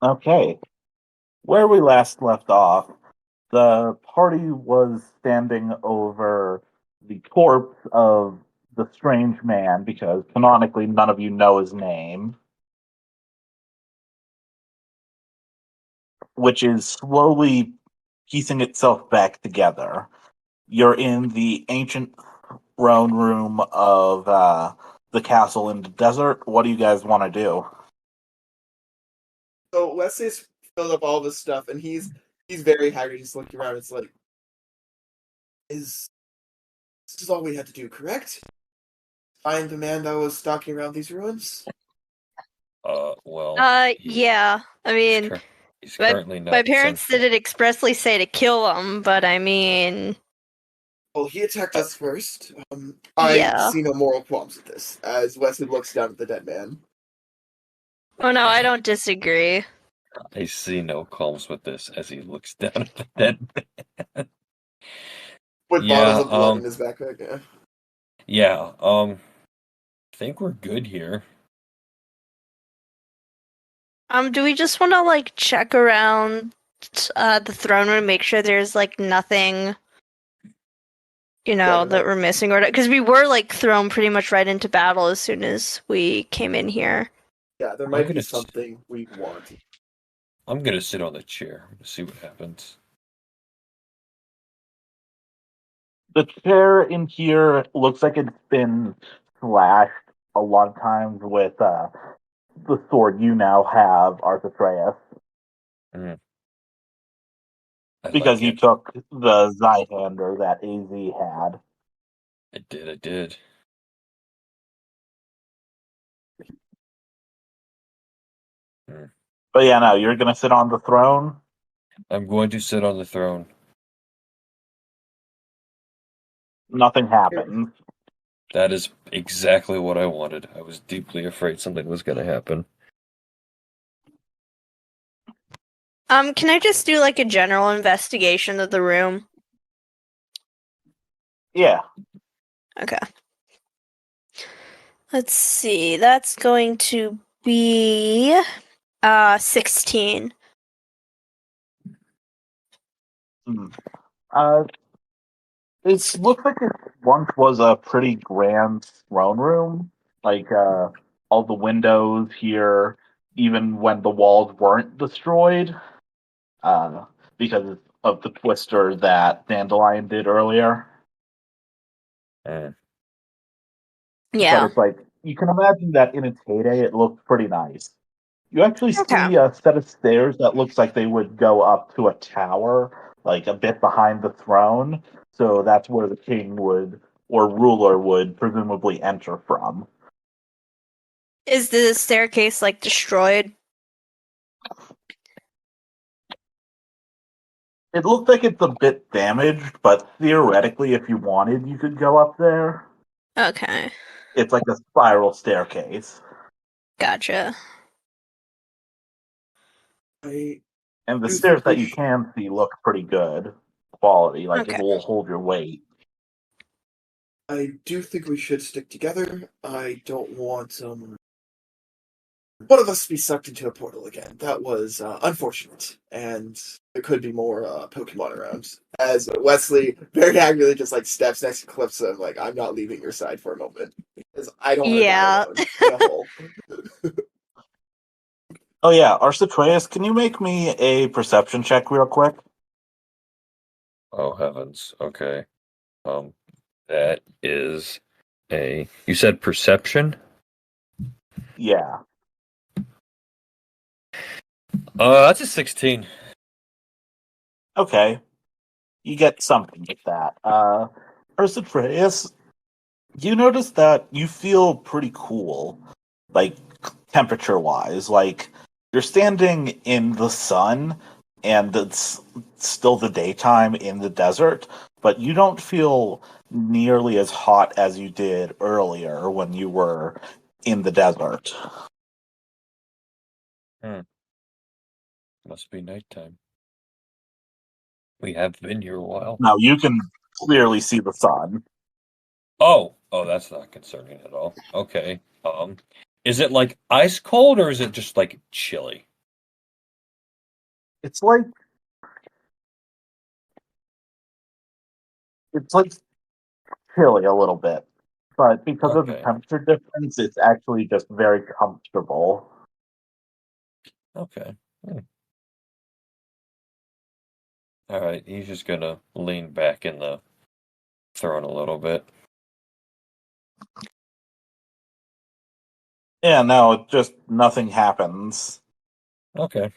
Okay. Where we last left off, the party was standing over the corpse of the strange man because canonically none of you know his name, which is slowly piecing itself back together. You're in the ancient throne room of the castle in the desert. What do you guys want to do? So Wesley's filled up all this stuff, and he's very haggard. He's looking around. It's like, is this is all we had to do? Correct? Find the man that was stalking around these ruins. Well, Yeah. I he's, mean, cur- he's my currently my not parents sentient. didn't expressly say to kill him, but I mean, Well, he attacked Uh, us first. I yeah. see no moral qualms with this. As Wesley looks down at the dead man. Oh no, I don't disagree. I see no qualms with this as he looks down at the dead man. With bottles Yeah, of blood in his backpack. Yeah. yeah, I think we're good here. Do we just want to like check around the throne room, make sure there's like nothing, Yeah, that we're missing, or because we were like thrown pretty much right into battle as soon as we came in here. yeah, there I'm might be gonna something we want. I'm gonna sit on the chair to see what happens. The chair in here looks like it's been slashed a lot of times with the sword you now have, Arthur, Mm, I because like you it. took the Zyhander that AZ had. I did. Mm. But yeah, no, you're gonna sit on the throne. I'm going to sit on the throne. Nothing happens. That is exactly what I wanted. I was deeply afraid something was gonna happen. Can I just do like a general investigation of the room? Yeah. Okay. Let's see. That's going to be 16. Hmm. Uh, it looks like it once was a pretty grand throne room. Like all the windows here, even when the walls weren't destroyed, uh, because of the twister that Dandelion did earlier. Mm. But Yeah. it's like you can imagine that in its heyday, it looked pretty nice. You actually Okay. see a set of stairs that looks like they would go up to a tower, like a bit behind the throne. So that's where the king would, or ruler would, presumably enter from. Is the staircase like destroyed? It looked like it's a bit damaged, but theoretically, if you wanted, you could go up there. Okay. It's like a spiral staircase. Gotcha. I And the do stairs think that we you can see look pretty good quality, like it Okay. will hold your weight. I do think we should stick together. I don't want one of us to be sucked into a portal again. That was unfortunate, and there could be more Pokemon around. As Wesley very angrily just like steps next to Calypso, like I'm not leaving your side for a moment because I don't want to die Yeah. alone in a hole. Oh yeah, Arcitreus, can you make me a perception check real quick? Oh heavens. Okay. Um, that is a. You said perception? Yeah. That's a 16. Okay. You get something with that. Arcitreus, you notice that you feel pretty cool, like temperature wise. Like you're standing in the sun and it's still the daytime in the desert, but you don't feel nearly as hot as you did earlier when you were in the desert. Hmm. Must be nighttime. We have been here a while. Now you can clearly see the sun. Oh, that's not concerning at all. Okay. Is it like ice cold or is it just like chilly? It's like chilly a little bit, but because of the Okay. temperature difference, it's actually just very comfortable. Okay. All right. He's just gonna lean back in the throne a little bit. Yeah, no, it just nothing happens. Okay.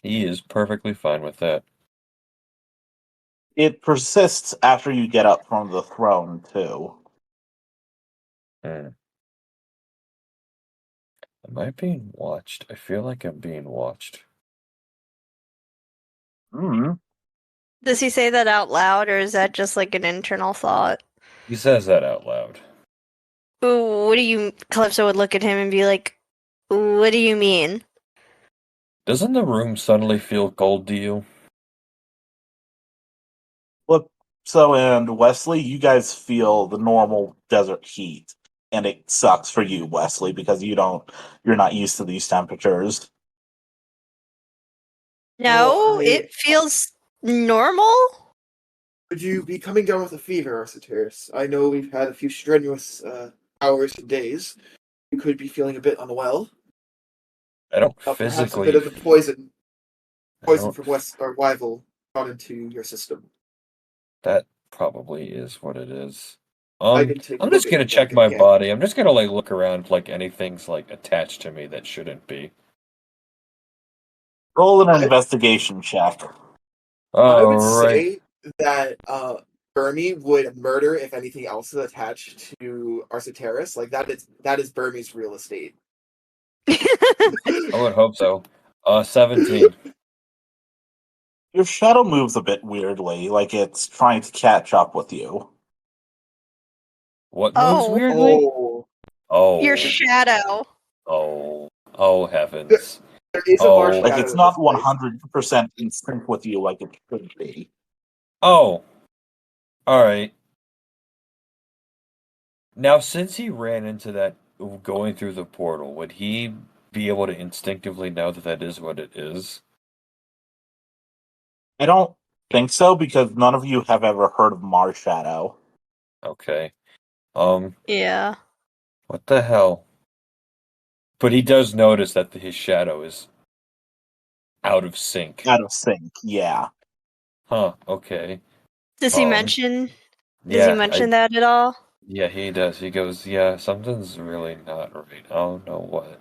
He is perfectly fine with that. It persists after you get up from the throne too. Hmm. Am I being watched? I feel like I'm being watched. Hmm. Does he say that out loud, or is that just like an internal thought? He says that out loud. Ooh, what do you? Calypso would look at him and be like, "What do you mean?" Doesn't the room suddenly feel cold to you? Look, so and Wesley, you guys feel the normal desert heat, and it sucks for you, Wesley, because you're not used to these temperatures. Well, No, it feels normal. would you be coming down with a fever, Arsateris? I know we've had a few strenuous hours and days. You could be feeling a bit unwell. I don't Perhaps a bit of the I poison don't. from West or Wyvil got into your system. That probably is what it is. I can take a I'm look just at gonna it check back my again. body. I'm just gonna like look around like anything's like attached to me that shouldn't be. Roll an I investigation check. I All would right. say that Burmy would murder if anything else is attached to Arsateris. Like that is Burmy's real estate. I would hope so. 17. Your shadow moves a bit weirdly, like it's trying to catch up with you. What moves Oh, weirdly? Oh, your Oh, shadow. oh there, heavens. there is a marsh Oh, Like shadow it's in this not place. 100% in sync with you like it should be. oh. All right. Now, since he ran into that going through the portal, would he be able to instinctively know that that is what it is? I don't think so because none of you have ever heard of Mars Shadow. Okay. Um, Yeah. what the hell? But he does notice that his shadow is out of sync. Out of sync, yeah. Huh, okay. Does he Um, mention? Does he yeah, mention that at all? yeah, he does. He goes, yeah, something's really not right. I don't know what.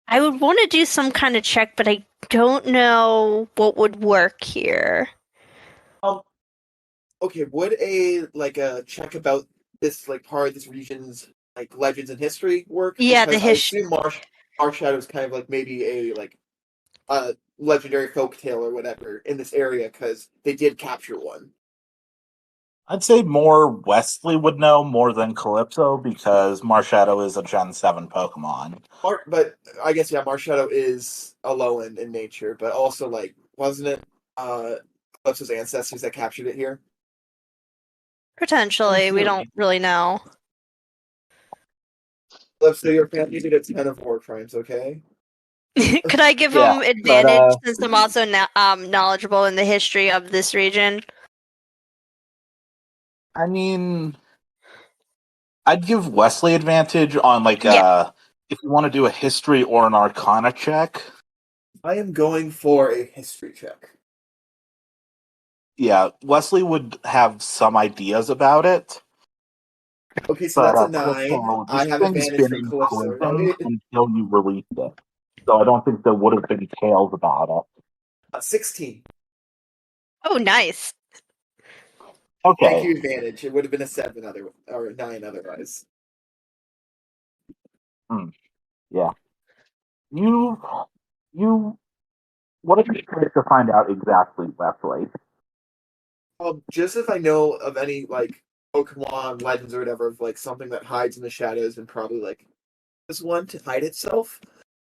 I would want to do some kind of check, but I don't know what would work here. Um, okay, would a check about this like part of this region's like legends and history work? Yeah, the Because I history. assume Marsh Shadow is kind of like maybe a legendary folk tale or whatever in this area because they did capture one. I'd say more Wesley would know more than Calypso because Marshadow is a Gen 7 Pokemon. But I guess yeah, Marsh Shadow is alone in nature, but also like wasn't it Calypso's ancestors that captured it here? Potentially, we don't really know. Calypso, your family did a ton of war crimes, okay? Could I give Yeah, him but advantage since I'm also knowledgeable in the history of this region? I mean, I'd give Wesley advantage on Yeah. if you want to do a history or an Arcana check. I am going for a history check. Yeah, Wesley would have some ideas about it, Okay, so but that's a Calypso, 9. I this have thing's advantage been from in Calypso, prison right? until you released it, so I don't think there would have been tales about it. 16. Oh, nice. Thank Okay, you, advantage. It would have been a 7 or a 9 otherwise. yeah, you you what if you try to find out exactly Wesley? Just if I know of any like Pokemon legends or whatever of like something that hides in the shadows and probably like this one to hide itself.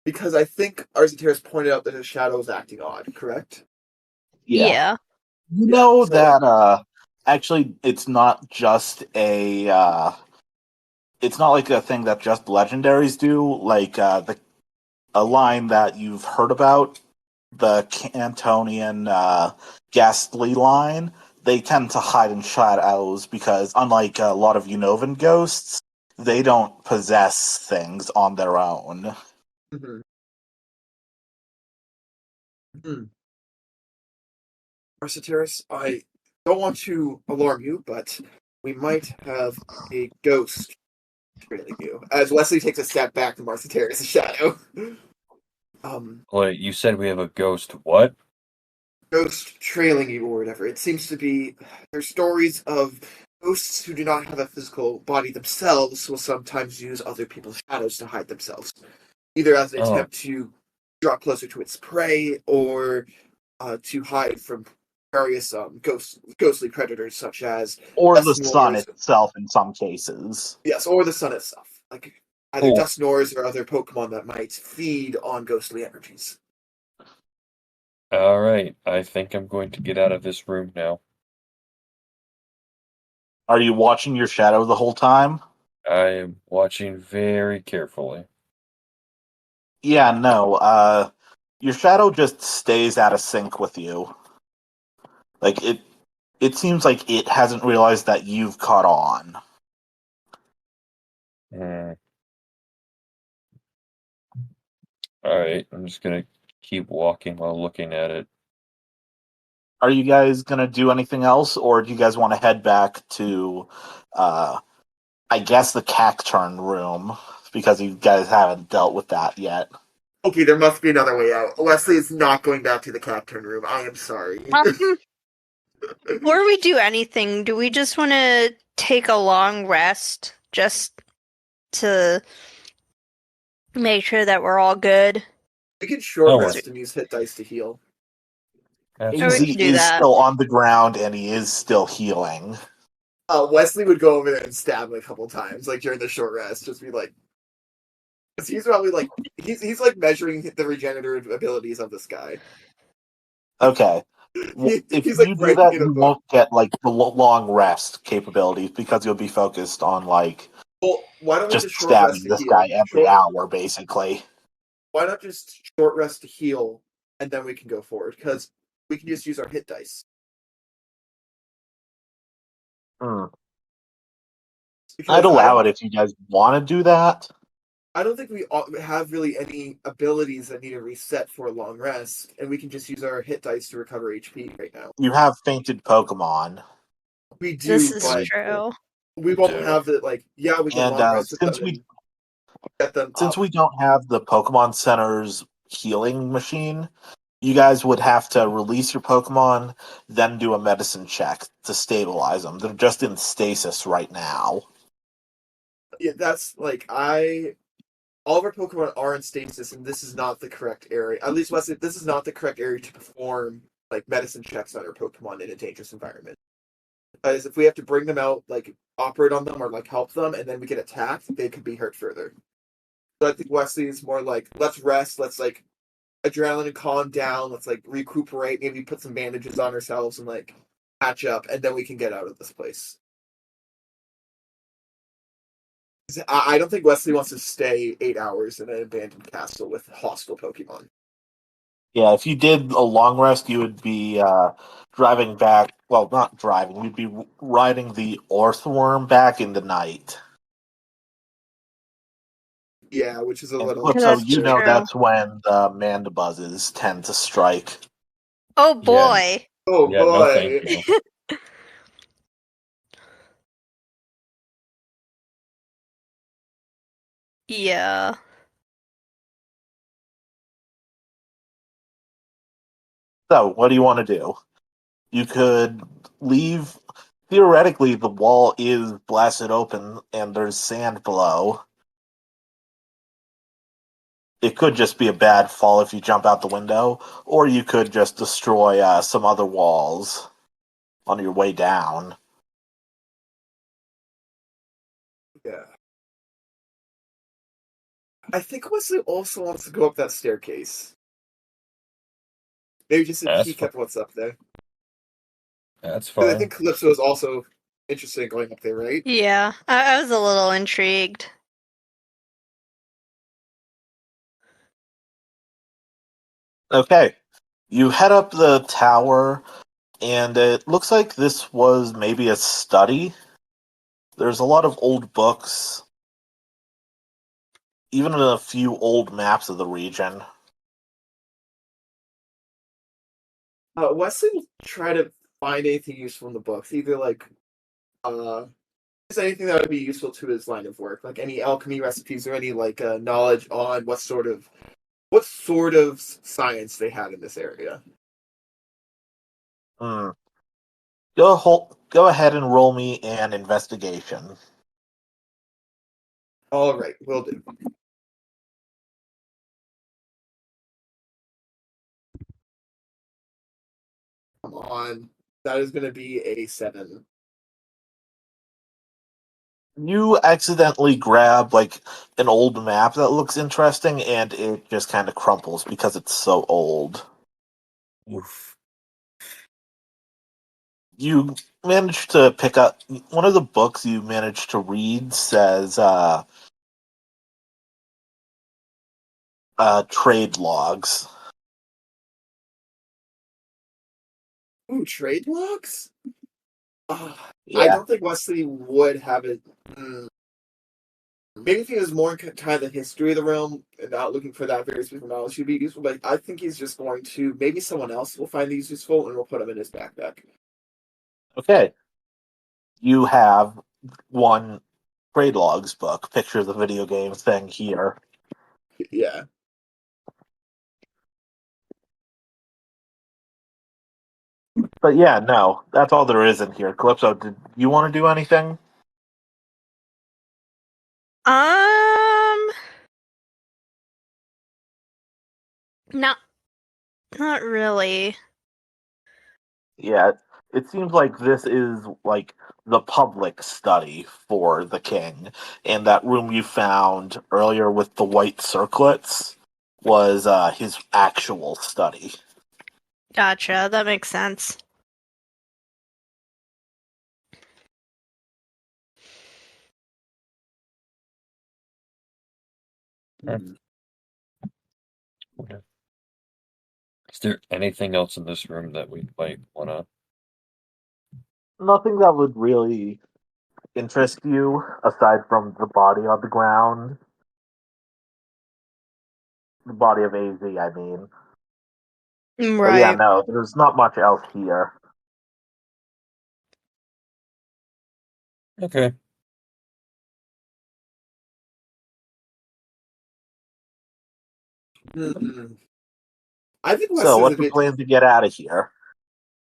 Because I think Arzateris pointed out that his shadow is acting odd, correct? Yeah, Yeah. you Yeah. know So that actually it's not just it's not like a thing that just legendaries do. Like a line that you've heard about, the Cantonian ghastly line. They tend to hide in shadows because, unlike a lot of Unovan ghosts, they don't possess things on their own. Mm-hmm. Hmm. Arsateris, I don't want to alarm you, but we might have a ghost trailing you. As Wesley takes a step back from Arsateris' shadow. Wait, you said we have a ghost. What? Ghost trailing you or whatever. It seems to be there's stories of ghosts who do not have a physical body themselves will sometimes use other people's shadows to hide themselves, either as an Oh. attempt to draw closer to its prey or to hide from various ghostly predators such as Or the dust sun nors. itself in some cases. Yes, or the sun itself, like either Cool. dust nors or other Pokemon that might feed on ghostly energies. All right, I think I'm going to get out of this room now. Are you watching your shadow the whole time? I am watching very carefully. Yeah, no. Your shadow just stays out of sync with you. Like it seems like it hasn't realized that you've caught on. Hmm. All right, I'm just gonna keep walking while looking at it. Are you guys gonna do anything else, or do you guys want to head back to, I guess, the Cacturn room because you guys haven't dealt with that yet? Okay, there must be another way out. Leslie is not going back to the Cacturn room. I am sorry. Before we do anything, do we just want to take a long rest just to make sure that we're all good? We can short Oh, rest and use hit dice to heal. that's Or we AZ fine. can do is that. still on the ground and he is still healing. Wesley would go over there and stab him a couple times, like during the short rest, just be like, because he's probably like he's like measuring the regenerative abilities of this guy. Okay. If He's like you do writing that, in a you book. won't get like the long rest capabilities because you'll be focused on like Well, why don't we just just short rest stabbing to this guy heal? every hour, basically. Why not just short rest to heal, and then we can go forward? Because we can just use our hit dice. Hmm. I'd Because allow it if you guys want to do that. I don't think we have really any abilities that need a reset for a long rest, and we can just use our hit dice to recover HP right now. You have fainted Pokemon, We This do, is but true. we won't have the like. Yeah, we can and long rest with them and get them since up. we don't have the Pokemon Center's healing machine, you guys would have to release your Pokemon, then do a medicine check to stabilize them. They're just in stasis right now. Yeah, that's like all of our Pokemon are in stasis, and this is not the correct area. At least, Wesley, this is not the correct area to perform like medicine checks on our Pokemon in a dangerous environment. Because if we have to bring them out, like operate on them or like help them, and then we get attacked, they could be hurt further. So I think Wesley is more like, let's rest, let's like adrenaline calm down, let's like recuperate, maybe put some bandages on ourselves and like patch up, and then we can get out of this place. I don't think Wesley wants to stay 8 hours in an abandoned castle with hostile Pokemon. Yeah, if you did a long rest, you would be driving back. Well, not driving. You'd be riding the Orthworm back in the night. Yeah, which is a And little. Calypso, That's you know true. that's when the Mandabuzzes tend to strike. Oh Yeah. boy. Oh Yeah, no, thank boy. you. Yeah. So, what do you want to do? You could leave. Theoretically, the wall is blasted open and there's sand below. It could just be a bad fall if you jump out the window, or you could just destroy some other walls on your way down. Yeah. I think Wesley also wants to go up that staircase. Maybe just a That's peek fine. at what's up there. That's Because I fine. think Calypso is also interested in going up there, right? Yeah. I was a little intrigued. Okay. You head up the tower, and it looks like this was maybe a study. There's a lot of old books, even a few old maps of the region. Wesley will try to find anything useful in the books, either like is anything that would be useful to his line of work, like any alchemy recipes or any like knowledge on what sort of science they had in this area. Hmm. Go ahead and roll me an investigation. All right, will do. Come on, that is going to be a 7. You accidentally grab like an old map that looks interesting, and it just kind of crumples because it's so old. Oof. You managed to pick up one of the books you managed to read says trade logs. Ooh, trade logs. I Yeah. don't think Wesley would have it. Maybe if he was more in kind of the history of the realm and not looking for that very specific knowledge, he'd be useful. But I think he's just going to maybe someone else will find these useful and will put them in his backpack. Okay. You have one trade logs book. Picture the video game thing here. Yeah. But yeah, no, that's all there is in here. Calypso, did you want to do anything? Um, not not really. Yeah, it seems like this is like the public study for the king, and that room you found earlier with the white circlets was his actual study. Gotcha. That makes sense. Mhm. Okay. Is there anything else in this room that we might want to? Nothing that would really interest you aside from the body on the ground, the body of AZ, I mean. But yeah, Right. no, there's not much else here. Okay. Mhm. I think So, Wesley's a what's the bit. plan to get out of here?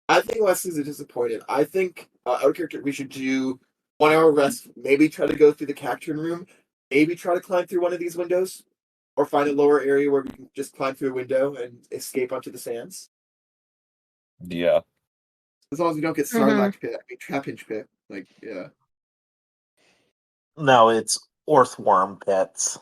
I think Wesley's a disappointed. I think out of character we should do 1 hour rest. Maybe try to go through the capturing room. Maybe try to climb through one of these windows, or find a lower area where we can just climb through a window and escape onto the sands. Yeah. As long as we don't get Mm-hmm. Sarlacc pit, I mean Trapinch pit. Like, yeah. No, it's Orthworm pits.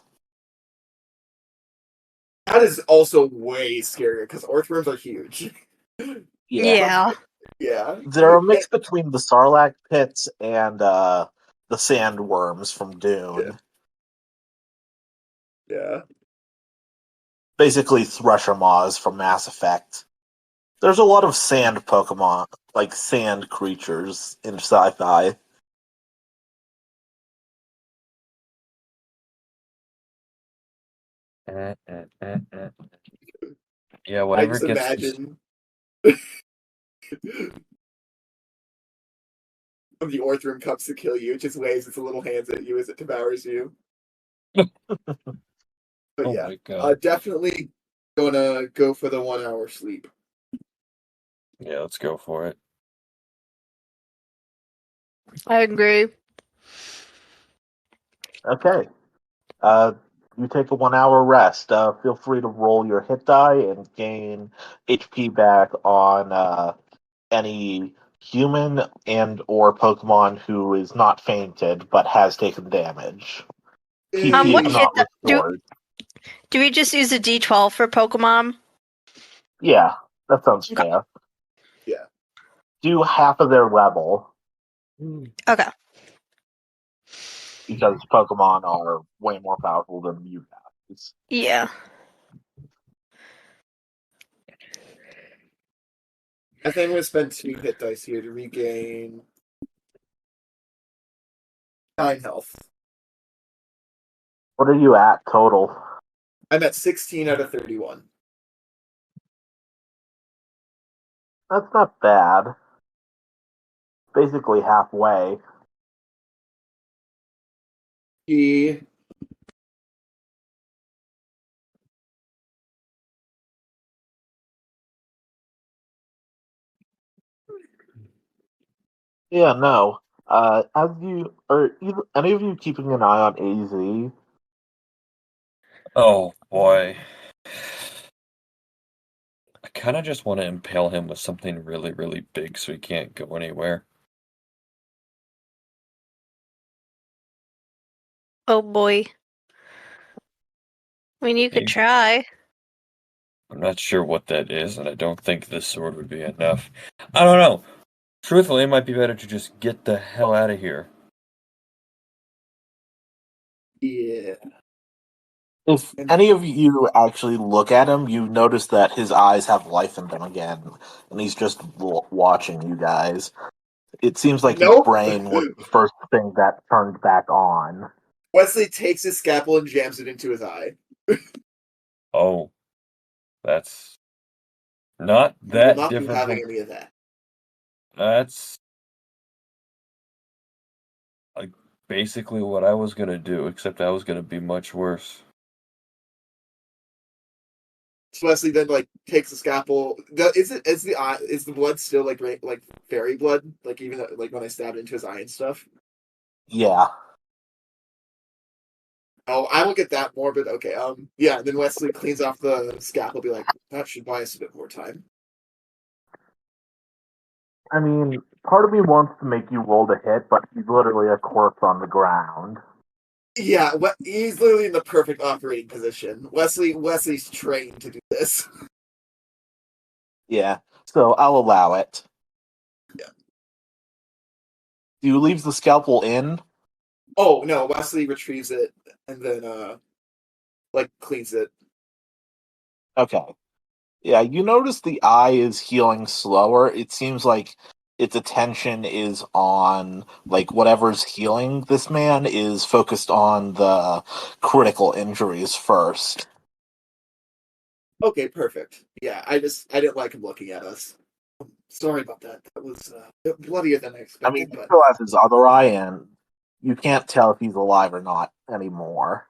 That is also way scarier because earthworms are huge. Yeah. Yeah. Yeah. They're a mix between the Sarlacc pits and the sandworms from Yeah. Dune. Yeah. Basically, Thresher Maws from Mass Effect. There's a lot of sand Pokemon, like sand creatures in sci-fi. Yeah, I whatever just gets this. imagine the Orthworm comes to kill you, it just waves its little hands at you as it devours you. But Oh yeah, my god. definitely gonna go for the 1 hour sleep. Yeah, let's go for it. I agree. Okay. Uh, you take a 1 hour rest. Feel free to roll your hit die and gain HP back on any human and or Pokemon who is not fainted but has taken damage. PP What is Hey, hit not the restored. do we just use a D12 for Pokemon? Yeah, that sounds Okay. fair. yeah. Do half of their level Okay. because Pokemon are way more powerful than you guys. Yeah. I think I'm going to spend 2 hit dice here to regain 9 health. What are you at total? I'm at 16 out of 31. That's not bad. Basically halfway. He Yeah, no. As you are any of you keeping an eye on AZ? Oh boy. I kind of just want to impale him with something really, really big so he can't go anywhere. Oh boy. I mean, you could try. I'm not sure what that is, and I don't think this sword would be enough. I don't know. Truthfully, it might be better to just get the hell out of here. yeah. If And any of you actually look at him, you notice that his eyes have life in them again, and he's just watching you guys. It seems like his nope. brain was the first thing that turned back on. Wesley takes his scalpel and jams it into his eye. Oh, that's not You will that not be different having from... any of that. That's like basically what I was gonna do, except I was gonna be much worse. So Wesley then takes the scalpel. Is the eye, is the blood still like fairy blood? Like even like when I stabbed into his eye and stuff. Yeah. Oh, I will get that more, but okay. Yeah. Then Wesley cleans off the scalpel. Be like, that should buy us a bit more time. I mean, part of me wants to make you roll to hit, but he's literally a corpse on the ground. Yeah, he's literally in the perfect operating position. Wesley's trained to do this. Yeah, so I'll allow it. Yeah. Do you leave the scalpel in? Oh no, Wesley retrieves it and then cleans it. Okay. Yeah, you notice the eye is healing slower. It seems like its attention is on like whatever's healing this man is focused on the critical injuries first. Okay, perfect. Yeah, I didn't like him looking at us. Sorry about that. That was bloodier than I I mean, expected, he but still has his other eye, and you can't tell if he's alive or not anymore.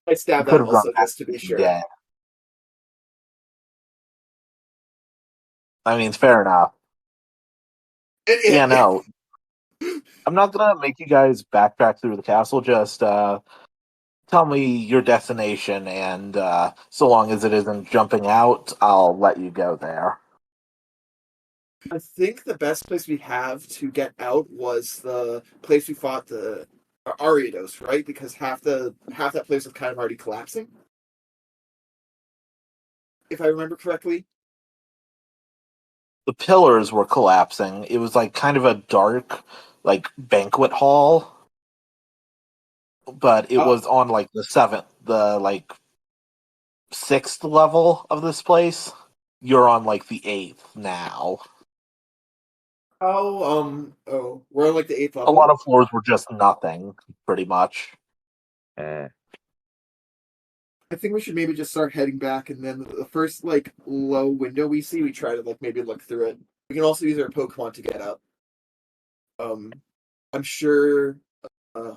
I He stabbed could that have gone also back just to to be being sure. dead. I mean, it's fair enough. Yeah, no, I'm not gonna make you guys backtrack through the castle. Just tell me your destination, and so long as it isn't jumping out, I'll let you go there. I think the best place we have to get out was the place we fought the Ariados, right? Because half that place was kind of already collapsing, if I remember correctly. The pillars were collapsing. It was like kind of a dark, like banquet hall, but it Oh, was on like the like sixth level of this place. You're on like the eighth now. we're on the eighth A lot level. of floors were just nothing, pretty much. Eh. I think we should maybe just start heading back, and then the first low window we see, we try to maybe look through it. We can also use our Pokemon to get up. I'm sure. Uh,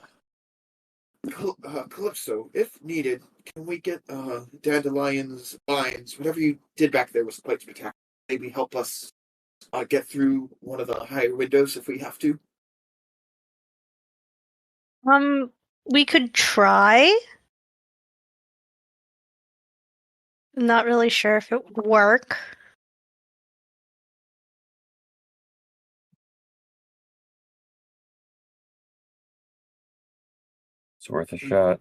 Calypso, if needed, can we get dandelions, vines, whatever you did back there was quite spectacular. Maybe help us get through one of the higher windows if we have to. We could try. I'm not really sure if it would work. It's worth a shot.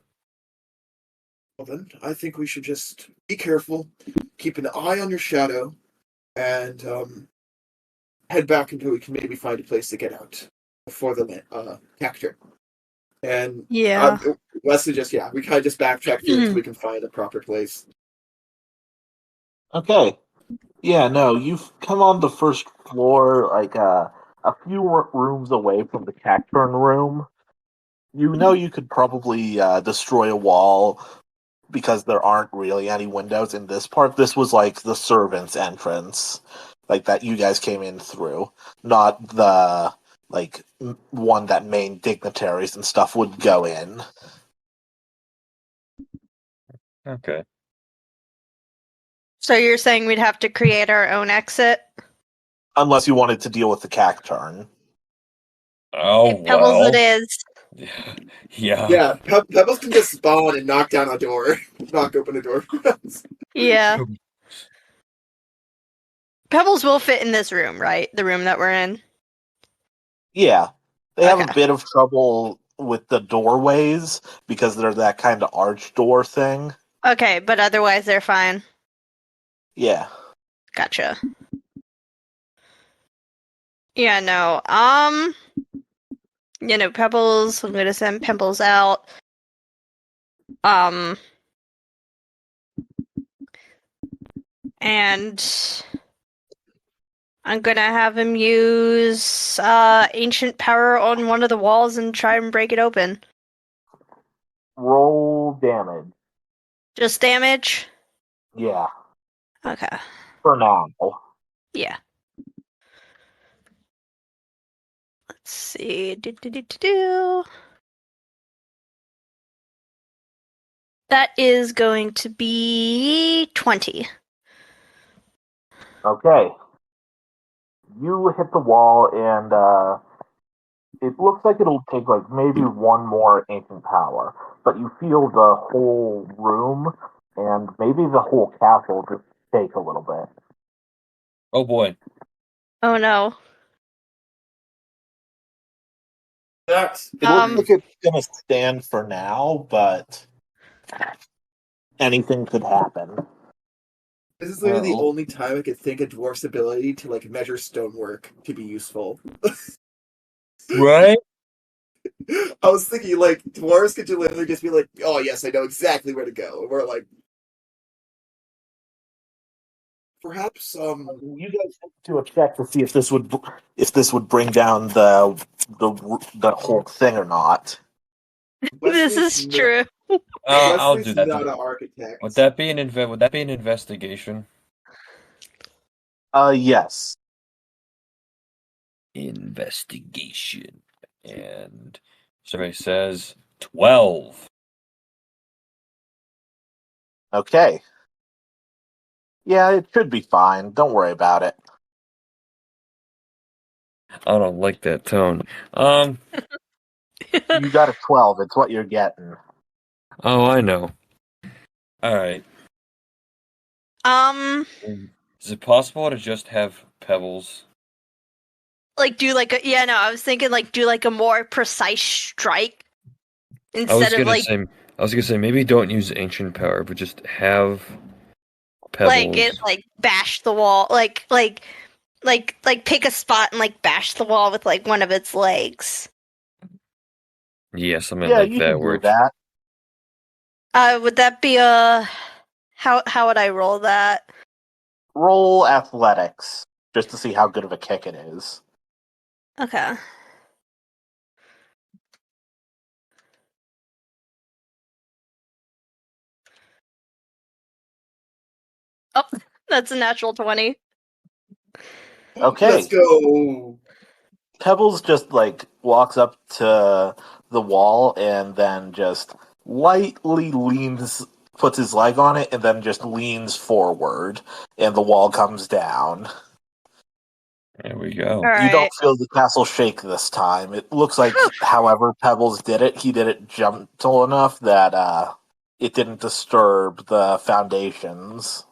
Well then, I think we should just be careful, keep an eye on your shadow, and head back until we can maybe find a place to get out before the capture. And Yeah. Leslie we kind of just backtrack through until we can find a proper place. Okay. Yeah, no, you've come on the first floor, like a few rooms away from the Cacturn room. You know you could probably destroy a wall because there aren't really any windows in this part. This was like the servants' entrance, like that you guys came in through, not the like one that main dignitaries and stuff would go in. Okay. So you're saying we'd have to create our own exit? Unless you wanted to deal with the Cacturn. Oh, Pebbles it well. is. Yeah. Yeah, Pebbles can just spawn and knock down a door, knock open a door. Yeah. Pebbles will fit in this room, right? The room that we're in. Yeah, they have a Okay. bit of trouble with the doorways because they're that kind of arch door thing. Okay, but otherwise they're fine. Yeah. Gotcha. Yeah, no. Pebbles, I'm gonna send Pebbles out. Um, and I'm gonna have him use ancient power on one of the walls and try and break it open. Roll damage. Just damage? Yeah, Okay. for now. Yeah. Let's see. Do. That is going to be 20. Okay. You hit the wall, and it looks like it'll take like maybe one more ancient power, but you feel the whole room and maybe the whole castle just shake a little bit. Oh boy. Oh no. That It looks like it's gonna stand for now, but anything could happen. this is literally the Uh-oh. only time I could think a dwarf's ability to like measure stonework to be useful. Right? I was thinking like dwarves could literally just be like, "Oh yes, I know exactly where to go." And we're like, perhaps You guys have to do a check to see if this would bring down the whole thing or not. This Wesley's is not, true. I'll Wesley's do that. not an architect. Would that be an investigation? Yes. Investigation. And survey says 12. Okay. Yeah, it should be fine. Don't worry about it. I don't like that tone. You got a 12. It's what you're getting. Oh, I know. Alright. Is it possible to just have pebbles? Like do like a I was thinking like do like a more precise strike I was instead of gonna say maybe don't use ancient power, but just have like it pebbles. like bash the wall like pick a spot and like bash the wall with like one of its legs. Yeah, something Yeah, like you can that do works. that. Would that be a how would I roll that? Roll athletics just to see how good of a kick it is. Okay. Oh, that's a natural 20. Okay. Let's go. Pebbles just like walks up to the wall and then just lightly puts his leg on it, and then just leans forward, and the wall comes down. There we go. All You don't right. feel the castle shake this time. It looks like, however Pebbles did it, he did it gentle enough that it didn't disturb the foundations.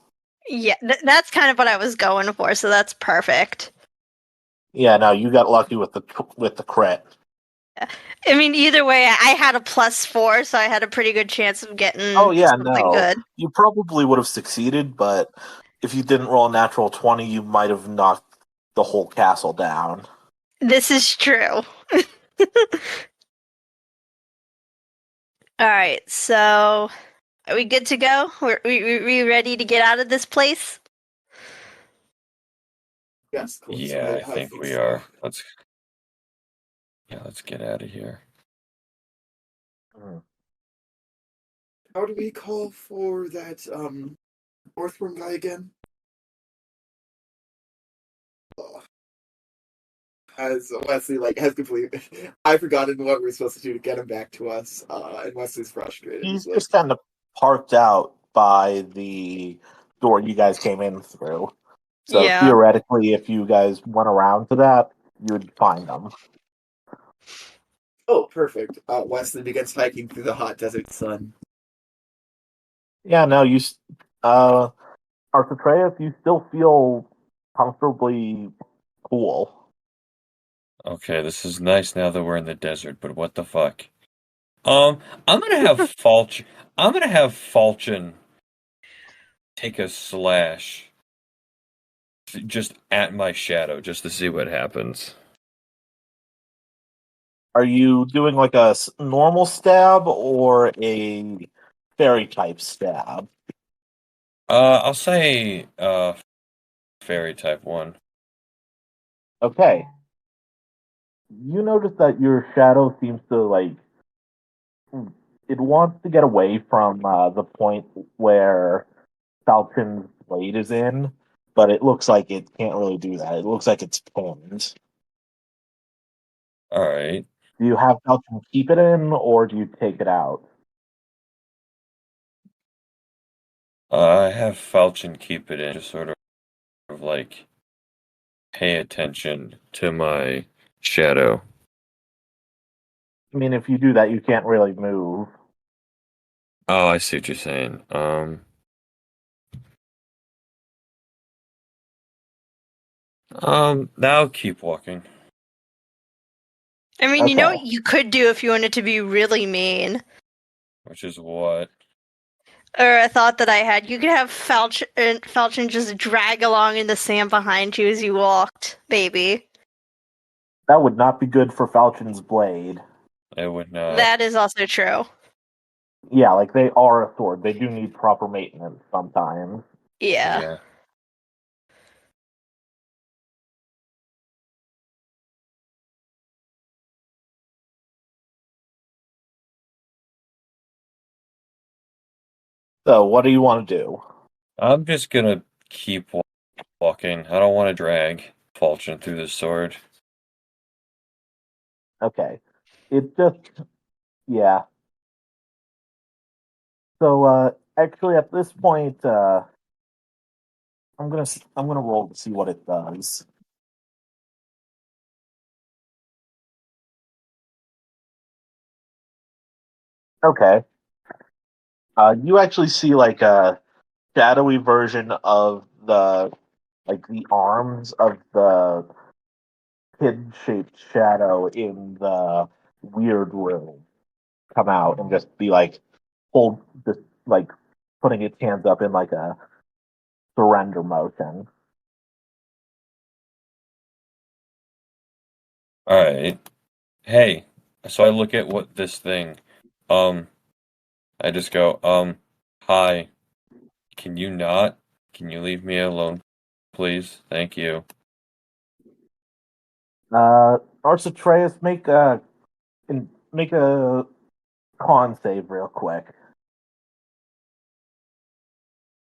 Yeah, that's kind of what I was going for, so that's perfect. Yeah, no, you got lucky with the crit. I mean, either way, I had a +4, so I had a pretty good chance of getting Oh yeah, something no, good. you probably would have succeeded, but if you didn't roll a natural 20, you might have knocked the whole castle down. This is true. All right, so are we good to go? We ready to get out of this place? Yes, close. Yeah, I think we are. Let's get out of here. How do we call for that Northworm guy again? As Wesley has completely, I've forgotten what we're supposed to do to get him back to us, and Wesley's frustrated. He's Like, just kind of parked out by the door you guys came in through. So Yeah. theoretically, if you guys went around to that, you'd find them. oh, perfect. Wesley begins hiking through the hot desert sun. Yeah, no, Arthitreus, you still feel comfortably cool. Okay, this is nice now that we're in the desert, but what the fuck? I'm gonna have Falch. I'm gonna have Falchion take a slash just at my shadow, just to see what happens. Are you doing like a normal stab or a fairy type stab? I'll say fairy type one. Okay. You notice that your shadow seems to it wants to get away from the point where Falcon's blade is in, but it looks like it can't really do that. It looks like it's pinned. All right. Do you have Falcon keep it in, or do you take it out? I have Falchion keep it in, just sort of like pay attention to my shadow. I mean, if you do that, you can't really move. Oh, I see what you're saying. Now keep walking. I mean, you know Okay. what you could do if you wanted to be really mean? Which is what? Or a thought that I had. You could have Falchion just drag along in the sand behind you as you walked, baby. That would not be good for Falcon's blade. It would not. That is also true. Yeah, like they are a sword. They do need proper maintenance sometimes. Yeah. Yeah. So, what do you want to do? I'm just gonna keep walking. I don't want to drag Falchion through the sword. Okay. It just, yeah. So, actually, at this point, I'm gonna roll to see what it does. Okay. You actually see like a shadowy version of the arms of the kid-shaped shadow in the weird room come out and just be like just like putting its hands up in like a surrender motion. All right. Hey, so I look at what this thing. Um, I just go, hi. Can you not? Can you leave me alone, please? Thank you. Arcitreus, make a con save real quick.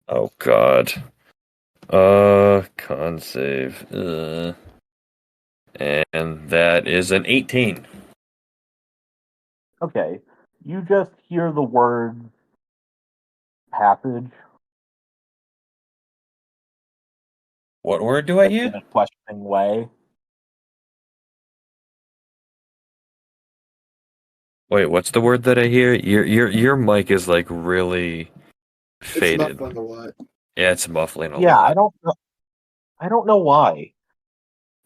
Oh God. Con save. And that is an 18. Okay. You just hear the word passage What word do I in hear? a questioning way. Wait, what's the word that I hear? Your mic is like really It's faded. muffling a lot. Yeah, it's muffling a Yeah, lot. I don't know why.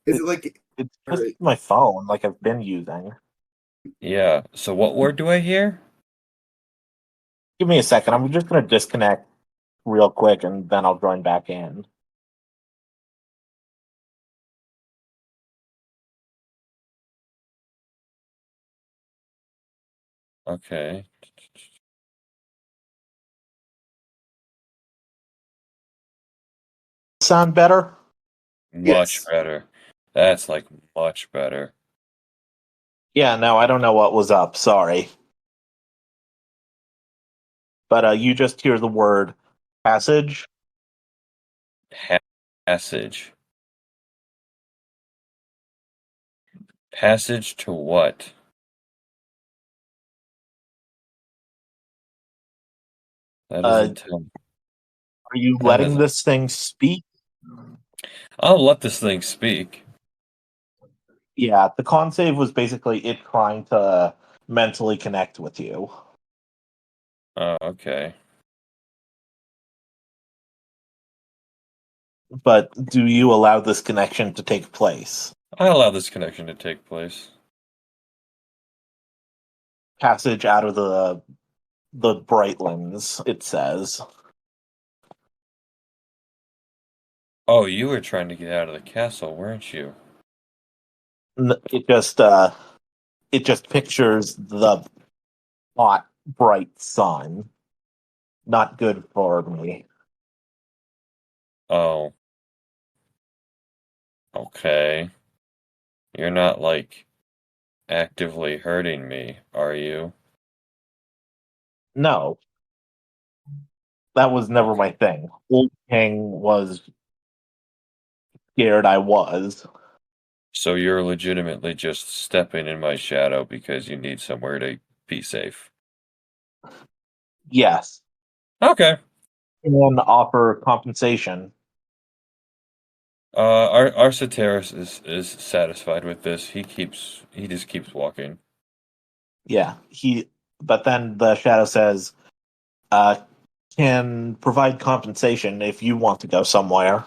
Is it like? It's All just right. my phone, like I've been using. Yeah. So what word do I hear? Give me a second. I'm just gonna disconnect real quick and then I'll join back in. Okay. Sound better? Much Yes. better. That's like much better. Yeah, no, I don't know what was up. Sorry. But you just hear the word passage. Passage. Passage to what? That Uh, doesn't tell me. are you That letting doesn't. this thing speak? I'll let this thing speak. Yeah, the con save was basically it trying to mentally connect with you. Oh, okay. But do you allow this connection to take place? I allow this connection to take place. Passage out of the Brightlands, it says. Oh, you were trying to get out of the castle, weren't you? It just pictures the hot, bright sun. Not good for me. Oh, okay. You're not like actively hurting me, are you? No, that was never Okay. my thing. Old King was scared I was. So you're legitimately just stepping in my shadow because you need somewhere to be safe. Yes. Okay. And offer compensation. Our Soteris is satisfied with this. He just keeps walking. Yeah. But then the shadow says, uh, can provide compensation if you want to go somewhere.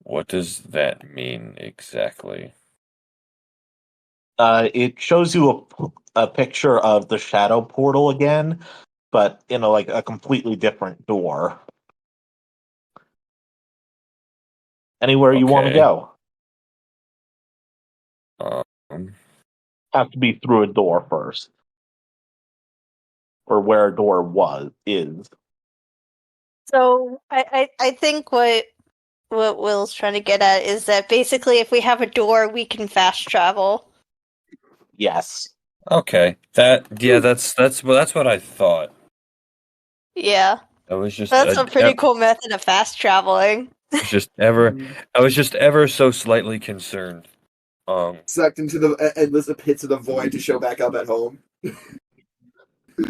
What does that mean exactly? It shows you a picture of the shadow portal again, but in a completely different door. Anywhere you want to Okay. go. Um, Have to be through a door first. Or where a door is. So I think what Will's trying to get at is that basically if we have a door, we can fast travel. Yes. okay. That's what I thought. Yeah, I was just that's a pretty cool method of fast traveling. I was just ever so slightly concerned. Sucked into the endless pits of the void to show back up at home.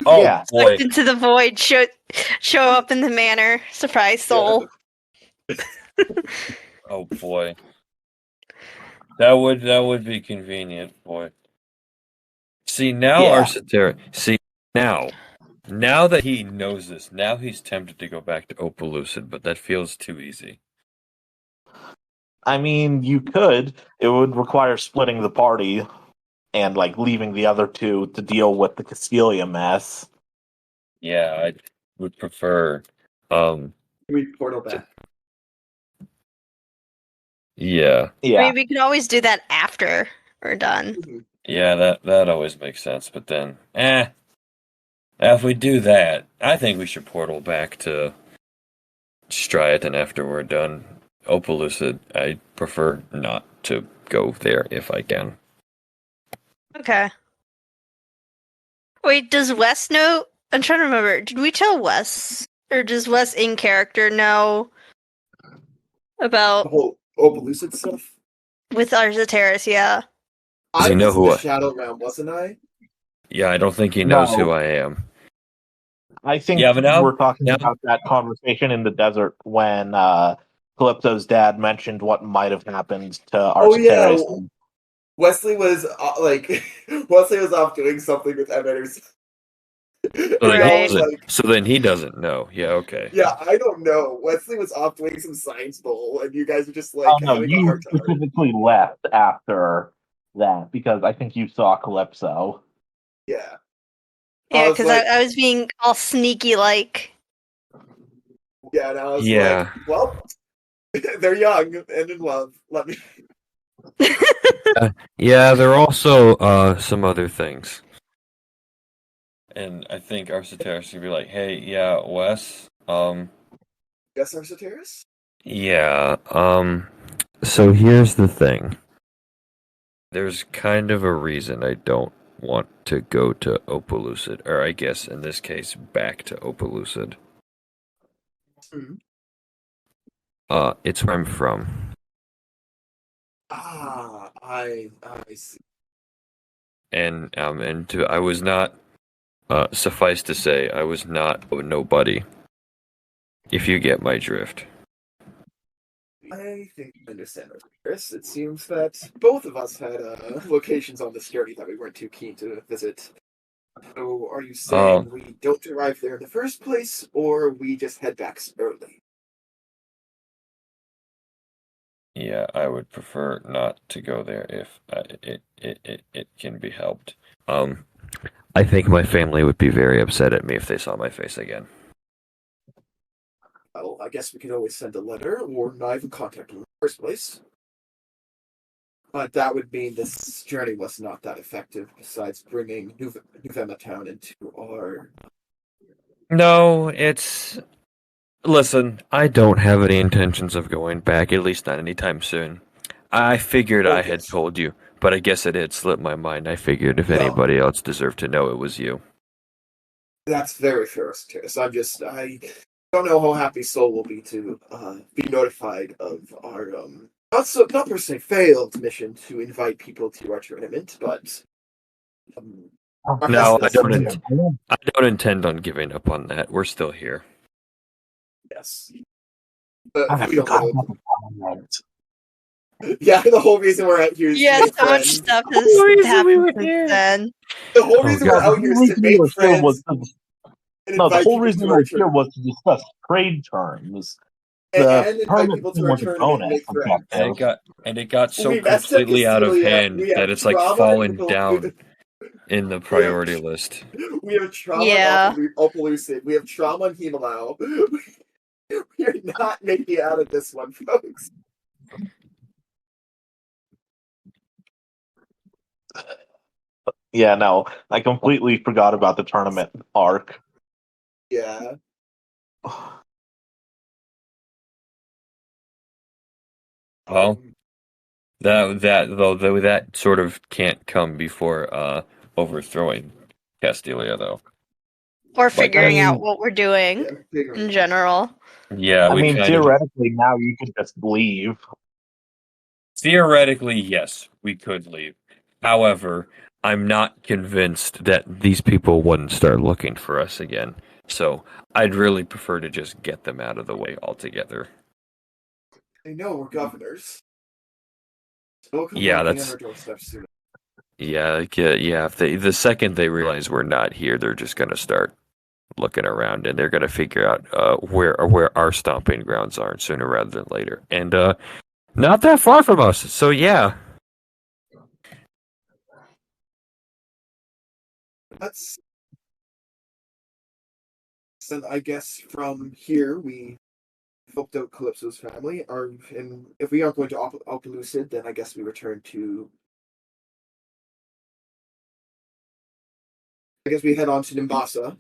Oh Yeah. boy. Sucked into the void, show up in the manor, surprise soul. Oh boy. That would be convenient, boy. See now Yeah. See now. Now that he knows this, now he's tempted to go back to Opelucid, but that feels too easy. I mean, you could. It would require splitting the party and leaving the other two to deal with the Castelia mess. Yeah, I would prefer We portal to, back. yeah. I Yeah. mean, we can always do that after we're done. Mhm. Yeah, that always makes sense, but then if we do that, I think we should portal back to Striaton after we're done. Opelucid, I prefer not to go there if I can. Okay. Wait, does Wes know? I'm trying to remember. Did we tell Wes, or does Wes in character know The about whole Opelucid stuff. with Arzateris? Yeah. Does I he know was in who the I? Shadow Realm, wasn't I? Yeah, I don't think he knows who No, I am. I think Yeah, but we're talking now, about that conversation in the desert when Calypso's dad mentioned what might have happened to Oh yeah, Arsateres. Wesley was Wesley was off doing something with Emmett or something. so And then he Mel Right. was doesn't. like, So then he doesn't know. Yeah, okay. "Yeah, I don't know." Wesley was off doing some science bowl, and you guys were just Oh like no, having a you heart to heart. specifically left after that because I think you saw Calypso. Yeah, I Yeah, was because like, I was being all sneaky like. yeah, and I was like, Yeah, "Well, they're young and in love. Let me." yeah. There are also some other things, and I think Arsateris would be like, "Hey, yeah, Wes. Yes, Arsateris? Yeah, so here's the thing. There's kind of a reason I don't want to go to Opelucid, or I guess in this case, back to Opelucid. Hmm. It's where I'm from. I see. I was not, suffice to say, I was not a nobody, if you get my drift. I think I understand, Chris. It seems that both of us had locations on the security that we weren't too keen to visit. So, are you saying we don't arrive there in the first place, or we just head back early? Yeah, I would prefer not to go there if it can be helped. Um, I think my family would be very upset at me if they saw my face again. Well, I guess we could always send a letter or not even contact them in the first place. But that would mean this journey was not that effective, besides bringing Nuvema Town into our. No, it's. Listen, I don't have any intentions of going back, at least not anytime soon. I figured Oh, I had yes. told you, but I guess it had slipped my mind. I figured if No. anybody else deserved to know, it was you. That's very fair, Terrace. I don't know how happy Soul will be to be notified of our not per se failed mission to invite people to our tournament, but our No, festival. I don't intend on giving up on that. We're still here. Yes, but I we don't forgot know. about the tournament. Yeah, the whole reason we're out here is Yeah, to make so much friends. stuff The whole has reason we happened were since here. then. The whole Oh, reason God. we're The out here whole is to reason we make were here was friends and no. The invite whole people reason to we our were here tournament. was to discuss trade terms. And, The and invite tournament people thing to our was a tournament and bonus make friends. And it got so We messed up completely out of Castelia. hand We that have it's like trauma fallen in down in the we have priority list. we have trauma Yeah. in Opelucid. We have trauma in Himalao. We are not making it out of this one, folks. Yeah, no, I completely forgot about the tournament arc. Yeah. Well, Um, that sort of can't come before overthrowing Castilia, though. Or Like, figuring out mean, what we're doing yeah, figuring in it out. general. yeah, I we mean, kind of theoretically, now you could just leave. theoretically, yes, we could leave. However, I'm not convinced that these people wouldn't start looking for us again. So I'd really prefer to just get them out of the way altogether. They know we're governors. They'll come Yeah, knocking on that's our doorstep soon. yeah, yeah. If they the second they realize we're not here, they're just gonna start looking around and they're gonna figure out where our stomping grounds are sooner rather than later. And not that far from us. So yeah. That's so I guess from here we helped out Calypso's family. And if we aren't going to Opelucid, then I guess we return to. I guess we head on to Nimbasa,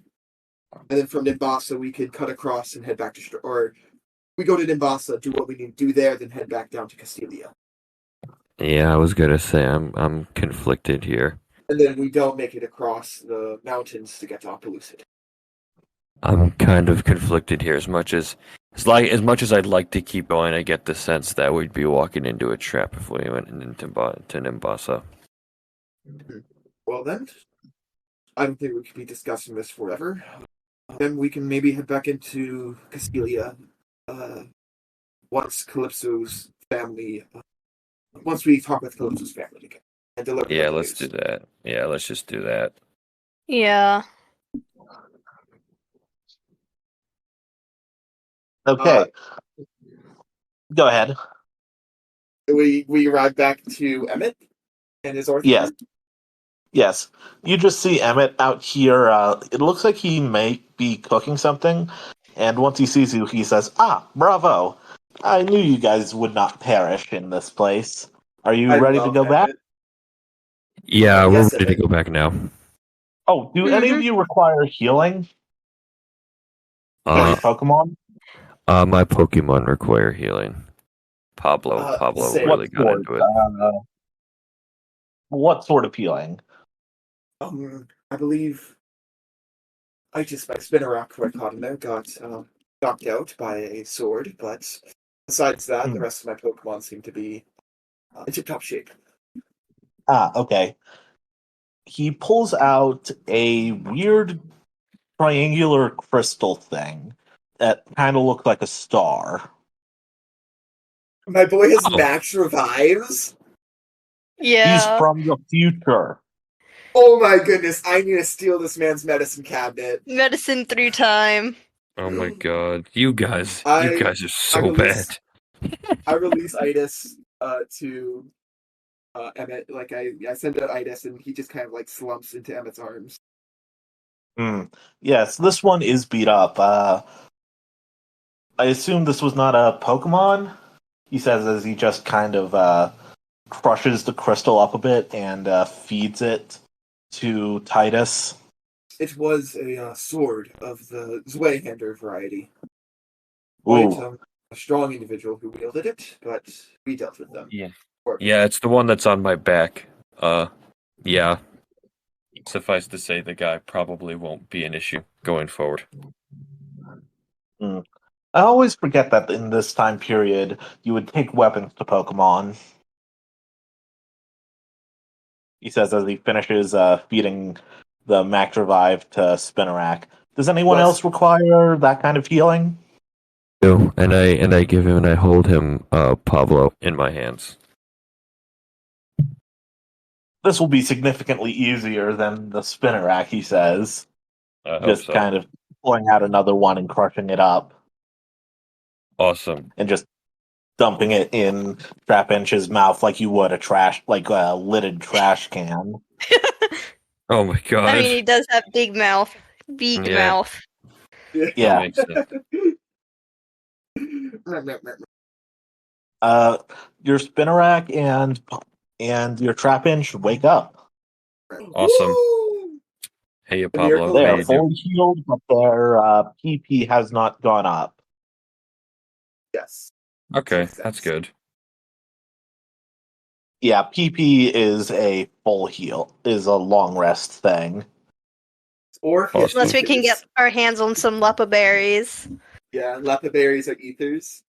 and then from Nimbasa we could cut across and head back to or we go to Nimbasa, do what we need to do there, then head back down to Castilia. Yeah, I was gonna say I'm conflicted here. And then we don't make it across the mountains to get to Opelucid. I'm kind of conflicted here. As much as I'd like to keep going, I get the sense that we'd be walking into a trap if we went into to Nimbasa. Well then, I don't think we could be discussing this forever. Then we can maybe head back into Castilia once Calypso's family. Once we talk with Calypso's family again and deliver Yeah, them let's news. do that. Yeah, let's just do that. Yeah. Okay, go ahead. We arrive back to Emmett and his Yes, orphan. yes. You just see Emmett out here. It looks like he may be cooking something, and once he sees you, he says, "Ah, bravo! I knew you guys would not perish in this place. Are you I ready to love go back?" Emmett. Yeah, we're Yes, ready to Emmett. go back now. Oh, do any of Mhm. you require healing from your Pokemon? My Pokemon require healing. Pablo Same. really got into it. What sort of healing? I believe my spinner rock who I caught in there got knocked out by a sword, but besides that, the rest of my Pokemon seem to be in tip-top shape. Okay. He pulls out a weird triangular crystal thing that kind of looks like a star. My boy has Oh. max revives. He's Yeah. from the future. Oh my goodness, I need to steal this man's medicine cabinet. Medicine 3 time. Oh my god. You guys I are so release- bad. I release Itis to Emmett. Like I send out Itis and he just kind of like slumps into Emmett's arms. Yes, this one is beat up. I assume this was not a Pokemon, he says as he just kind of crushes the crystal up a bit and feeds it to Titus. It was a sword of the Zweihander variety. Ooh. Quite a strong individual who wielded it, but we dealt with them. Yeah. Yeah, it's the one that's on my back. Yeah. Suffice to say, the guy probably won't be an issue going forward. I always forget that in this time period, you would take weapons to Pokemon. He says as he finishes feeding the Max Revive to Spinarak. Does anyone What? else require that kind of healing? No, and I give him and I hold him Pablo in my hands. This will be significantly easier than the Spinarak, he says. I hope Just so. kind of pulling out another one and crushing it up. Awesome. And just dumping it in Trapinch's mouth like you would a lidded trash can. Oh my god. I mean, he does have big mouth. Big Yeah. mouth. Yeah. That makes sense. Your Spinarak and your Trapinch wake up. Awesome. Woo! Hey, The Pablo. miracle They How are you fully healed, but their PP has not gone up. Yes. Okay, Makes that's sense. good. Yeah, PP is a full heal, is a long rest thing. Or he has Awesome. Unless we can get ethers. our hands on some Lepa berries. Yeah, Lepa berries are ethers.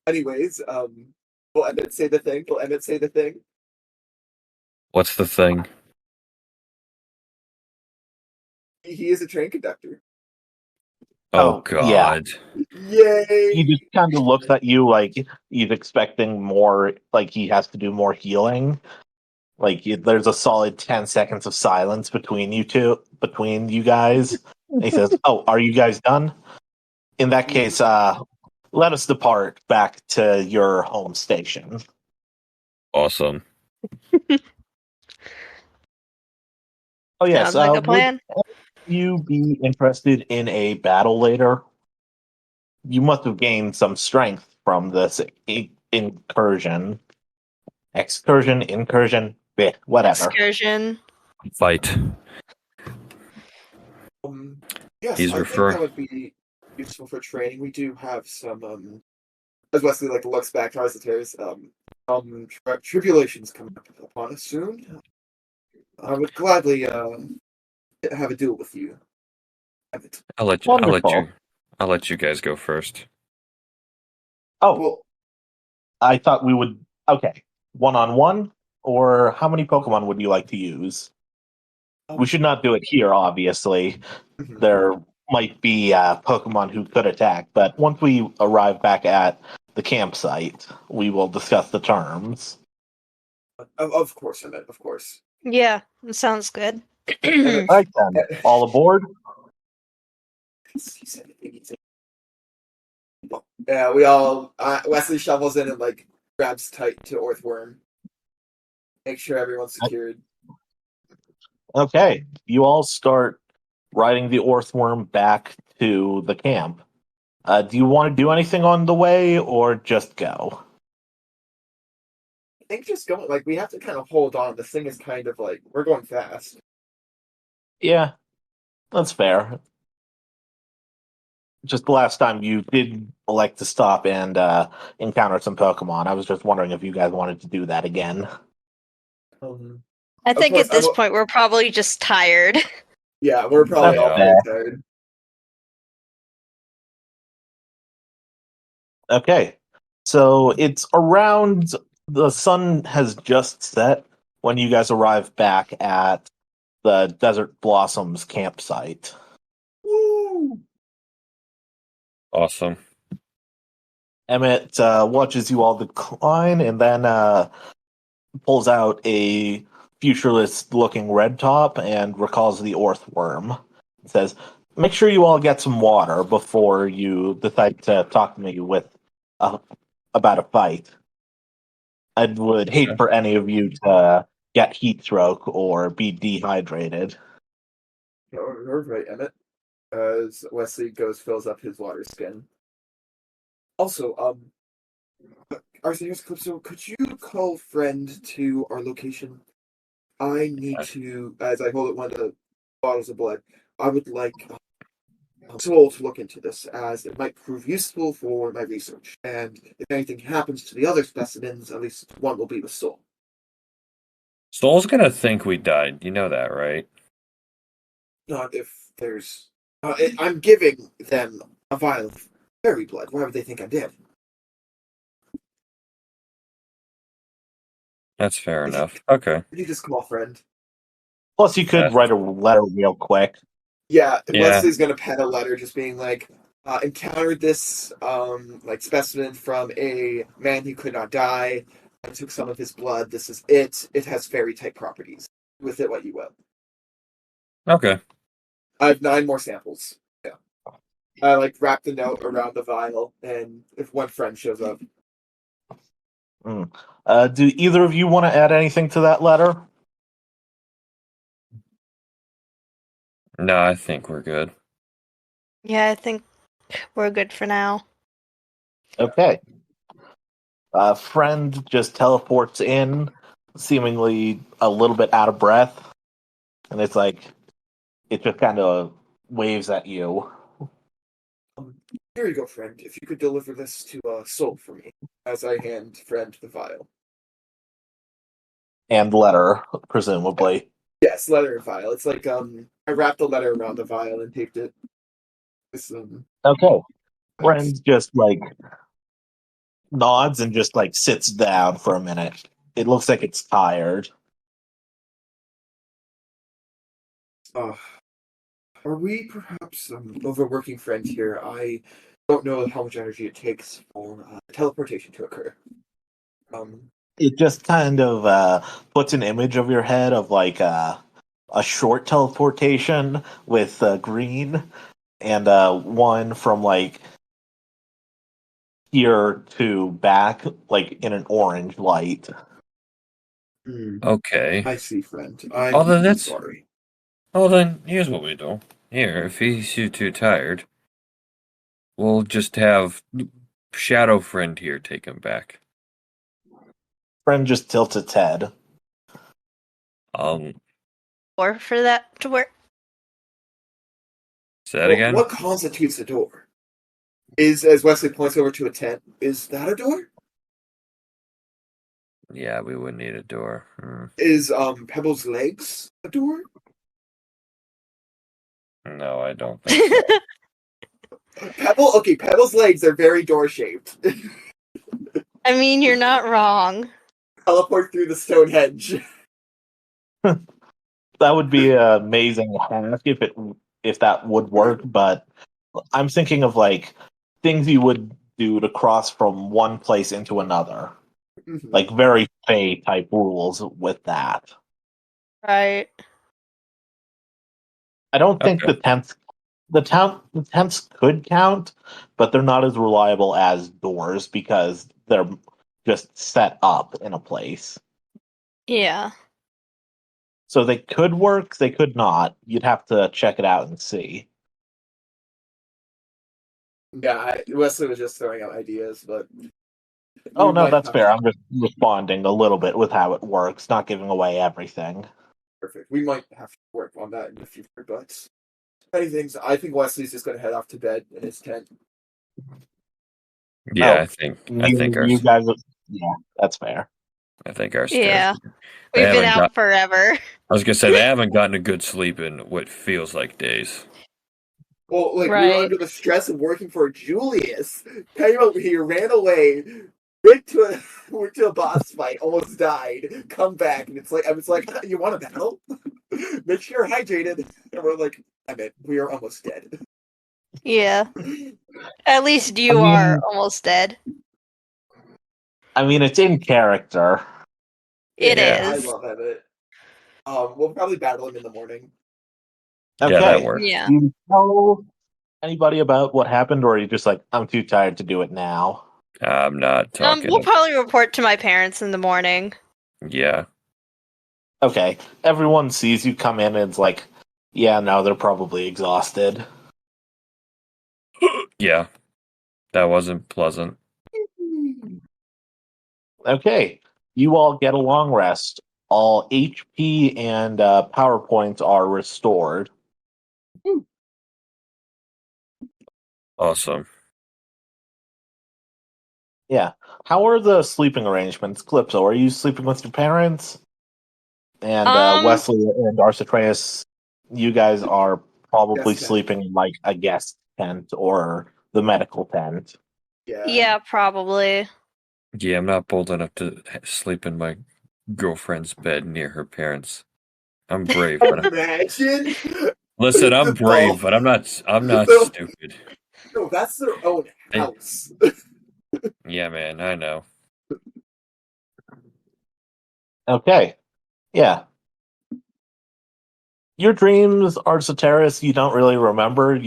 Anyways, will Emmett say the thing? Will Emmett say the thing? What's the thing? He is a train conductor. Oh Yeah. god. Yay! He just kind of looks at you like he's expecting more, like he has to do more healing. Like there's a solid 10 seconds of silence between you guys. And he says, "Oh, are you guys done? In that case, let us depart back to your home station." Awesome. Oh yes, Sounds like a would plan. you be interested in a battle later? You must have gained some strength from this incursion. Incursion, whatever. Excursion. Fight. Yes, He's I think referring. that would be useful for training. We do have some, as Wesley looks back, tries to tears, tribulations coming up upon us soon. I would gladly have a duel with you. Wonderful. I'll let you guys go first. Oh, Well, I thought we would. Okay, 1-on-1, or how many Pokemon would you like to use? We should not do it here, obviously. mhm. There might be Pokemon who could attack, but once we arrive back at the campsite, we will discuss the terms. Of course, Emmett, of course. Yeah, that sounds good. Emmett, All right, then. All aboard? he said it. Yeah, we all. Wesley shovels in and grabs tight to Orthworm. Make sure everyone's secured. Okay, you all start riding the Orthworm back to the camp. Do you want to do anything on the way, or just go? I think just going. We have to kind of hold on. This thing is kind of we're going fast. Yeah, That's fair. Just the last time you did elect to stop and encounter some Pokemon. I was just wondering if you guys wanted to do that again. I Of think course, at this point we're probably just tired. Yeah, we're probably all Yeah. very tired. Okay. So it's around the sun has just set when you guys arrive back at the Desert Blossoms campsite. Woo! Awesome. Emmett watches you all decline and then pulls out a futurist looking red top and recalls the Orthworm. It says, make sure you all get some water before you decide to talk to me about a fight. I would hate Okay. for any of you to get heat stroke or be dehydrated. You're right, Emmett. As Wesley fills up his water skin. Also, Arceus Calypso, could you call friend to our location? I need to, as I hold up one of the bottles of blood, I would like Soul to look into this, as it might prove useful for my research. And if anything happens to the other specimens, at least one will be with Soul. Soul's gonna think we died. You know that, right? Not if there's. I'm giving them a vial of fairy blood. Why would they think I'm dead? That's fair enough. Okay. Could you just call friend? Plus, you could Yes. write a letter real quick. Yeah, Yeah. Leslie's gonna pen a letter just being like, encountered this like specimen from a man who could not die. I took some of his blood. This is it. It has fairy type properties. With it what you will. Okay. I have 9 more samples. Yeah. I like wrap the note around the vial, and if one friend shows up. Do either of you want to add anything to that letter? No, I think we're good. Yeah, I think we're good for now. Okay. Friend just teleports in, seemingly a little bit out of breath, and it's like it just kind of waves at you. Here you go, friend. If you could deliver this to Soul for me, as I hand friend the vial. And letter, presumably. Yes, letter and vial. It's like I wrapped the letter around the vial and taped it. This Okay. Friend just like nods and just like sits down for a minute. It looks like it's tired. are we perhaps overworking friend here? I don't know how much energy it takes for teleportation to occur. It just kind of puts an image of your head of like a short teleportation with green and one from like here to back like in an orange light. Okay. I see, friend. I'm Oh, then that's- sorry. Well, then, here's what we do. Here, if he's too tired, we'll just have Shadow Friend here take him back. Friend just tilts its head. Or for that to work. Say that again? What constitutes a door? Is, as Wesley points over to a tent, is that a door? Yeah, we would need a door. Is Pebble's legs a door? No, I don't think so. Pebble's legs are very door shaped. I mean, you're not wrong. Teleport through the Stonehenge. That would be an amazing hack if that would work, but I'm thinking of like things you would do to cross from one place into another. Like very Fey type rules with that. Right. I don't think Okay. the tents could count, but they're not as reliable as doors because they're just set up in a place. Yeah. So they could work, they could not. You'd have to check it out and see. Yeah, Wesley was just throwing out ideas, but Oh we no, might that's have fair. to- I'm just responding a little bit with how it works, not giving away everything. Perfect. We might have to work on that in the future, but Many things. I think Wesley's just going to head off to bed in his tent. Yeah, Oh, I think you guys. Yeah, that's fair. our Yeah. They We've been haven't out forever. I was gonna say they haven't gotten a good sleep in what feels like days. Well, like we were Right. under the stress of working for Julius. Came over here, ran away, went to a boss fight, almost died. Come back, and it's like, you want a battle? Make sure you're hydrated. And we're like, damn it, we are almost dead. Yeah. At least I you mean, are almost dead. it's in character. It Yeah. I is. love Emmett. We'll probably battle him in the morning. Okay. Yeah, that works. Yeah. Do you tell anybody about what happened, or are you just like, I'm too tired to do it now? I'm not talking. We'll probably report to my parents in the morning. Yeah. Okay. Everyone sees you come in and it's like, yeah, no, they're probably exhausted. Yeah. That wasn't pleasant. Okay. You all get a long rest. All HP and power points are restored. Awesome. Yeah. How are the sleeping arrangements, Calypso? Are you sleeping with your parents? And Um, Wesley and Arsatreus, you guys are probably Guest tent. sleeping in like a guest tent or the medical tent. yeah, probably. Yeah, I'm not bold enough to sleep in my girlfriend's bed near her parents. I'm brave, but Imagine. listen, I'm The brave, ball. but I'm not No, stupid. no, that's their own Hey, house. yeah, man, I know. Okay. Yeah. Your dreams, Arsateris, you don't really remember.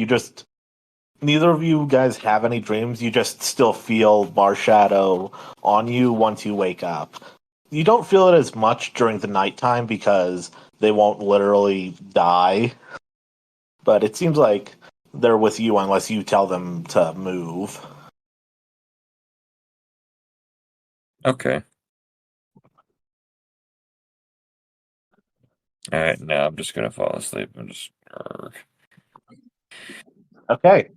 Neither of you guys have any dreams. You just still feel Marshadow on you once you wake up. You don't feel it as much during the nighttime because they won't literally die. But it seems like they're with you unless you tell them to move. Okay. All right, now I'm just gonna fall asleep and just. Okay.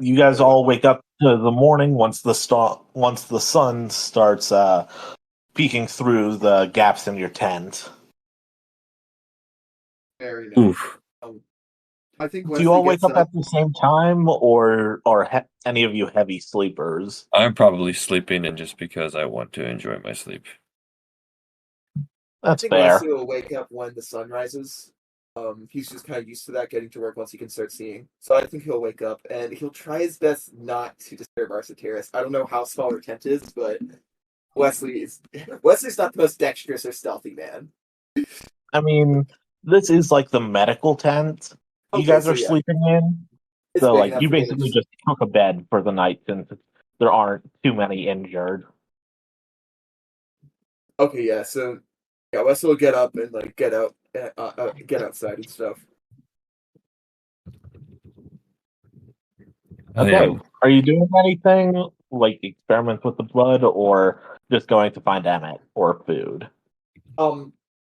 You guys all wake up to the morning once the sun starts peeking through the gaps in your tent. Very nice. Oof. I think Do you Wesley all wake gets up at the same time, or any of you heavy sleepers? I'm probably sleeping in just because I want to enjoy my sleep. I That's think fair. Wesley will wake up when the sun rises. He's just kind of used to that, getting to work once he can start seeing. So I think he'll wake up and he'll try his best not to disturb Arsateris. I don't know how small her tent is, but Wesley's not the most dexterous or stealthy man. I mean, this is like the medical tent you Okay, guys so are yeah, sleeping in. it's So, big like, enough you for getting. basically just took a bed for the night since there aren't too many injured. Okay, yeah. So yeah, Wesley will get up and like get outside and stuff. Okay. Yeah. Are you doing anything like experiments with the blood, or just going to find Emmett or food?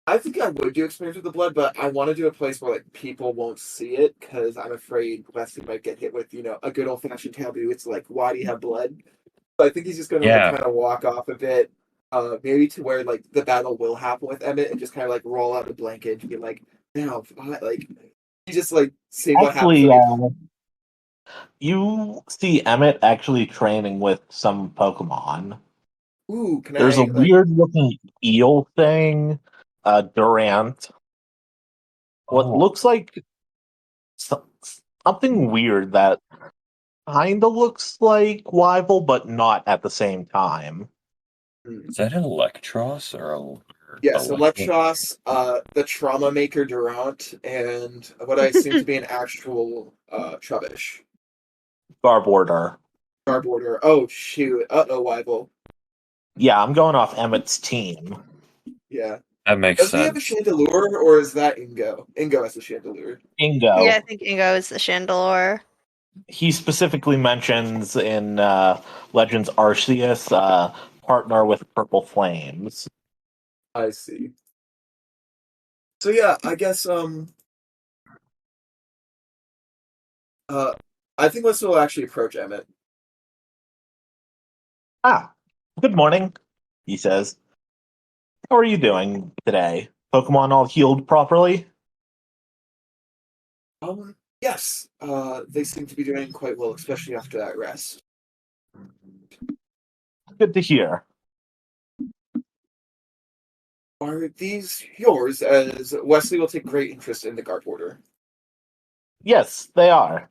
I think I would do experiments with the blood, but I want to do a place where like people won't see it because I'm afraid Wesley might get hit with a good old fashioned taboo. It's like, why do you have blood? So I think he's just gonna like Yeah. kind of walk off a bit, maybe to where like the battle will happen with Emmett, and just kind of like roll out a blanket and be like, "Now, like you just like see what happens." Actually, you see Emmett actually training with some Pokemon. Ooh, can There's a I like? weird looking eel thing, Durant. What Oh, looks like so- something weird that kind of looks like Weevil, but not at the same time. Hmm. is that an Electros or Yes, Electros, the Trauma Maker Durant, and what I assume to be an actual Trubbish. Garbodor. Starboarder. Oh shoot. Uh-oh, Weibel. Yeah, I'm going off Emmett's team. Yeah. That makes Does he have a sense. Chandelure, or is that Ingo? Ingo has a Chandelure. Ingo. Yeah, I think Ingo is the Chandelure. He specifically mentions in Legends Arceus, partner with Purple Flames. I see. So yeah, I guess I think Wesley will actually approach Emmett. Ah, good morning, he says. How are you doing today? Pokemon all healed properly? Yes, they seem to be doing quite well, especially after that rest. Good to hear. Are these yours? As Wesley will take great interest in the guard order. Yes, they are.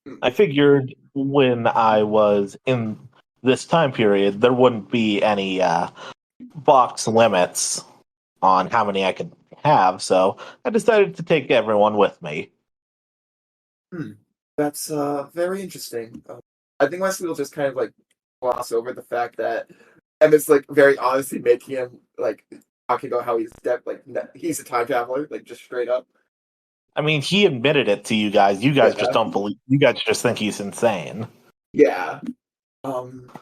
Hmm. I figured when I was in this time period, there wouldn't be any box limits on how many I could have, so I decided to take everyone with me. That's very interesting. I think Wesley will just kind of like gloss over the fact that Emmett's like very honestly making him like talking about how he's a time traveler, like just straight up. I mean, he admitted it to you guys. You guys just Yeah, don't believe. You guys just think he's insane. yeah.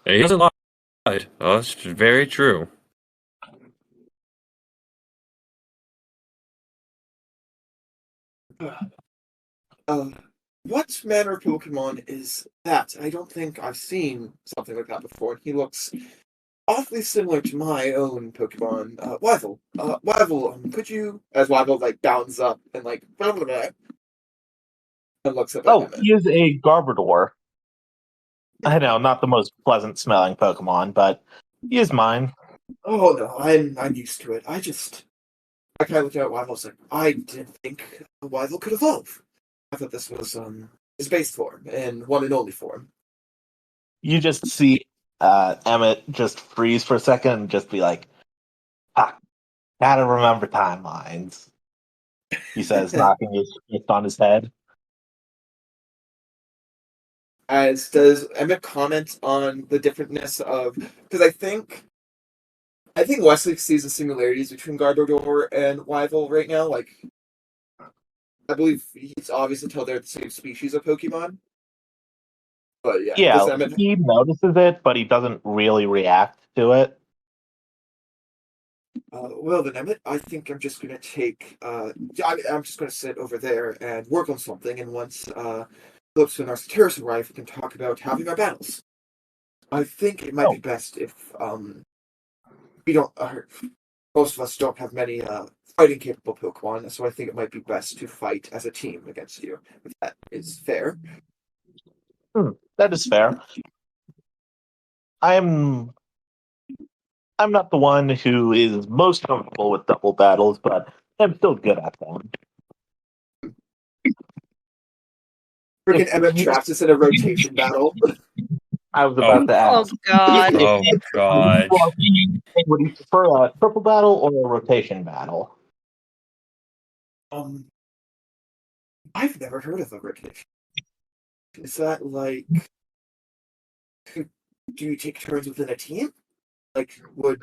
He hasn't lied. Oh, that's very true. Uh, what manner of Pokemon is that? I don't think I've seen something like that before. He looks awfully similar to my own Pokemon, Weevil. Weevil, could you, as Weevil like bounds up and like blah, blah, blah, and looks up at Oh, Emmett. he is a Garbodor. I know, not the most pleasant smelling Pokemon, but he is mine. Oh no, I'm used to it. I kind of looked at Weevil. I was like, I didn't think a Weevil could evolve. I thought this was his base form and one and only form. You just see Emmett just freeze for a second and just be like, ah, gotta remember timelines, he says, knocking his fist on his head. As does Emmett comment on the differentness of because I think Wesley sees the similarities between Garbodor and Weevil right now. Like I believe he's obvious until they're the same species of Pokemon. But yeah, Yeah, does Emmett? he notices it, but he doesn't really react to it. Well then, Emmett, I think I'm just gonna take. I'm just gonna sit over there and work on something, and once Phillips and Arcturus arrive, we can talk about having our battles. I think it might be Oh, best if we don't. Most of us don't have many fighting capable Pokemon, so I think it might be best to fight as a team against you. If that is fair. that is fair. I'm I'm not the one who is most comfortable with double battles, but I'm still good at them. Freaking If Emmett you, traps us in a rotation battle. I was Oh, about to Oh ask, God. if oh you God. would you prefer a triple battle or a rotation battle? um, I've never heard of a rotation. Is that like? Do you take turns within a team? Like, would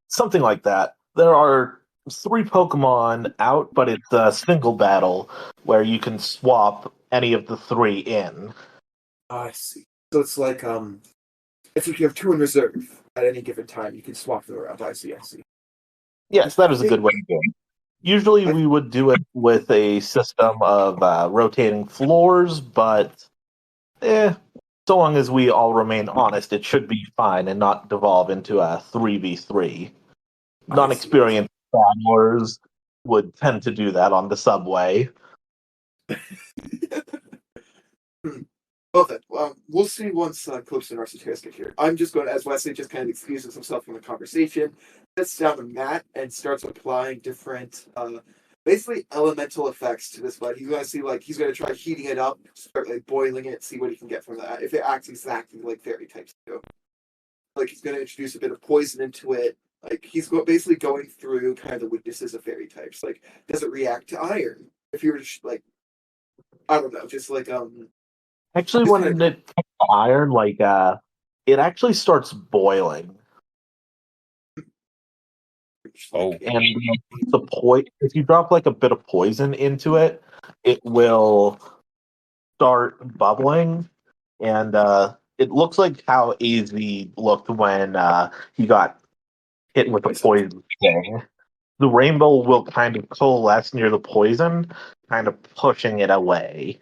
Something like that. There are three Pokemon out, but it's a single battle where you can swap any of the three in. I see. So it's like you have two in reserve at any given time. You can swap them around. I see. I see. I Yes, that is a think good way to do it. Usually I we would do it with a system of rotating floors, but so long as we all remain honest, it should be fine and not devolve into a 3v3. I see. I Non-experienced travelers would tend to do that on the subway. see. Well then, we'll see once Clips and Arcturus get here. I'm just going to, as Wesley just kind of excuses himself from the conversation, sits down the mat and starts applying different, basically elemental effects to this blood. He's going to see, like, he's going to try heating it up, start, like, boiling it, see what he can get from that. If it acts exactly like fairy types do. Like, he's going to introduce a bit of poison into it. Like, basically going through kind of the weaknesses of fairy types. Like, does it react to iron? If you were to, like, I don't know, just like, Actually, just kind when of, it comes to iron, it actually starts boiling, Oh, like, and if you drop like a bit of poison into it, it will start bubbling, and it looks like how AZ looked when he got hit with a poison. poison thing. the rainbow will kind of coalesce near the poison, kind of pushing it away.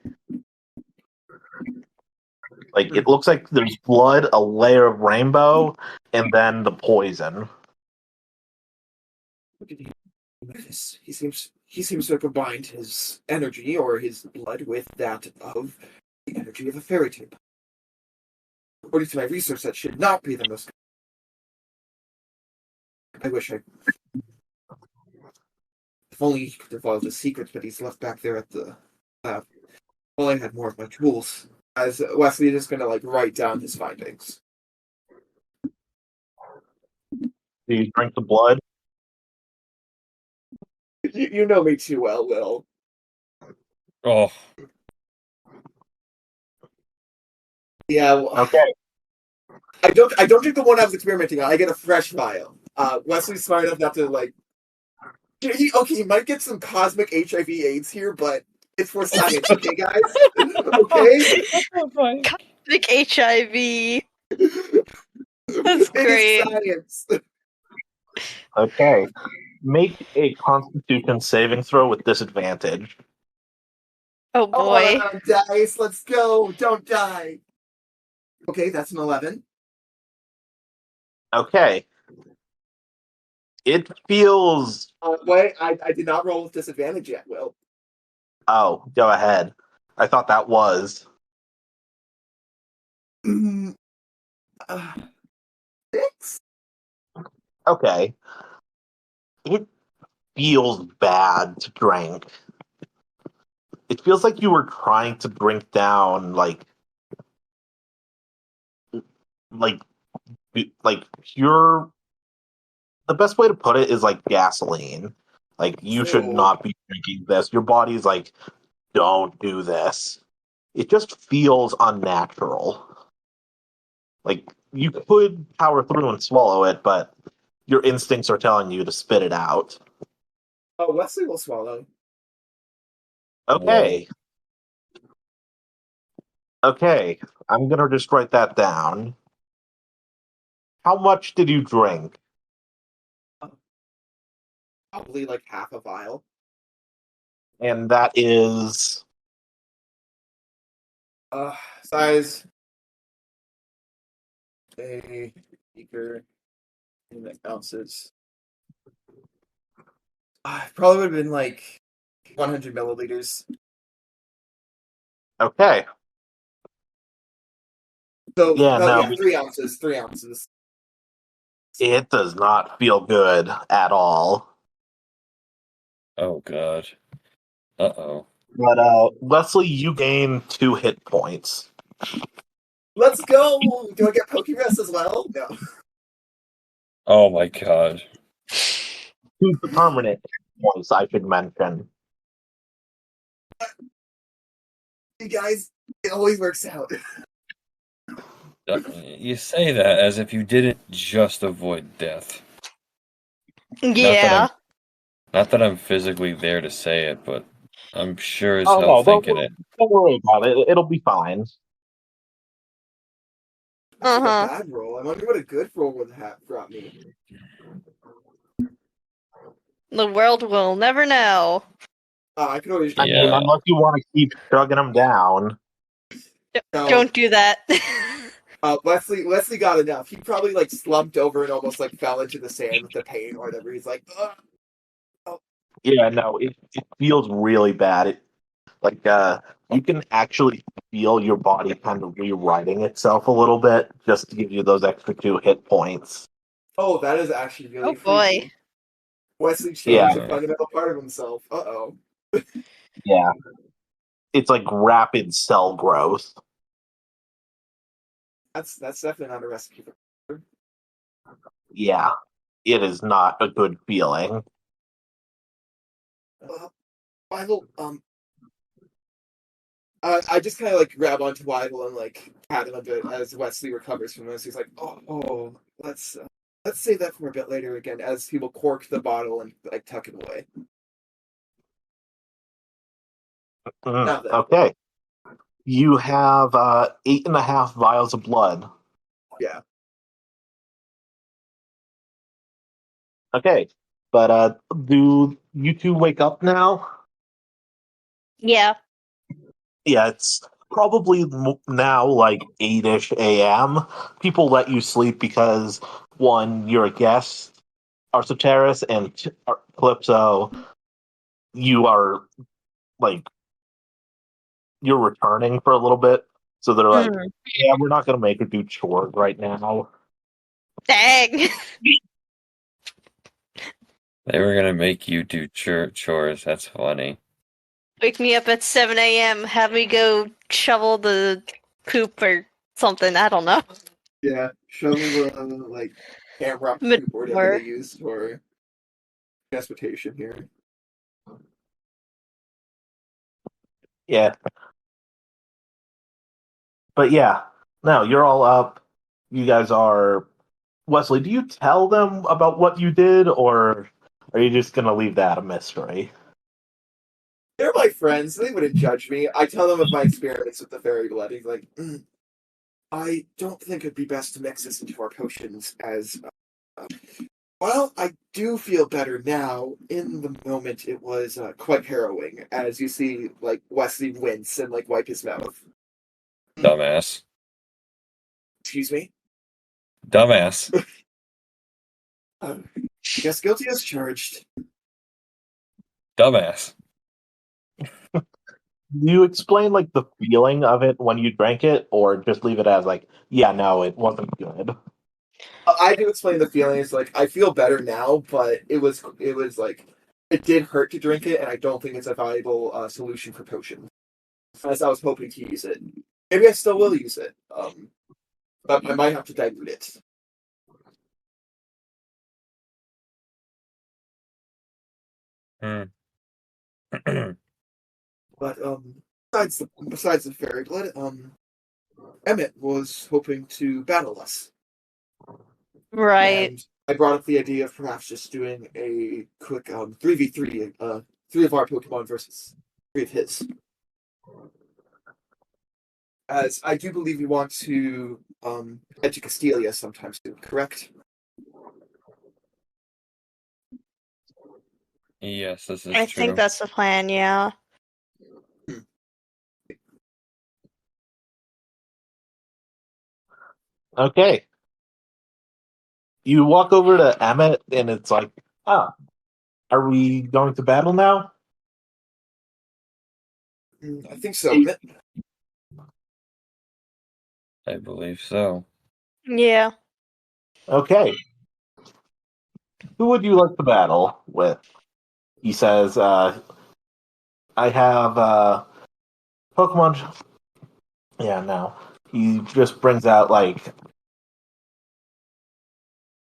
Like it looks like there's blood, a layer of rainbow, and then the poison. What did he notice? He seems to have combined his energy or his blood with that of the energy of a fairy tale. According to my research, that should not be the most. I wish I. If only he could divulge his secrets, but he's left back there at the lab. Well, I had more of my tools. As Wesley is just going to write down his findings. Do you drink the blood? You know me too well, Will. Oh, Yeah. Well, Okay. I don't drink the one I was experimenting on. I get a fresh vial. Wesley's smart enough not to he might get some cosmic HIV/AIDS here, but it's for science, okay, guys? Okay? Cosmic HIV. That's great. Science. Okay. Make a Constitution saving throw with disadvantage. Oh boy. Dice, let's go. Don't die. Okay, that's an 11. Okay. It feels. Wait, I did not roll with disadvantage yet, Will. Oh, go ahead. I thought that was. 6? Okay. It feels bad to drink. It feels like you were trying to drink down like pure. The best way to put it is like gasoline. Like you should not be drinking this. Your body's like, don't do this. It just feels unnatural. Like you could power through and swallow it, but your instincts are telling you to spit it out. Oh, Wesley will swallow. Okay. Okay. I'm gonna just write that down. How much did you drink? Probably half a vial. And that is Size. A beaker in ounces. Probably would have been 100 milliliters. okay. So, Yeah, no. 3 ounces. 3 ounces. It does not feel good at all. oh god. Uh-oh. But Leslie, you gain 2 hit points. Let's go! Do I get Pokerest as well? No. Oh my god. 2 permanent hit points, I should mention. You guys, it always works out. You say that as if you didn't just avoid death. Yeah. Not that I'm physically there to say it, but I'm sure as Oh, hell no, thinking it. don't worry about it. It'll be fine. That's a bad roll. I wonder what a good roll would have brought me. The world will never know. I could always. I mean, unless you want to keep chugging them down. Don't do that. Wesley got enough. He probably slumped over and almost fell into the sand with the pain or whatever. He's like, ugh. Oh. Yeah, no, it feels really bad. You can actually feel your body kind of rewriting itself a little bit just to give you those extra 2 hit points. Oh, that is actually really boy. freaky. Wesley changed a fundamental part of himself. Uh-oh. Yeah. It's like rapid cell growth. That's definitely not a recipe for. Yeah. It is not a good feeling. Weigel, I just kind of grab onto Weigel and pat him a bit as Wesley recovers from this. He's like, oh, let's save that for a bit later again, as he will cork the bottle and tuck it away. Okay. You have 8.5 vials of blood. Yeah. Okay. But do you two wake up now? Yeah. Yeah, it's probably now like 8-ish a.m. People let you sleep because, one, you're a guest, Arsoteris, and Calypso, you are, like, you're returning for a little bit. So they're like, yeah, we're not going to make her do chores right now. Dang. They were gonna make you do chores. That's funny. Wake me up at 7 a.m. Have me go shovel the poop or something. I don't know. Yeah, shovel the like camera or whatever they use for transportation here. Yeah. But yeah, no, you're all up. You guys are. Wesley, do you tell them about what you did, or are you just going to leave that a mystery? They're my friends. They wouldn't judge me. I tell them of my experiments with the fairy blood. He's like, I don't think it'd be best to mix this into our potions as. Well, I do feel better now. In the moment, it was quite harrowing, as you see, like, Wesley wince and, like, wipe his mouth. Dumbass. Excuse me? Dumbass. Guess guilty as charged. Dumbass. Do you explain like the feeling of it when you drank it, or just leave it as like, yeah, no, it wasn't good? I do explain the feelings. Like, I feel better now, but it was like, it did hurt to drink it, and I don't think it's a valuable solution for potions. As I was hoping to use it. Maybe I still will use it. But I might have to dilute it. But besides the fairy blood, Emmett was hoping to battle us. Right. And I brought up the idea of perhaps just doing a quick 3v3, 3 of our Pokemon versus 3 of his. As I do believe you want to head to Castelia sometime soon, correct? Yes, this is I true. think that's the plan, yeah. Okay. You walk over to Emmett, and it's like, ah, are we going to battle now? I think so. Emmett. I believe so. Yeah. Okay. Who would you like to battle with? He says, I have Pokemon. Yeah, no. He just brings out like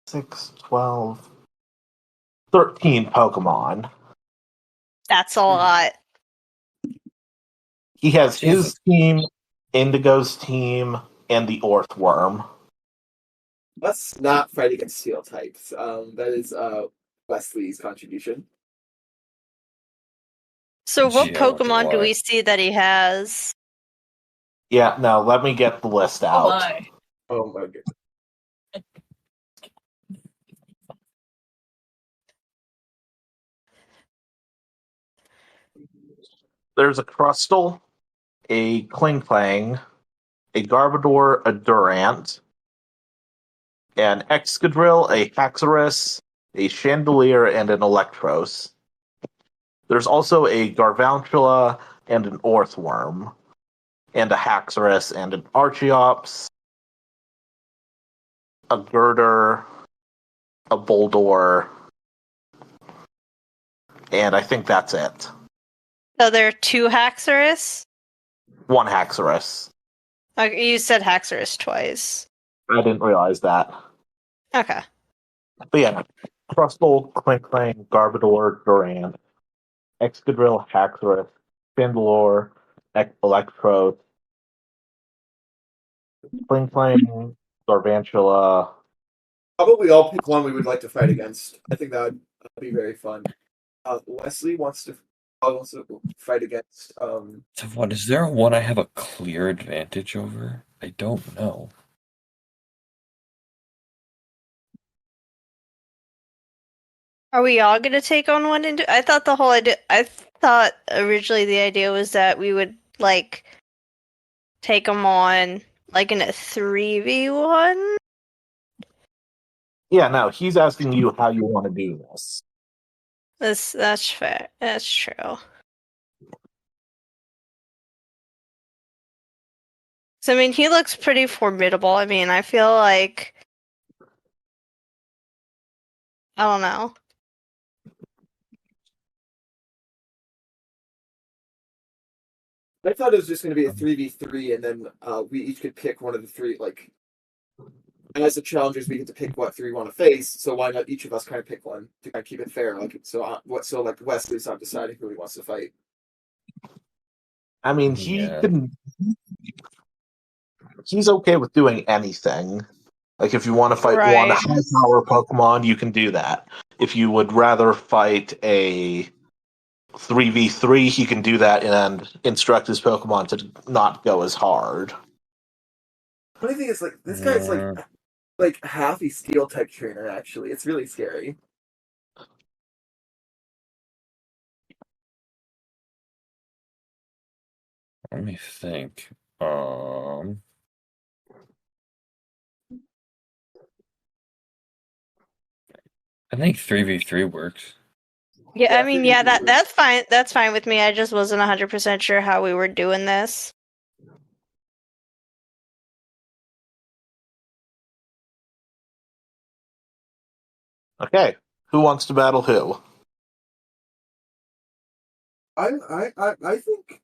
6, 12, 13 Pokemon. That's a lot. He has Jesus. his team, Indigo's team, and the Earthworm. Let's not fight against steel types. That is Wesley's contribution. So what Gee, I wonder Pokemon do why. we see that he has? Yeah, no, let me get the list out. Oh my goodness. There's a Crustle, a Klinklang, a Garbodor, a Durant, an Excadrill, a Haxorus, a Chandelier, and an Electros. There's also a Garvantula and an Earthworm, and a Haxorus and an Archeops, a Girder, a Boldor, and I think that's it. So there are 2 Haxorus? One Haxorus. Okay, you said Haxorus twice. I didn't realize that. Okay. But yeah, Crustle, Klinklang, Garbodor, Durant, Excadrill, Haxorus, Chandelure, Electro, Klinklang, Garvantula. How about we all pick one we would like to fight against? I think that would be very fun. Wesley wants to fight against. So what, is there one I have a clear advantage over? I don't know. Are we all gonna take on one? I thought the whole idea. I thought originally the idea was that we would like take them on like in a 3v1. Yeah, no, he's asking you how you want to do this. That's fair. That's true. So I mean, he looks pretty formidable. I mean, I feel like I don't know. I thought it was just going to be a 3v3, and then we each could pick one of the three. Like, as the challengers, we get to pick what three we want to face. So why not each of us kind of pick one to kind of keep it fair? Like, so like Wesley's not deciding who he wants to fight. I mean, he's okay with doing anything. Like, if you want to fight one Right. high-power Pokemon, you can do that. If you would rather fight a 3v3, he can do that and instruct his Pokemon to not go as hard. Funny thing is, like, this guy's like half a steel type trainer. Actually, it's really scary. Let me think. I think 3v3 works. Yeah, Yeah, I mean, 3v3 yeah, works. that's fine. That's fine with me. I just wasn't 100% sure how we were doing this. Okay, who wants to battle who? I think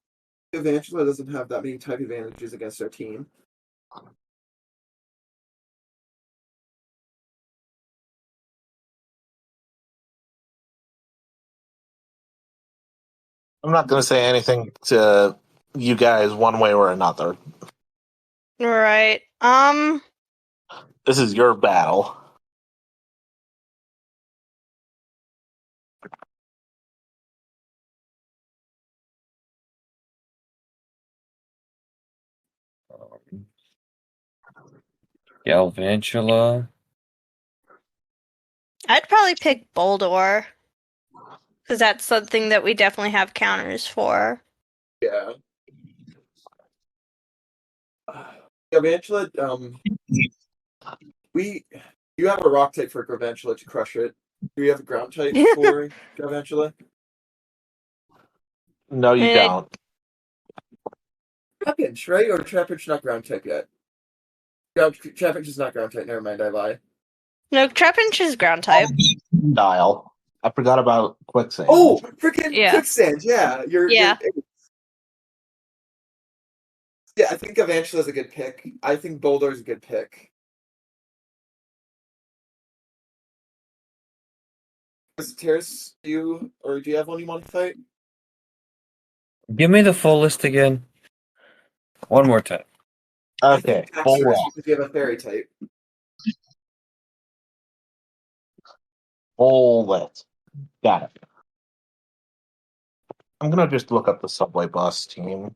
Evangela doesn't have that many type advantages against our team. I'm not going to say anything to you guys one way or another. Right. This is your battle. Galvantula. I'd probably pick Boldor. Because that's something that we definitely have counters for. Yeah. Evangela, you have a rock type for Gravantula to crush it. Do you have a ground type for Gravantula? No, you Eh, don't. Trapinch, right? Or Trapinch not ground type yet? Trapinch is not ground type. Never mind, I lie. No, Trapinch is ground type. Dial. I forgot about Quicksand. Oh, freaking Yeah. Quicksand! Yeah, Yeah. Yeah, I think Evangela's a good pick. I think Boulder's a good pick. Is Terrace do you have one you want to fight? Give me the full list again. One more time. I Okay, think full Haxorus, rock. because you have a fairy type. Full lit. Got it. I'm going to just look up the subway bus team.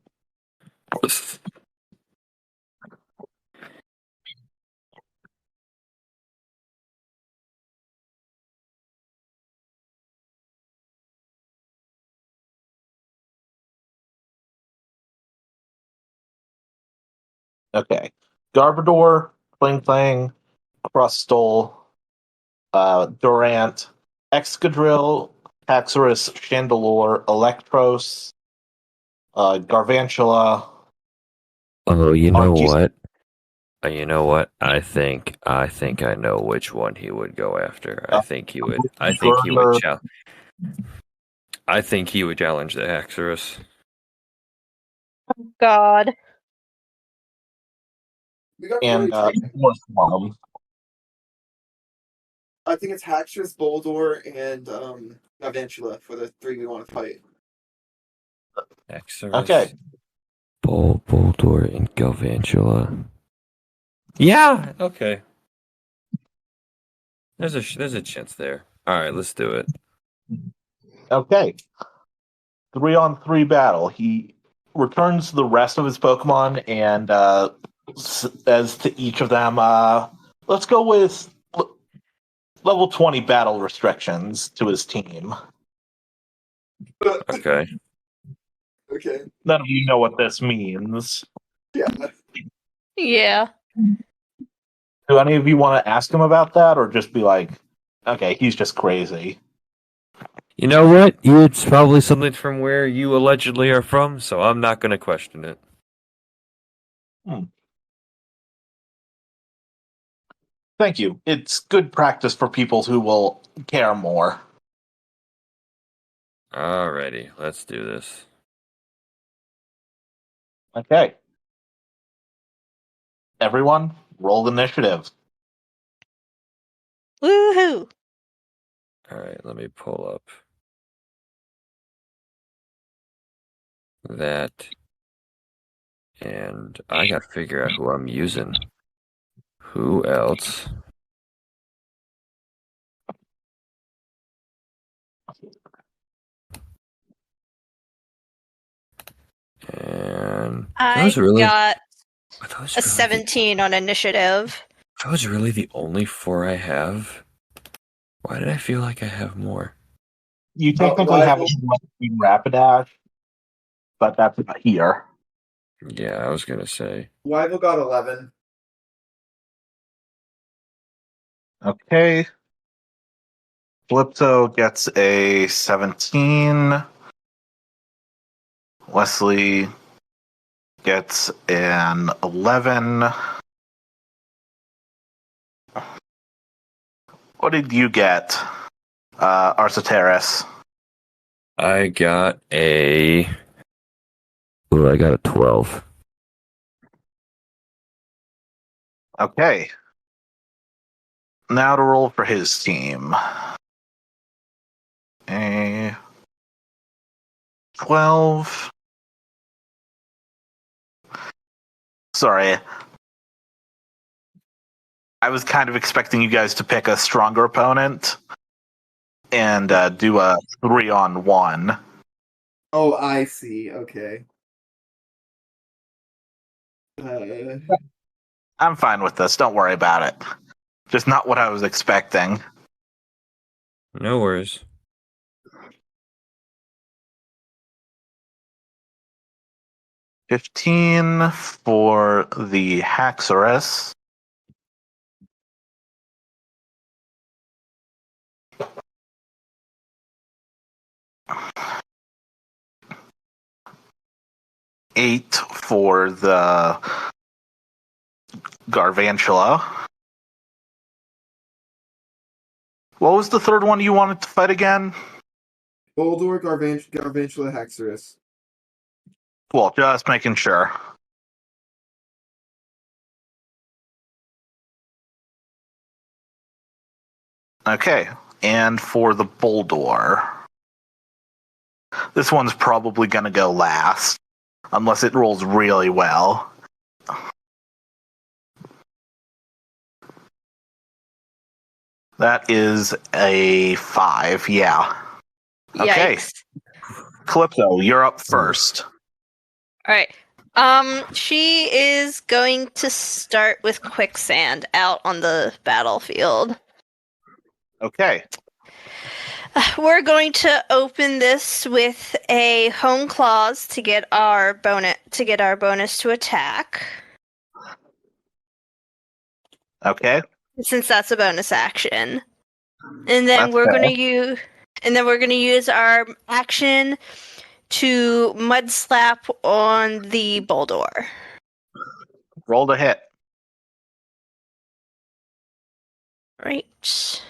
Okay. Garbodor, Pling Pling, Crustle, Durant, Excadrill, Haxorus, Chandelure, Electros, Garvantula. Oh, you know Arceus- what? You know what? I think I know which one he would go after. I think he would Gurgler. I think he would challenge the Haxorus. God. We got And fairy type. Morphlum. I think it's Haxorus, Boldor, and Avantula for the three we want to fight. Haxorus. Okay. Boldor and Galvantula. Yeah. Okay. There's a chance there. All right, let's do it. Okay. 3-on-3 battle. He returns the rest of his Pokemon and says to each of them, let's go with level 20 battle restrictions to his team. Okay. Okay. None of you know what this means. Yeah. Yeah. Do any of you want to ask him about that, or just be like, okay, he's just crazy? You know what? It's probably something from where you allegedly are from, so I'm not going to question it. Thank you. It's good practice for people who will care more. Alrighty, let's do this. Okay. Everyone, roll initiative. Woohoo! Alright, let me pull up that. And I got to figure out who I'm using. Who else? And I those are really, got are those a really 17 on initiative. are those really the only 4 I have? Why did I feel like I have more? You technically have rival. one Rapidash, but that's not here. Yeah, I was gonna say. Wyvil got 11. Okay. Calypso gets a 17. Wesley gets an 11. What did you get, Arsoteris? I got a 12. Okay. Now to roll for his team. A 12. Sorry. I was kind of expecting you guys to pick a stronger opponent and do a 3-on-1. Oh, I see. Okay. Uh, I'm fine with this. Don't worry about it. Just not what I was expecting. No worries. $15 for the Haxorus. $8 for the Garvantula. What was the third one you wanted to fight again? Boldor, Garvantula, Haxorus. Well, just making sure. Okay, and for the Boldor. This one's probably going to go last, unless it rolls really well. That is a 5, yeah. Okay. Yikes. Calypso, you're up first. Alright. She is going to start with quicksand out on the battlefield. Okay. We're going to open this with a home clause to get our bonus to attack. Okay. Since that's a bonus action. And then That's we're fair. gonna use our action to mud slap on the Boldor. Roll to hit. Right.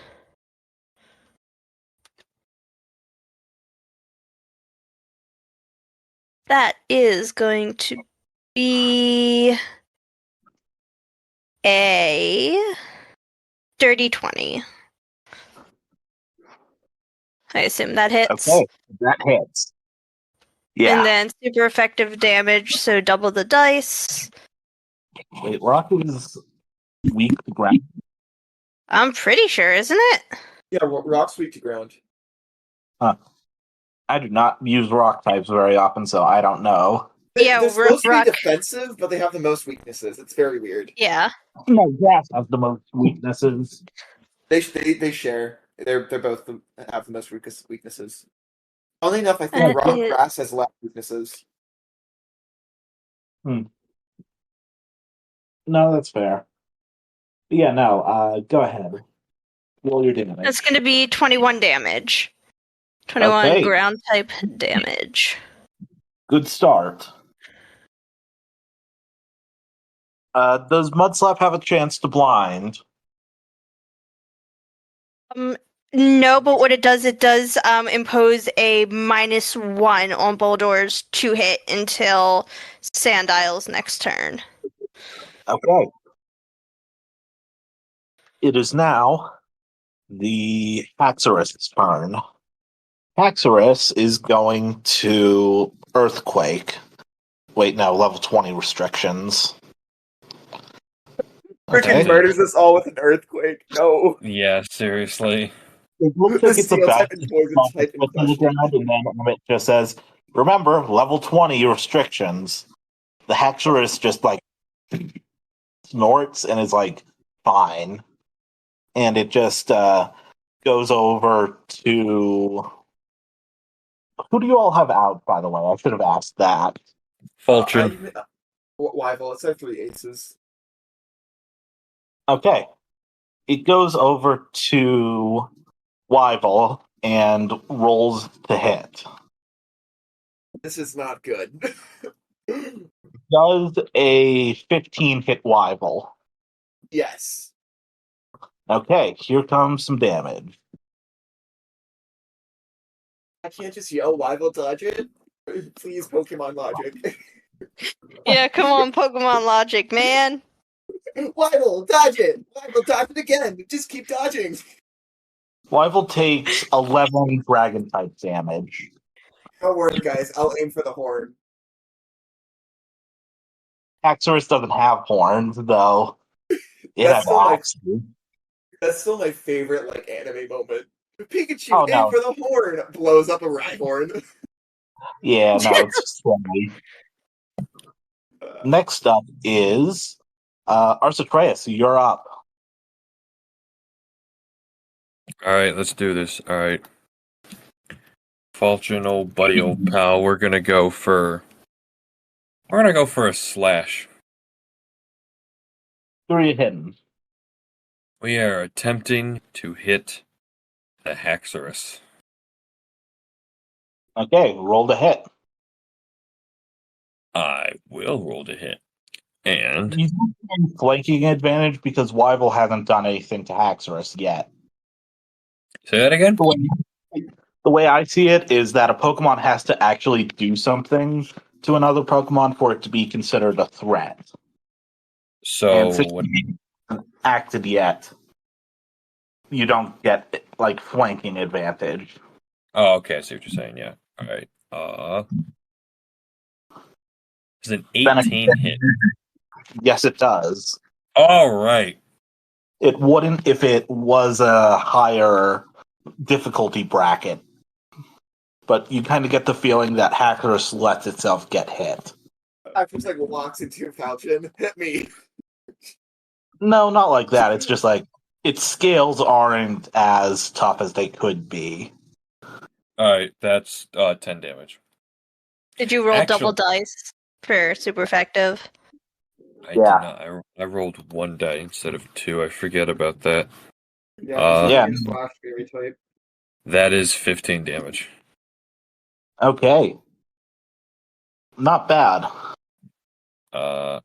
That is going to be a dirty 20. I assume that hits. Okay. That hits. Yeah. And then super effective damage, so double the dice. Wait, Rock is weak to ground. I'm pretty sure, isn't it? Yeah, Rock's weak to ground. I do not use rock types very often, so I don't know. Yeah, They're supposed to be Rock. defensive, but they have the most weaknesses. It's very weird. Yeah. No, grass has the most weaknesses. They share. They're both have the most weaknesses. Only enough, I think Uh, rock it- grass has less weaknesses. No, that's fair. Yeah, no, go ahead. Roll your damage. That's going to be 21 damage. 21 Okay. ground type damage. Good start. Does Mudslap have a chance to blind? No, but what it does impose a -1 on Boldor's to hit until Sandile's next turn. Okay. It is now the Haxorus' turn. Haxorus is going to Earthquake. Wait, no, level 20 restrictions. Freaking murders us all with an earthquake. No. Yeah, seriously. It looks The like it's steel about type and poison type in to the question. ground, and then it just says, remember, level 20 restrictions. The Haxorus just like snorts and is like, fine. And it just goes over to. Who do you all have out, by the way? I should have asked that. Fulcrum. Wyvil, it's our 3 aces. Okay. It goes over to Wyvil and rolls to hit. This is not good. Does a 15 hit Wyvil? Yes. Okay, here comes some damage. I can't just yell Wyvil dodge it. Please, Pokemon logic. Yeah, come on, Pokemon logic, man. Wyvil, dodge it! Wyvil, dodge it again! Just keep dodging! Wyvil takes 11 dragon type damage. Don't worry, guys. I'll aim for the horn. Haxorus doesn't have horns, though. It That's has axes. That's still my favorite, like, anime moment. Pikachu, Oh, aim no. for the horn! Blows up a Rhyhorn. Yeah, no, it's funny. Next up is Arsatreus. You're up. Alright, let's do this. Alright. Fulcrum, old buddy, old pal, we're gonna go for a slash. Who are you hitting? We are attempting to hit the Haxorus. Okay, roll to hit. I will roll to hit. And You have flanking advantage because Wyvil hasn't done anything to Haxorus yet. say that again? The way I see it is that a Pokemon has to actually do something to another Pokemon for it to be considered a threat. So And since what, you haven't acted yet, you don't get like flanking advantage. oh, okay, I see what you're saying, yeah. Alright. Is an 18 hit. Yes, it does. Alright. It wouldn't if it was a higher difficulty bracket. But you kind of get the feeling that Hackers lets itself get hit. I just, like, walks into Falchion. Hit me. No, not like that. It's just like its scales aren't as tough as they could be. Alright, that's 10 damage. Did you roll double dice for super effective? I Yeah. did not. I rolled 1 die instead of 2. I forget about that. Yeah. Slash fairy type. That is 15 damage. Okay. Not bad.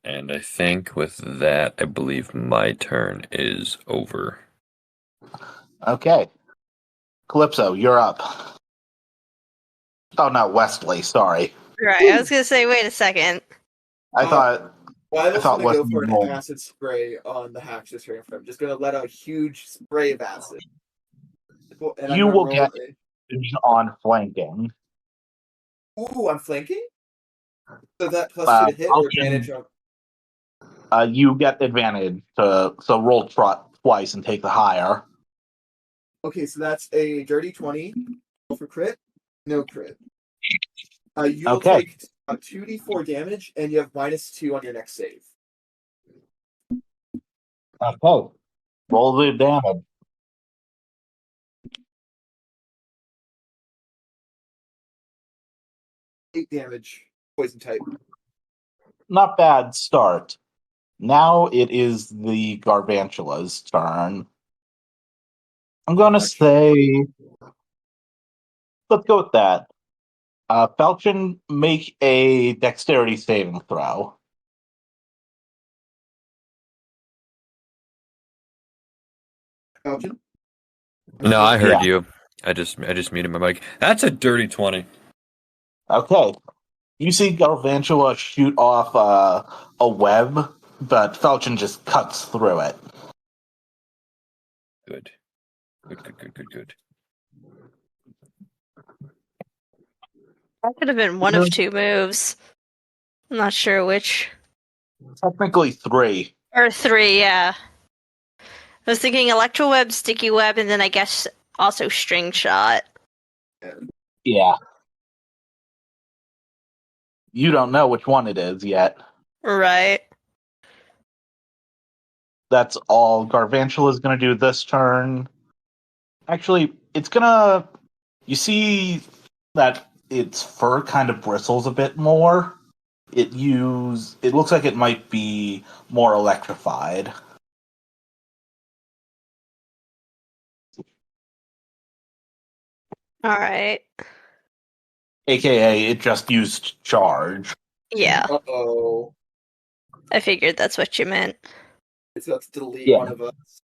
And I think with that, I believe my turn is over. Okay. Calypso, you're up. Oh, no, Wesley, sorry. Right, I was gonna say, wait a second. I thought Wyvil's gonna go Wesley for an rolled. acid spray on the Haxorus right in front. Just gonna let out a huge spray of acid. And You I'm will gonna get roll on flanking. Ooh, I'm flanking? So that plus 2 to hit or advantage on. You get advantage so roll twice and take the higher. Okay, so that's a dirty 20. Roll for crit. No crit. You will Okay. take 2d4 damage, and you have -2 on your next save. Okay. Roll the damage. 8 damage, poison type. Not bad start. Now it is the Garvantula's turn. I'm going to say, let's go with that. Falchion, make a dexterity saving throw. Falchion? No, I heard Yeah. you. I just muted my mic. That's a dirty 20. Okay. You see Garvantula shoot off a web, but Falchion just cuts through it. Good. Good. That could have been one of two moves. I'm not sure which. Technically 3. Or 3, yeah. I was thinking electro web, sticky web, and then I guess also string shot. Yeah. You don't know which one it is yet. Right. That's all Garvantula is going to do this turn. Actually, it's going to... You see that its fur kind of bristles a bit more. It looks like it might be more electrified. Alright. AKA, it just used charge. Yeah. Uh-oh. I figured that's what you meant. It's about to delete Yeah. one of us.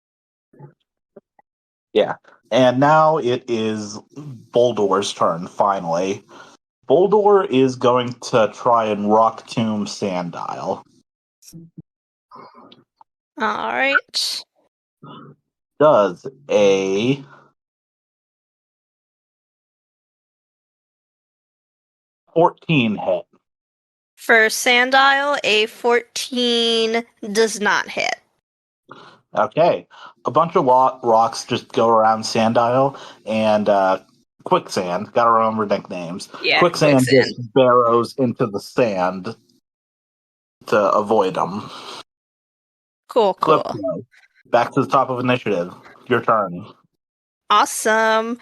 Yeah. And now it is Boldor's turn, finally. Boldor is going to try and Rock Tomb Sandile. Alright. Does a 14 hit. For Sandile, a 14 does not hit. Okay. A bunch of rocks just go around Sandile, and Quicksand, gotta remember nicknames. Yeah, Quicksand Quicksand. just barrows into the sand to avoid them. Cool. Clipco, back to the top of initiative. Your turn. Awesome.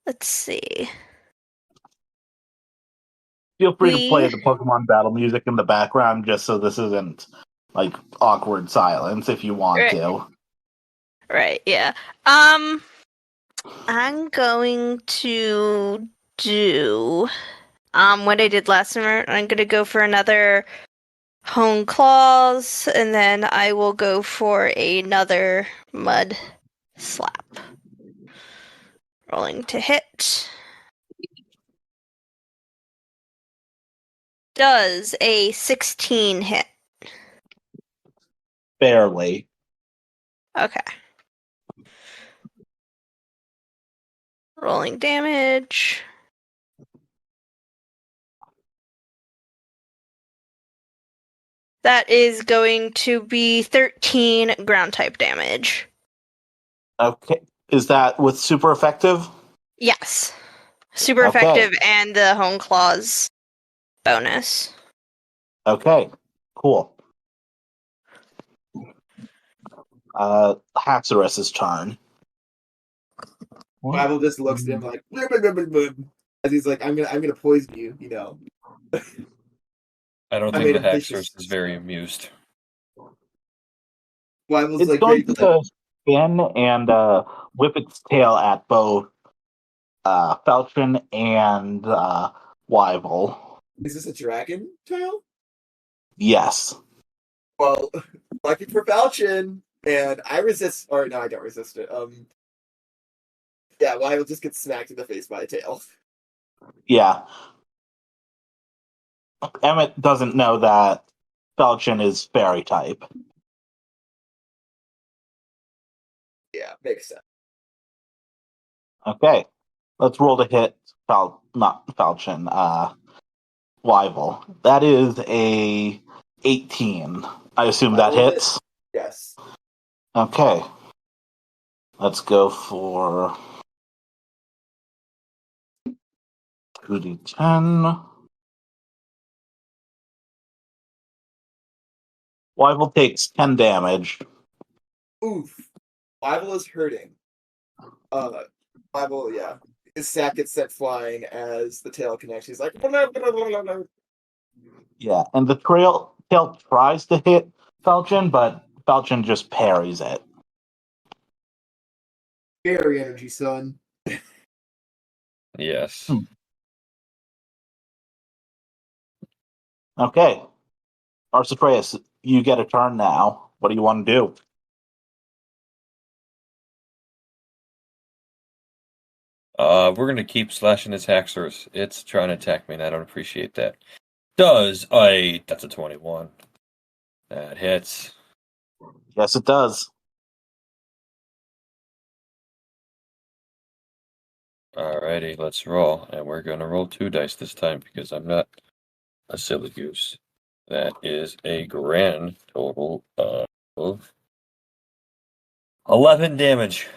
Let's see. Feel free to play the Pokemon battle music in the background just so this isn't like awkward silence if you want to. Right, yeah. I'm going to do what I did last summer. I'm gonna go for another Hone Claws, and then I will go for another Mud Slap. Rolling to hit. Does a 16 hit? Barely. Okay. Rolling damage. That is going to be 13 ground type damage. Okay. Is that with super effective? Yes. Super Okay. effective and the Hone Claws bonus. Okay. Cool. Haxorus's turn. Bible just looks at him like "Blub, blub, blub, blub, blub," as he's like, I'm gonna poison you, you know. I don't I think made the a vicious- Haxorus is very amused. Bible's It's like going ready to, to spin and whip its tail at both Falchion and Wyvil. is this a dragon tail? Yes. Well, lucky for Falchion, and I resist, or no, I don't resist it. Yeah, Wyvil just gets smacked in the face by a tail. Yeah. Emmett doesn't know that Falchion is fairy type. Yeah, makes sense. Okay. Let's roll to hit not Falchion, Wyvil. That is a 18. I assume that Wyvil hits. Yes. Okay. Let's go for 2d10. Wyvil takes 10 damage. Oof. Wyvil is hurting. Bible, yeah. His sack gets sent flying as the tail connects. He's like, blah, blah, blah, blah. Yeah, and the tail tries to hit Falchion, but Falchion just parries it. Very energy, son. Yes. Hmm. Okay. Arcitreus, you get a turn now. What do you want to do? We're gonna keep slashing his Haxorus. It's trying to attack me, and I don't appreciate that. That's a 21. That hits. Yes, it does. Alrighty, let's roll. And we're gonna roll 2 dice this time because I'm not a silly goose. That is a grand total of 11 damage.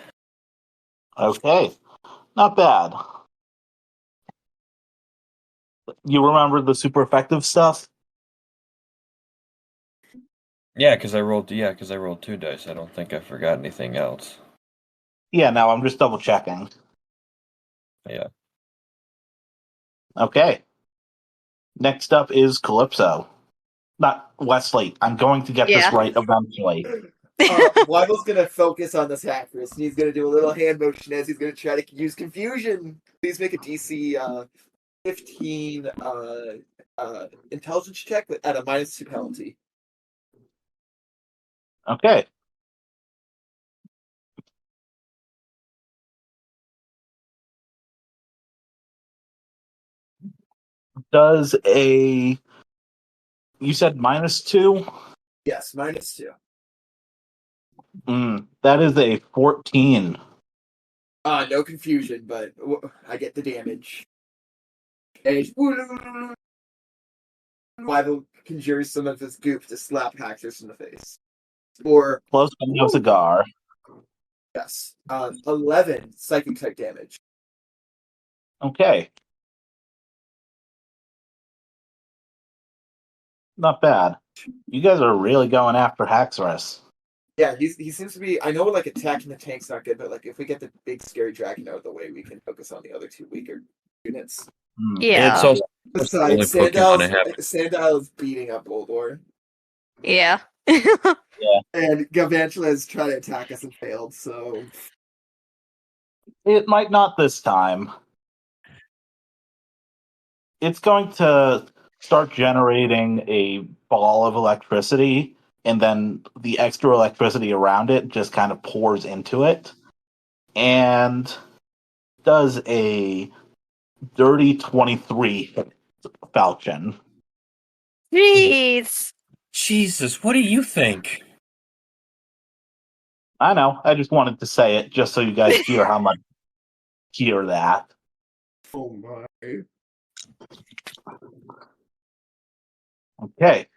Okay. Not bad. You remember the super effective stuff? Yeah, because I rolled 2 dice. I don't think I forgot anything else. Yeah, no, I'm just double checking. Yeah. Okay. Next up is Calypso. Not Wesley. I'm going to get this Yeah. right eventually. Wyville's gonna focus on this hackers, and he's gonna do a little hand motion as he's gonna try to use confusion. Please make a DC 15 intelligence check at a -2 penalty. Okay. Does a. You said -2? Yes, -2. That is a 14. No confusion, but I get the damage. And Wyville conjures some of his goop to slap hackers in the face. Or Close to no cigar. yes, 11 psychic type damage. Okay. Not bad. You guys are really going after Haxorus. Yeah, he seems to be. I know, like attacking the tank's not good, but like if we get the big scary dragon out of the way, we can focus on the other 2 weaker units. Yeah. It's also the only Besides, Pokemon I have. Sandile is beating up Boldor, Yeah. and Galvantula is trying to attack us and failed. So It might not this time. It's going to start generating a ball of electricity, and then the extra electricity around it just kind of pours into it, and does a dirty 23 Falchion. Jeez. Jesus, what do you think? I know. I just wanted to say it just so you guys hear how much hear that. oh my. Okay.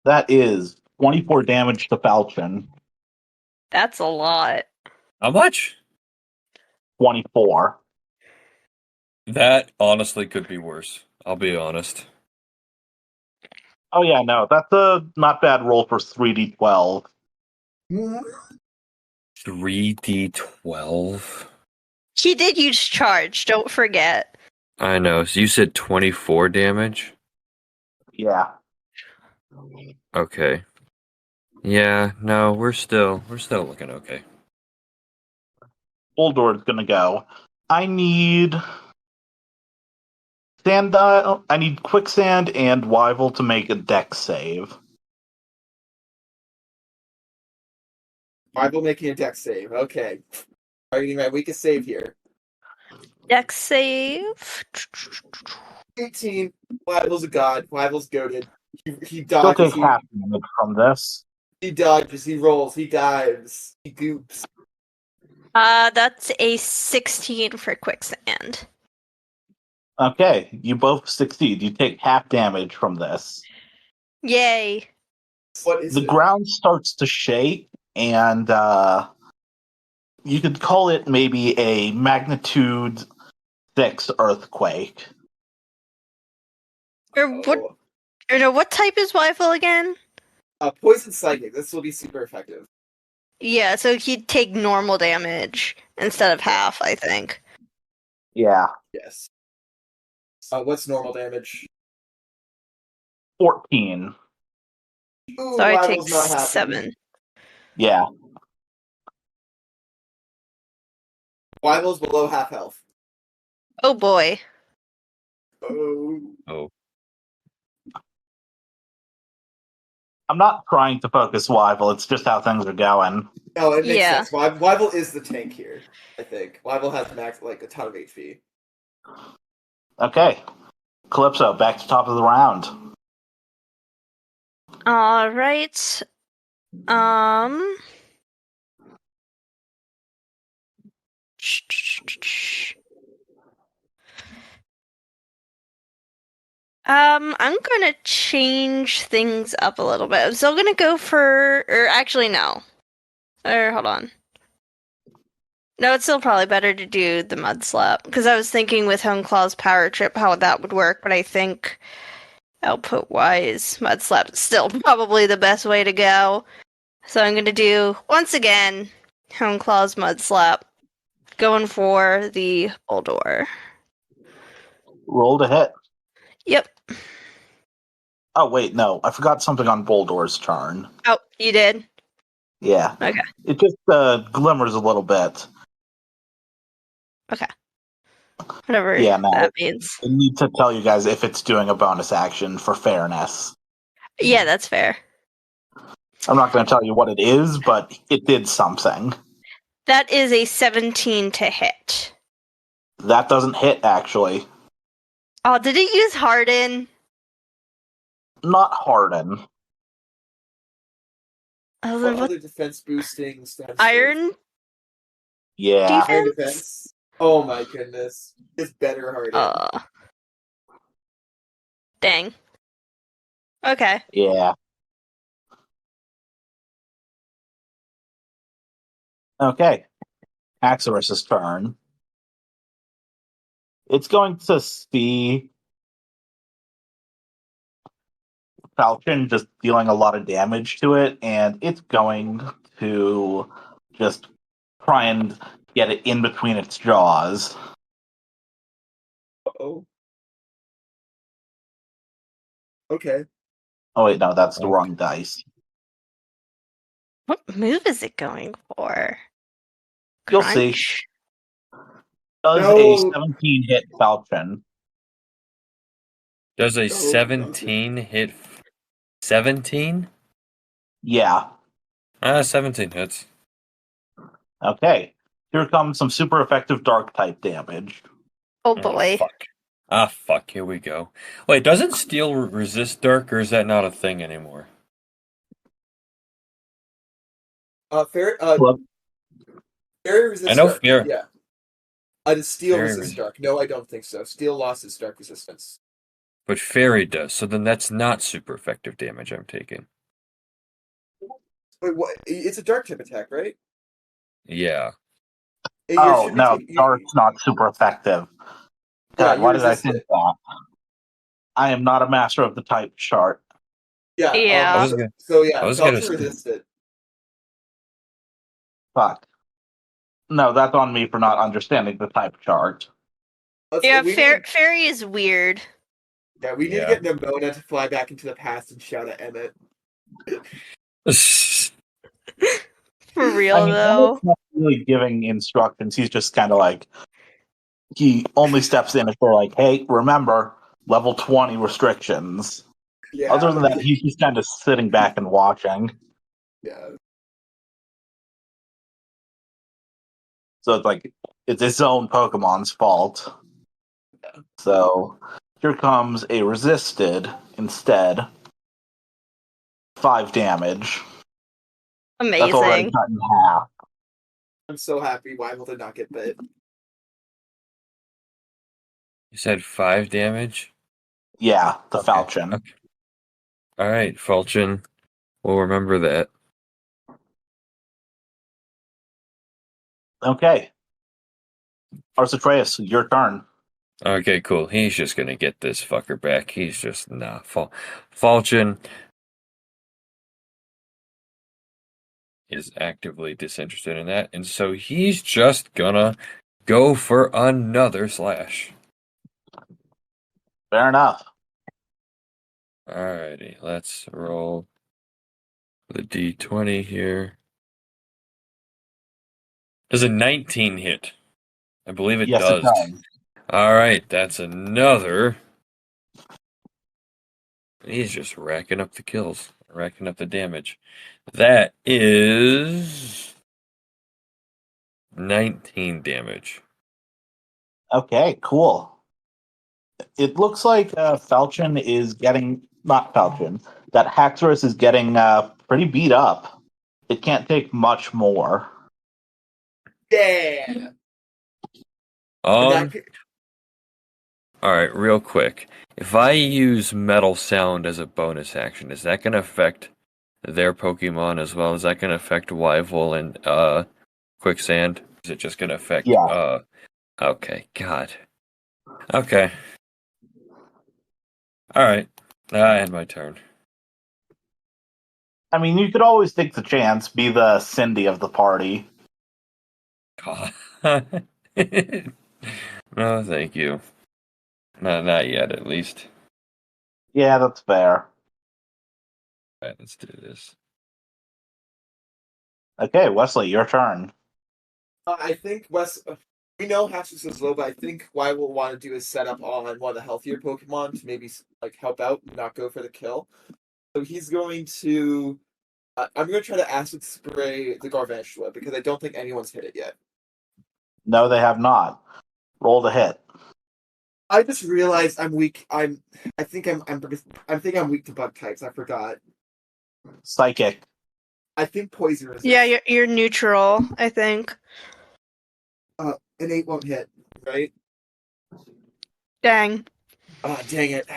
That is 24 damage to Falchion. That's a lot. How much? 24. That honestly could be worse. I'll be honest. Oh yeah, no, that's a not bad roll for 3d12. 3d12. He did use charge, don't forget. I know. So you said 24 damage? Yeah. Okay. Yeah, no, we're still looking okay. Boldor's gonna go. I need Sandile. I need Quicksand and Wyvil to make a dex save. Wyville making a dex save. Okay, targeting my weakest save here. Dex save. 18. Wyville's a god. Wyville's goaded. He He'll dodges. take half damage from this. He dodges. He rolls. He dives. He goops. That's a 16 for quicksand. Okay, you both succeed. You take half damage from this. Yay. What is The it? ground starts to shake, and you could call it maybe a magnitude 6 earthquake. What type is Wyvil again? Poison psychic. This will be super effective. Yeah, so he'd take normal damage instead of half, I think. Yeah, Yes. What's normal damage? 14. Ooh, So I take Rival's not happy. 7. Yeah. Rival's below half health. Oh boy. Oh. Oh, I'm not trying to focus Wyvil, it's just how things are going. No, it makes Yeah. sense. Rival is the tank here, I think. Rival has max like a ton of HP. Okay. Calypso, back to top of the round. All right. Um. I'm gonna change things up a little bit. I'm still gonna go or actually no. Or hold on. No, it's still probably better to do the mud slap because I was thinking with Home Claw's power trip how that would work, but I think output wise, mud slap is still probably the best way to go. So I'm gonna do once again Home Claw's mud slap, going for the Boldor. Roll to hit. Yep. Oh, wait, no. I forgot something on Boldor's turn. Oh, you did. Yeah. Okay. It just glimmers a little bit. Okay. Whatever Yeah, no. that means. I need to tell you guys if it's doing a bonus action for fairness. Yeah, that's fair. I'm not going to tell you what it is, but it did something. That is a 17 to hit. That doesn't hit, actually. Oh, did it use Harden? Not Harden. What other defense boosting stats? Iron Yeah. Iron defense? defense? Oh my goodness. It's better Harden. Dang. Okay. Yeah. Okay. Axorus's turn. It's going to see Falcon just dealing a lot of damage to it, and it's going to just try and get it in between its jaws. Uh-oh. Okay. Oh, wait, no, that's the Okay. wrong dice. What move is it going for? You'll see. Crunch? Does No. a 17 hit Falcon? Does a No, 17 hit 17? Yeah. 17 hits. Okay. Here comes some super effective dark type damage. Oh Oh, boy. fuck. Fuck, here we go. Wait, doesn't steel resist dark, or is that not a thing anymore? Fairy Look, resist I know dark. Fairy- Yeah. Does steel Fairy resist res- dark? No, I don't think so. Steel lost its dark resistance. But fairy does, so then that's not super effective damage I'm taking. Wait, what? It's a dark type attack, right? Yeah. You oh, should be no, taking- dark's not super effective. Yeah, God, you why did I resist think it. that? I am not a master of the type chart. Yeah. Yeah. I was gonna- So yeah, I was gonna Falcon say- resist it. Fuck. No, that's on me for not understanding the type chart. Yeah, We need, fairy is weird. we need to Yeah. get Nimona to fly back into the past and shout at Emmett. For real, I mean, though. Emmett's not really giving instructions. He's just kind of like, he only steps in if they're like, hey, remember, level 20 restrictions. Yeah. Other than that, he's just kind of sitting back and watching. Yeah. So it's like, it's its own Pokemon's fault. So here comes a resisted instead. 5 damage. That's already Amazing. cut in half. I'm so happy Weimel did not get bit. You said 5 damage? Yeah, the Okay. Falchion. Okay. Alright, Falchion. We'll remember that. Okay. Arsatreus, your turn. Okay, cool. He's just gonna get this fucker back. He's just nah. Falchion is actively disinterested in that, and so he's just gonna go for another slash. Fair enough. Alrighty, let's roll the d20 here. Does a 19 hit? I believe it Yes, does. it does. Alright, that's another. He's just racking up the kills, racking up the damage. That is 19 damage. Okay, cool. It looks like Falchion is getting, not Falchion, that Haxorus is getting pretty beat up. It can't take much more. Yeah. All right, real quick. If I use Metal Sound as a bonus action, is that going to affect their Pokemon as well? Is that going to affect Wyvil and Quicksand? Is it just going to affect? Yeah. Okay, God. Okay. All right. I had my turn. I mean, you could always take the chance, be the Cindy of the party. God. No, thank you. Not yet, at least. Yeah, that's fair. All right, let's do this. Okay, Wesley, your turn. I think we know Haxorus is low, but I think what we'll want to do is set up on one of the healthier Pokemon to maybe like help out, not go for the kill. So he's going to. I'm going to try to acid spray the Garvantula because I don't think anyone's hit it yet. No, they have not. Roll the hit. I just realized I'm weak. I think I'm weak to bug types. I forgot. Psychic. I think poison resist. Yeah, you're neutral, I think. An 8 won't hit, right? Dang. Ah, dang it.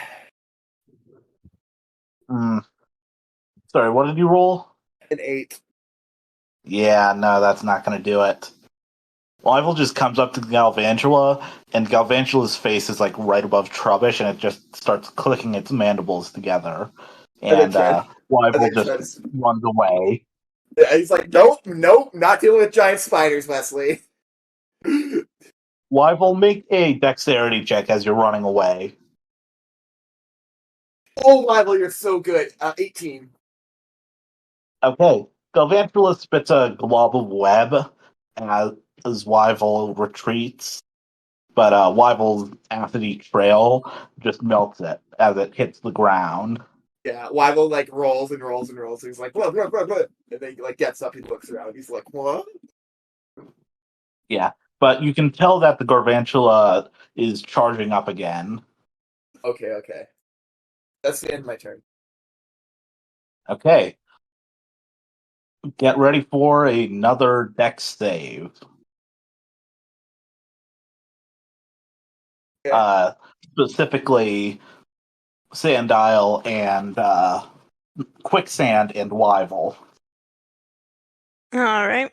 Sorry, what did you roll? An 8. Yeah, no, that's not going to do it. Wyvil just comes up to Galvantula, and Galvantula's face is like right above Trubbish, and it just starts clicking its mandibles together. And Wyvil just runs away. Yeah, he's like, nope, not dealing with giant spiders, Wesley. Wyvil, make a dexterity check as you're running away. Oh, Wyvil, you're so good. 18. Okay. Galvantula spits a glob of web as Wyvil retreats, but Wyvil's acidy trail just melts it as it hits the ground. Yeah, Wyvil like rolls and rolls and rolls. He's like, blah, blah, blah, blah. And then he like gets up, he looks around, he's like, what? Yeah, but you can tell that the Garvantula is charging up again. Okay. That's the end of my turn. Okay. Get ready for another dex save. Okay. Specifically, Sandile and Quicksand and Wyvil. All right.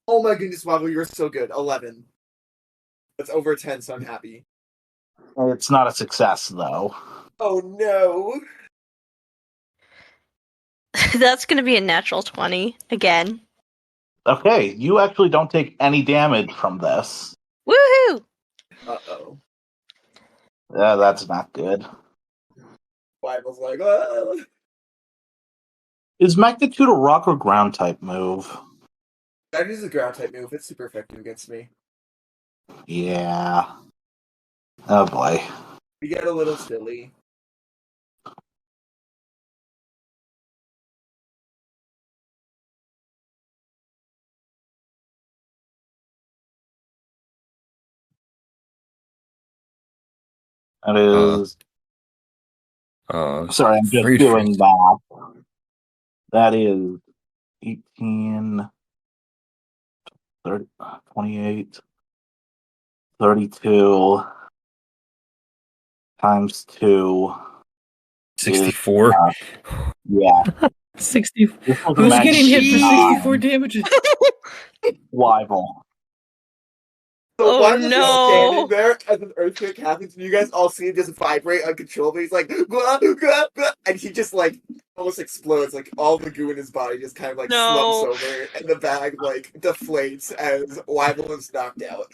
Oh my goodness, Wyvil, you're so good. 11. That's over 10, so I'm happy. It's not a success, though. Oh no. That's going to be a natural 20 again. Okay, you actually don't take any damage from this. Woohoo! Uh-oh. Yeah, that's not good. Wyvil's like, oh. Is Magnitude a rock or ground type move? That is a ground type move. It's super effective against me. Yeah. Oh boy. We get a little silly. That is. Sorry, I'm just doing math. That is 18, 30, 28, 32 times 2. 64. Yeah. 60. Who's getting hit for 64 damages? Wyvil. So Oh, Wyvern's just standing no. there as an earthquake happens, and you guys all see him just vibrate uncontrollably. He's like, "Gah, gah, gah," and he just like almost explodes. Like all the goo in his body just kind of like slumps No. over, and the bag like deflates as Wyvern is knocked out.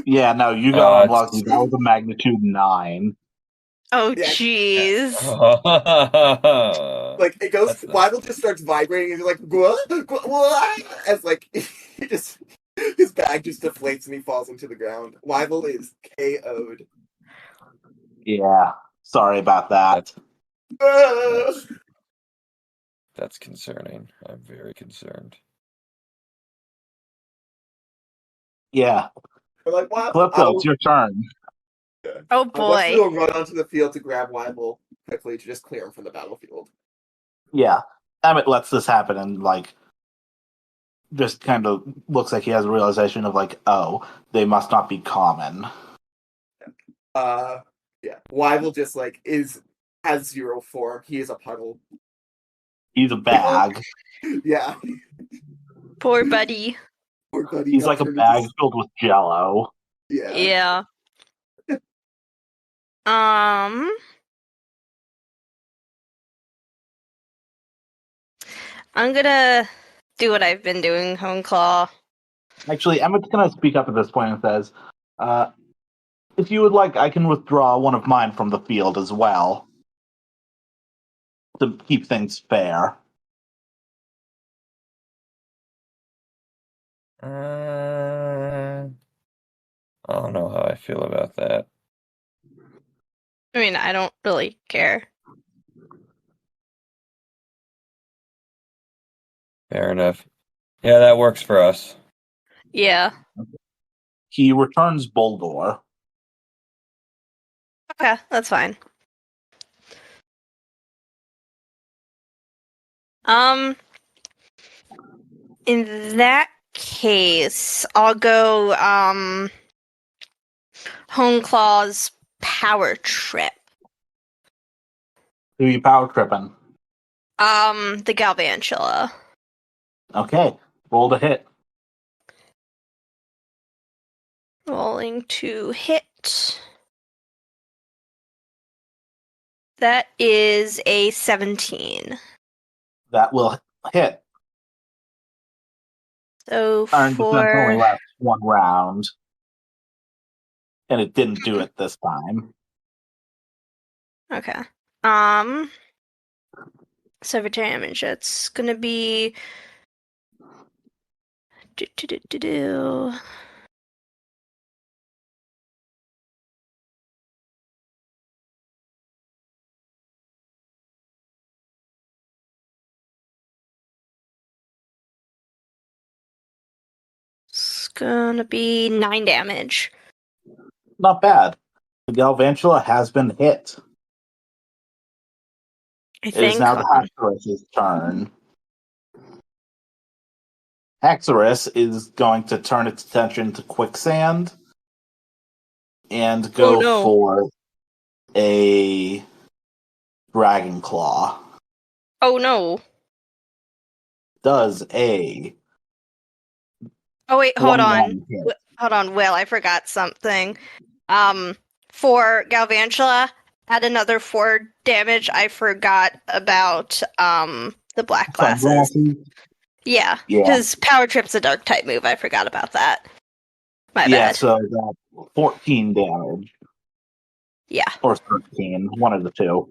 Yeah, no, you got It's- unlucky. That was a magnitude 9. Oh, Yeah. jeez. Like it goes, That's not- Wyvern just starts vibrating, and he's like, "Gah, gah, gah," as like he just his bag just deflates and he falls into the ground. Wyvern is KO'd. Yeah, sorry about that. Ah! That's concerning. I'm very concerned. Yeah, We're like, wow, Calypso, it's your turn. Oh, I want you boy. to run onto the field to grab Weibel quickly to just clear him from the battlefield. Yeah, Emmett lets this happen and, like, just kind of looks like he has a realization of, like, oh, they must not be common. Yeah. Weibel just like has zero form. He is a puddle. He's a bag. Yeah. Poor buddy. Poor buddy He's got like a turned bag into- filled with jello. Yeah. Yeah. Um, I'm gonna do what I've been doing, Hone Claw. Actually, Emmett's going to speak up at this point and says, if you would like, I can withdraw one of mine from the field as well. To keep things fair. I don't know how I feel about that. I mean, I don't really care. Fair enough. Yeah, that works for us. Yeah. He returns Boldor. Okay, that's fine. In that case, I'll go, Hone Claw's power trip. Who you power tripping? The Galvantula. Okay, roll to hit. Rolling to hit. That is a 17. That will hit. So Iron defense only for lasts one round. And it didn't do it this time. okay. So for damage, it's gonna be do. It's gonna be 9 damage. Not bad. The Galvantula has been hit. I It is think. now the Haxorus' turn. Haxorus is going to turn its attention to Quicksand and go no. for a Dragon Claw. Oh no. Does a Oh wait, hold on. 21 hit. Hold on, Will, I forgot something. For Galvantula, add another 4 damage. I forgot about the black glasses. Sunglasses? Yeah, Yeah. because Power Trip's a dark type move. I forgot about that. My Yeah, bad. so that's 14 damage. Yeah, Or 13, one of the two.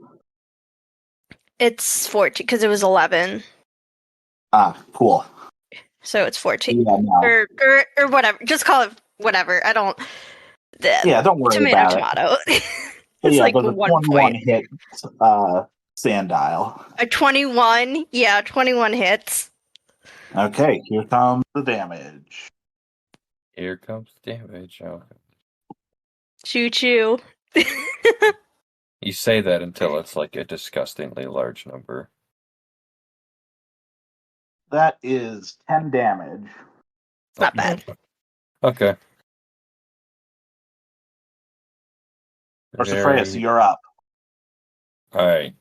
it's 14 because it was 11, Ah, cool. so it's 14 Yeah, no. or whatever. Just call it whatever. I don't. Yeah, don't worry Tomato, about it. tomato. But It's yeah, like there's a 1 21 point. hit Sandile. A 21. Yeah, 21 hits. Okay, here comes the damage. Here comes the damage. Oh. Choo choo. You say that until it's like a disgustingly large number. That is 10 damage. Not bad. Okay. Freya, you're up. Alright.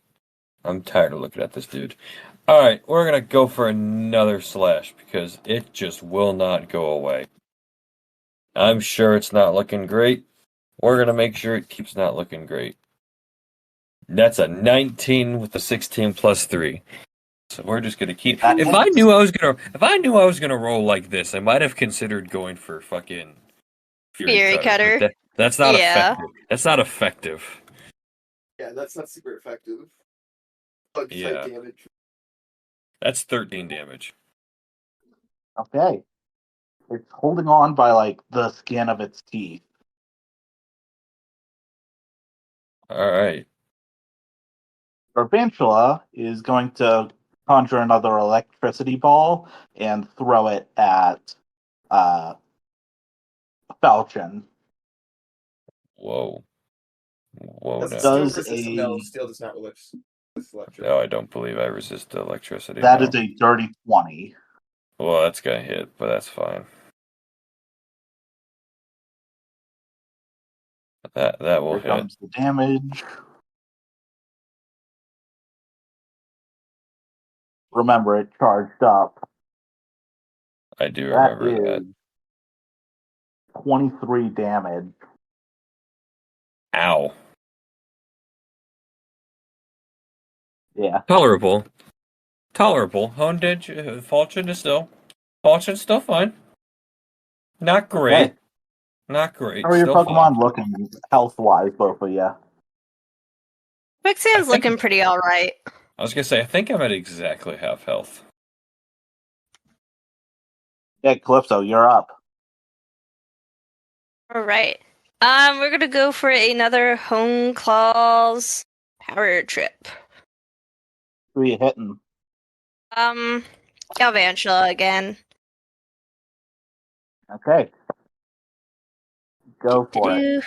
I'm tired of looking at this dude. Alright, we're gonna go for another slash because it just will not go away. I'm sure it's not looking great. We're going to make sure it keeps not looking great. That's a 19 with a 16 plus 3. So we're just gonna keep. That If hits. I knew I was gonna roll like this, I might have considered going for fucking Fury Cutter. Cutter. But that's not Yeah. effective. That's not effective. Yeah, that's not super effective. Bug Yeah. type damage. That's 13 damage. Okay. It's holding on by like the skin of its teeth. All right. Garvantula is going to conjure another electricity ball and throw it at Falchion. Whoa. Whoa. Does No. steel Does resist? a No, steel does not resist electric. No, I don't believe I resist electricity. that No. is a dirty 20. Well, that's gonna hit, but that's fine. That will Here hit. comes the damage. Remember, it charged up. I do That remember that. is 23 damage. Ow. Yeah. Tolerable. Falchion is still fine. Not great. Okay. Not great. How are your Still fine. Pokemon looking health-wise, both of you? Quicksand's I think- looking pretty alright. I was gonna say, I think I'm at exactly half health. Yeah, Calypso, you're up. Alright. We're gonna go for another Home Claws power trip. Who are you hitting? Galvantula again. Okay. Go for it. Do-do-do.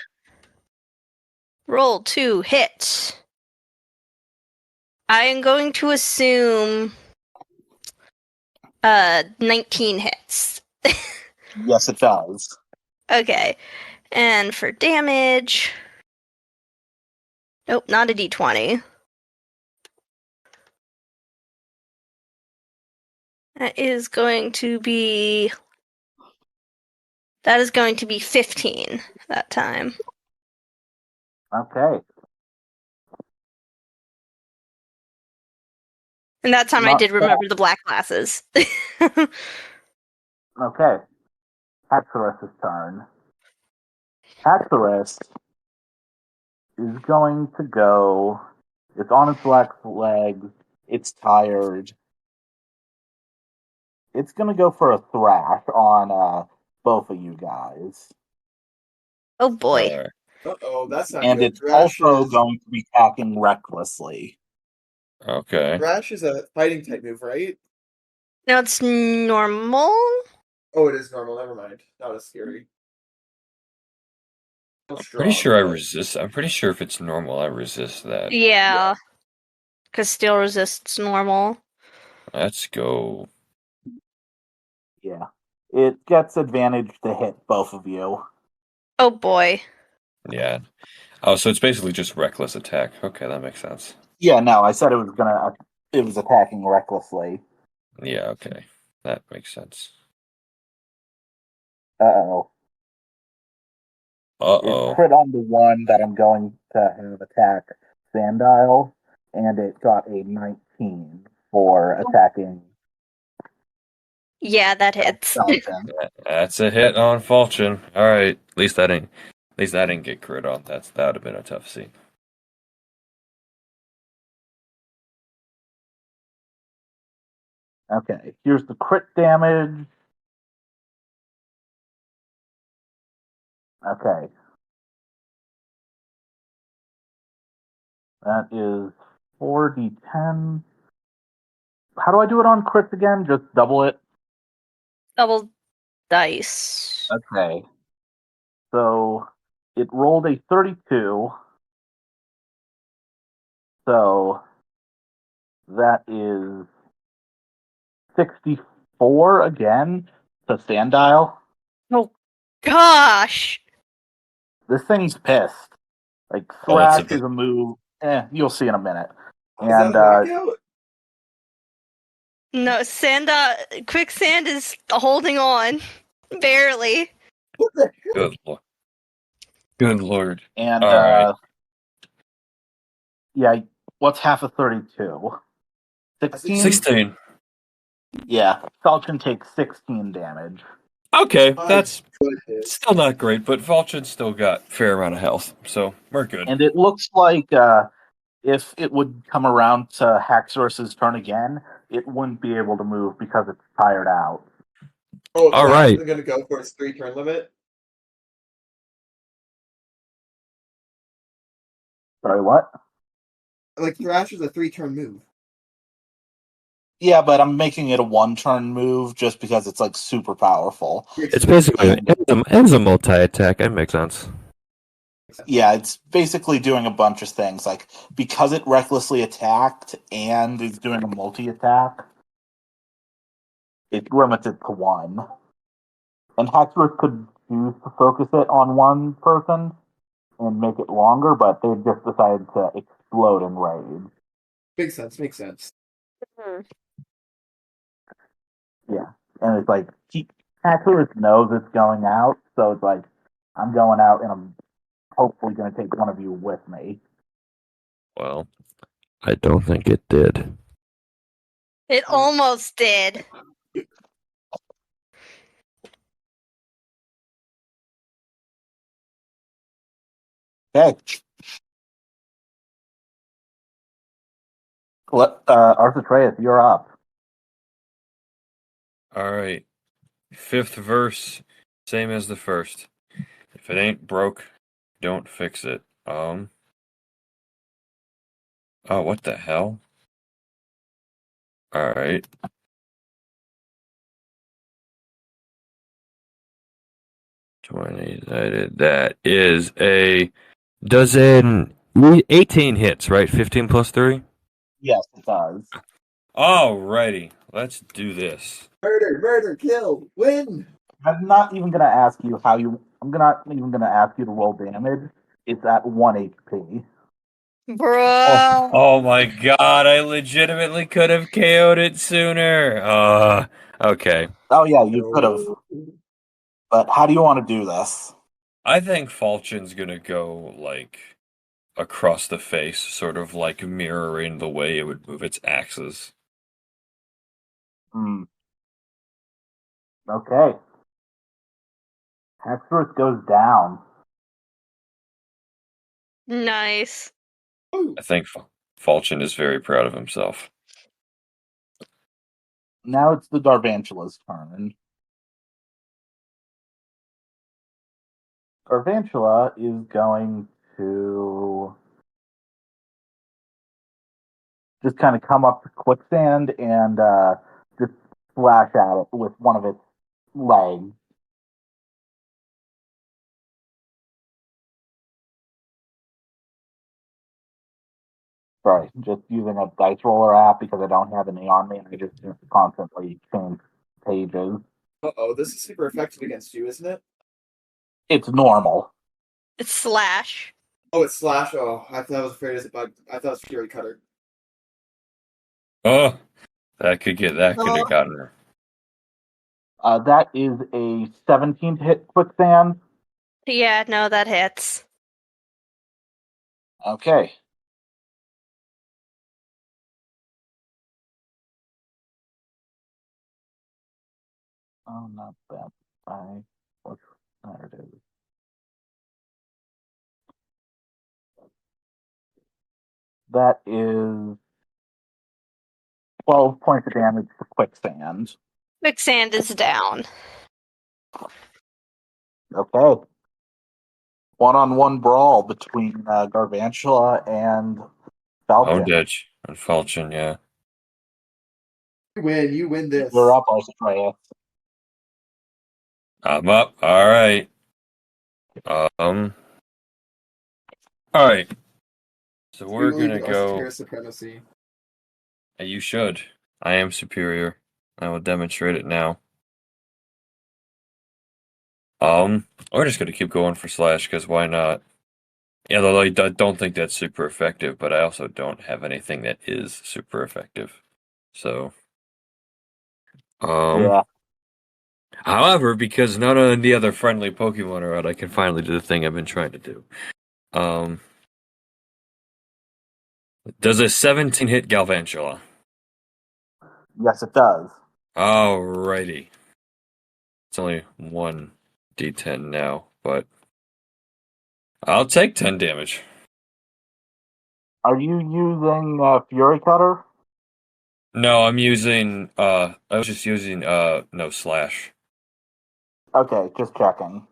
Roll 2 hits. I am going to assume 19 hits. Yes, it does. Okay. And for damage. Nope, not a d20. That is going to be 15 that time. Okay. And that time I Not did remember the black glasses. Okay. Haxorus' turn. Haxorus is going to go. It's on its black legs. It's tired. It's going to go for a thrash on both of you guys. Oh boy. Alright. Uh-oh, that's not And good. it's also is, going to be attacking recklessly. Okay. Thrash is a fighting type move, right? No, it's normal. Oh, it is normal. Never mind. Not as scary. Still Pretty strong, sure I but- resist. I'm pretty sure if it's normal, I resist that. Yeah. Because steel resists normal. Let's go. Yeah. It gets advantage to hit both of you. Oh boy. Yeah. Oh, so it's basically just reckless attack. Okay, that makes sense. Yeah, no, I said it was attacking recklessly. Yeah, okay. That makes sense. Uh-oh. It Uh-oh. crit on the one that I'm going to have attack Sandile, and it got a 19 for attacking Yeah, that hits. Falcon. That's a hit on Falchion. Alright. At least I didn't get crit on. That would have been a tough scene. Okay, here's the crit damage. Okay. That is 4d10. How do I do it on crits again? Just double it? Double dice. Okay. So it rolled a 32. So that is 64 again to Sandile. Oh gosh. This thing's pissed. Like, Oh, that's Thrash is a move. You'll see in a minute. Is that And a knockout? No, Quicksand is holding on. Barely. What the heck? Good lord. Good lord. And All right. yeah, what's half of 32? 16? 16. Yeah, Falcon takes 16 damage. Okay, My that's goodness. still not great, but Vulture's still got a fair amount of health, so we're good. And it looks like if it would come around to Haxorus's turn again, it wouldn't be able to move because it's tired out. Oh, All Thrash right. isn't going to go for his 3-turn limit? Sorry, what? Like, Thrash is a 3-turn move. Yeah, but I'm making it a 1-turn move just because it's like super powerful. It's basically And it's a multi-attack. That makes sense. yeah, it's basically doing a bunch of things. Like because it recklessly attacked and is doing a multi-attack, it's limited to 1. And Haxorus could choose to focus it on one person and make it longer, but they just decided to explode in rage. Makes sense, makes sense. Yeah, and it's like Haxorus knows it's going out, so it's like I'm going out, and I'm hopefully going to take one of you with me. Well, I don't think it did. It almost did. Okay. Arthur you're up. All right. 5th verse, same as the first. If it ain't broke, don't fix it. Oh, what the hell? All right. That is a dozen 18 hits, right? 15 plus 3? Yes, it does. Alrighty, let's do this. Murder, kill, win! I'm not even going to ask you how you. Not even going to ask you to roll damage. It's at 1 HP. Bruh. Oh my god, I legitimately could have KO'd it sooner. Okay. Oh yeah, you could have. But how do you want to do this? I think Falchion's gonna go, like, across the face, sort of like mirroring the way it would move its axes. Okay. Haxorus goes down. Nice. I think Falchion is very proud of himself. Now it's the Garvantula's turn. Garvantula is going to just kind of come up to Quicksand and just slash at it with one of its legs. Sorry, just using a dice roller app because I don't have any on me and I just constantly change pages. Uh-oh, this is super effective against you, isn't it? It's normal. It's slash. Oh, it's slash. Oh, I thought I was afraid it was a bug. I thought it was Fury Cutter. Oh, that could have gotten her. That is a 17 to hit Quicksand. Yeah, no, that hits. Okay. Oh, not that. There it is. That is 12 points of damage to Quicksand. Quicksand is down. Okay. One-on-one brawl between Garvantula and Falcon. Ditch and Falchion, yeah. You win this. You're up, Australia. I'm up. All right. All right. So we're We believe gonna in go. Australia supremacy. You should. I am superior. I will demonstrate it now. We're just gonna keep going for slash because why not? Yeah, though I don't think that's super effective, but I also don't have anything that is super effective. So, Yeah. However, because none of the other friendly Pokemon are out, I can finally do the thing I've been trying to do. Does a 17 hit Galvantula? Yes, it does. Alrighty. It's only 1d10 now, but I'll take 10 damage. Are you using Fury Cutter? No, I'm using, I was just using, no, Slash. Okay, just checking.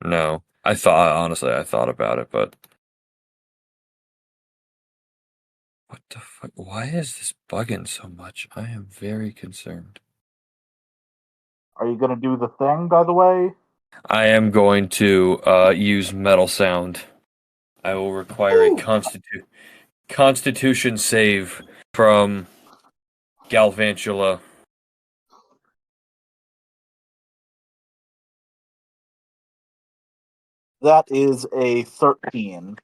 No. Honestly, I thought about it, but. What the fuck? Why is this bugging so much? I am very concerned. Are you going to do the thing, by the way? I am going to, use Metal Sound. I will require a Constitution save from Galvantula. That is a 13.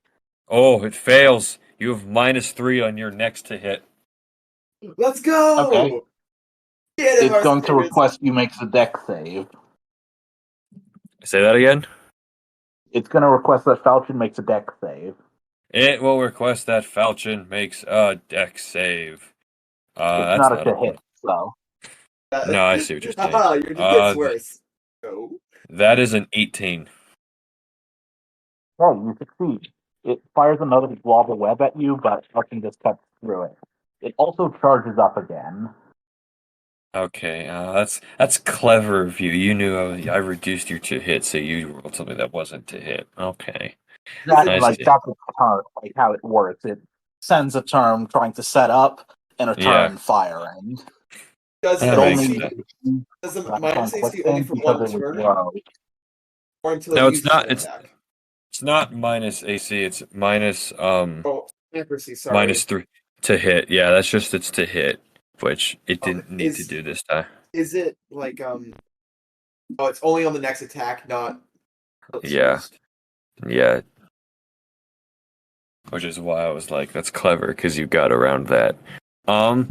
Oh, it fails. You have -3 on your next to hit. Let's go! Okay. Get him, It's going to Arceus. request you make the deck save. Say that again? It's going to request that Falchion makes a deck save. It will request that Falchion makes a deck save. It's That's not not a a to hit, so. No, I see what you're saying. Haha, your gets worse. No. That is an 18. Yeah, you succeed. It fires another lava web at you, but nothing just cuts through it. It also charges up again. Okay, that's clever of you. You knew I reduced your to hit, so you rolled something that wasn't to hit. Okay. Exactly, I like see. that's a turn, like how it works. It sends a turn trying to set up and a Yeah. turn firing. Does That It makes only sense. does the Unovan minus Conquest AC only thing for because one it was turn, low. or until No, it it's uses not. an attack? It's not minus AC. It's minus Oh, accuracy. Sorry. -3 to hit. Yeah, that's just it's to hit, which it didn't need to Is do this time. is it like Oh, it's only on the next attack, not. Yeah. Yeah. Which is why I was like, that's clever because you got around that. All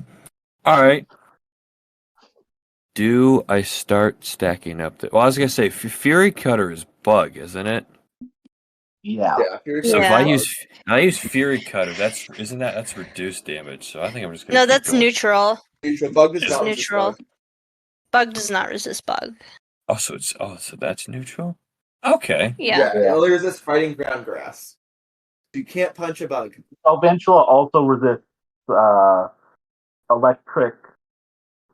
right. Do I start stacking up the? Well, I was gonna say Fury Cutter is bug, isn't it? Yeah. Yeah. Fury So if Yeah. I use Fury Cutter, that's reduced damage. So I think I'm just gonna No, keep that's going. neutral. Neutral bug does Is not it? resist Neutral. bug. Bug does not resist bug. So that's neutral. Okay. Yeah. It only resists fighting ground grass. You can't punch a bug. Ventula also resists electric,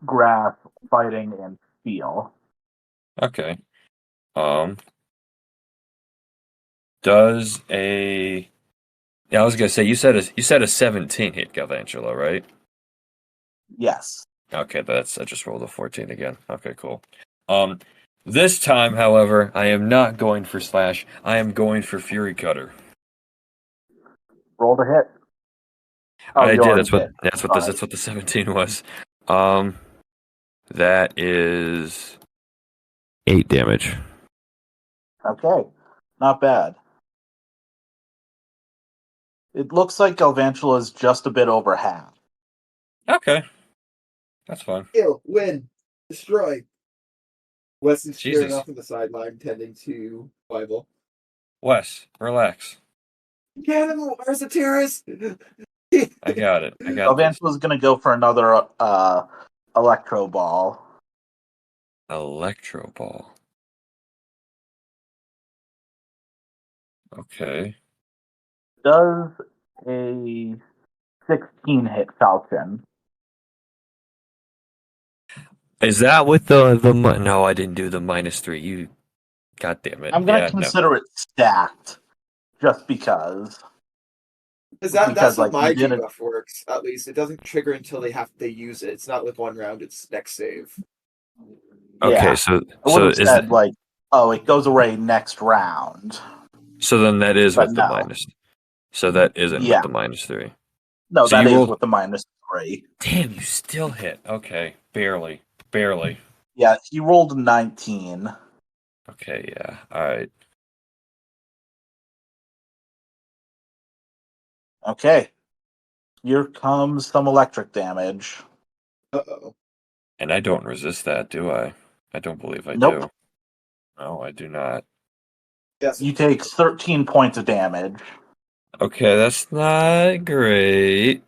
grass, fighting, and steel. Okay. Does a Yeah, I was gonna say you said a 17 hit Galvantula, right? Yes. Okay, I just rolled a 14 again. Okay, cool. This time, however, I am not going for Slash. I am going for Fury Cutter. Roll to hit. Oh, I you did. already did. That's what the 17 was. That is 8 damage. Okay. Not bad. It looks like Galvantula is just a bit over half. okay. That's fine. Kill, win, destroy. Wes is cheering Jesus. off on the sideline, tending to Bible. Wes, relax. Get him, where's the terrorist? I got it. I got this. Galvantula's going to go for another Electro Ball. Electro Ball. Okay. Does a 16 hit Falcon? Is that with No, I didn't do the -3. You, God damn it. I'm going to Yeah, no. consider it stacked, just because. Because that's Because, what like, my you did it- debuff works. At least it doesn't trigger until they use it. It's not like one round. It's next save. Okay, Yeah. so I would have said, like, oh, it goes away next round. so then that is But with no. the minus. So that isn't Yeah. with the -3. No, So that you is rolled- with the -3. Damn, you still hit. Okay, barely. Barely. Yeah, he rolled a 19. Okay, yeah. All right. Okay. Here comes some electric damage. Uh-oh. And I don't resist that, do I? I don't believe I Nope. do. No, I do not. Yes. You take 13 points of damage. Okay, that's not great.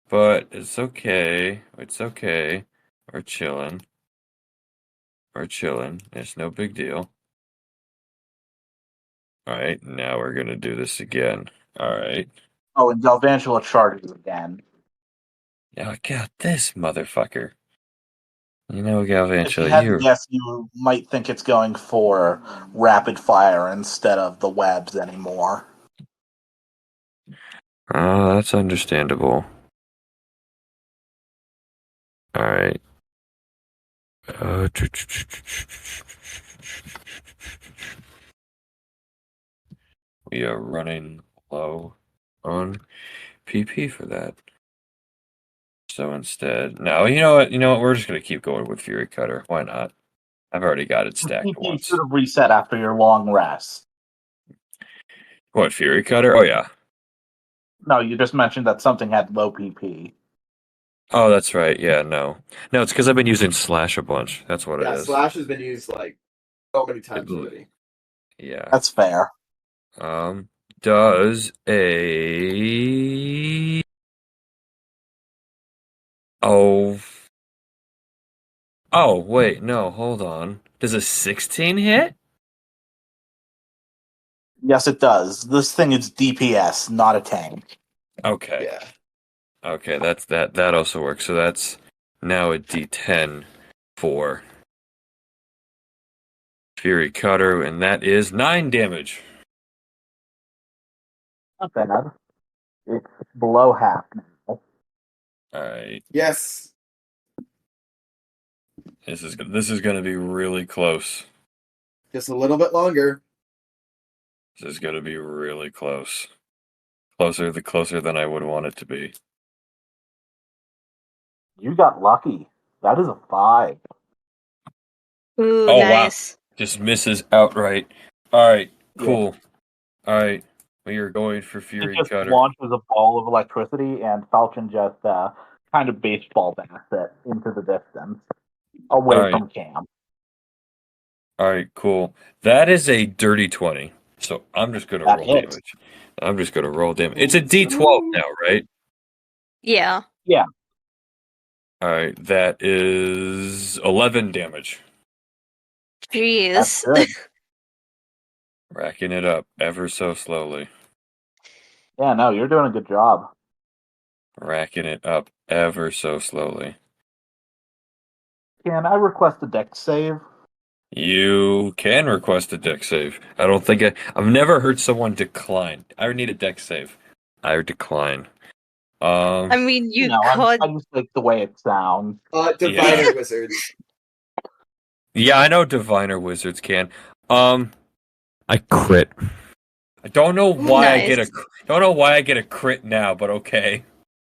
But it's okay. It's okay. We're chilling. We're chilling. It's no big deal. Alright, now we're gonna do this again. Alright. Oh, and Galvantula charges again. Yeah, I got this motherfucker. You know, If you Galvantula, had to you're... guess, you might think it's going for rapid fire instead of the webs anymore. Oh, that's understandable. Alright. We are running low on PP for that. So instead... No, you know what? You know what? We're just gonna keep going with Fury Cutter. Why not? I've already got it stacked You once. should have reset after your long rest. What, Fury Cutter? Oh, yeah. No, you just mentioned that something had low PP. Oh, that's right. Yeah, no. No, it's because I've been using Slash a bunch. That's what it Yeah, is. Slash has been used like so many times already. Yeah. That's fair. Does a... Oh. Oh, wait, no, hold on. Does a 16 hit? Yes, it does. This thing is DPS, not a tank. Okay. Yeah. Okay, that also works. So that's now a D10 for Fury Cutter, and that is 9 damage. Not bad. It's below half now. Alright. Yes. This is gonna be really close. Just a little bit longer. This is gonna be really close. Closer than I would want it to be. You got lucky. That is a 5. Ooh, Oh, wow. nice. Just misses outright. Alright, Yeah. cool. Alright. We are going for It Fury just Cutter. launches a ball of electricity, and Falcon just kind of baseball bats it into the distance, away Alright. from Cam. Alright, cool. That is a dirty 20. So I'm just gonna That roll hits. damage. I'm just gonna roll damage. It's a D12 now, right? Yeah. Yeah. Alright, that is 11 damage. That's Jeez. good. Racking it up ever so slowly. Yeah, no, you're doing a good job. Racking it up ever so slowly. Can I request a dex save? You can request a deck save. I don't think I've never heard someone decline. I need a deck save. I decline. I mean, you I could. just like the way it sounds. Diviner Wizards. Yeah, I know Diviner Wizards can. I crit. I don't know why I Nice. don't know why I get a crit now, but okay.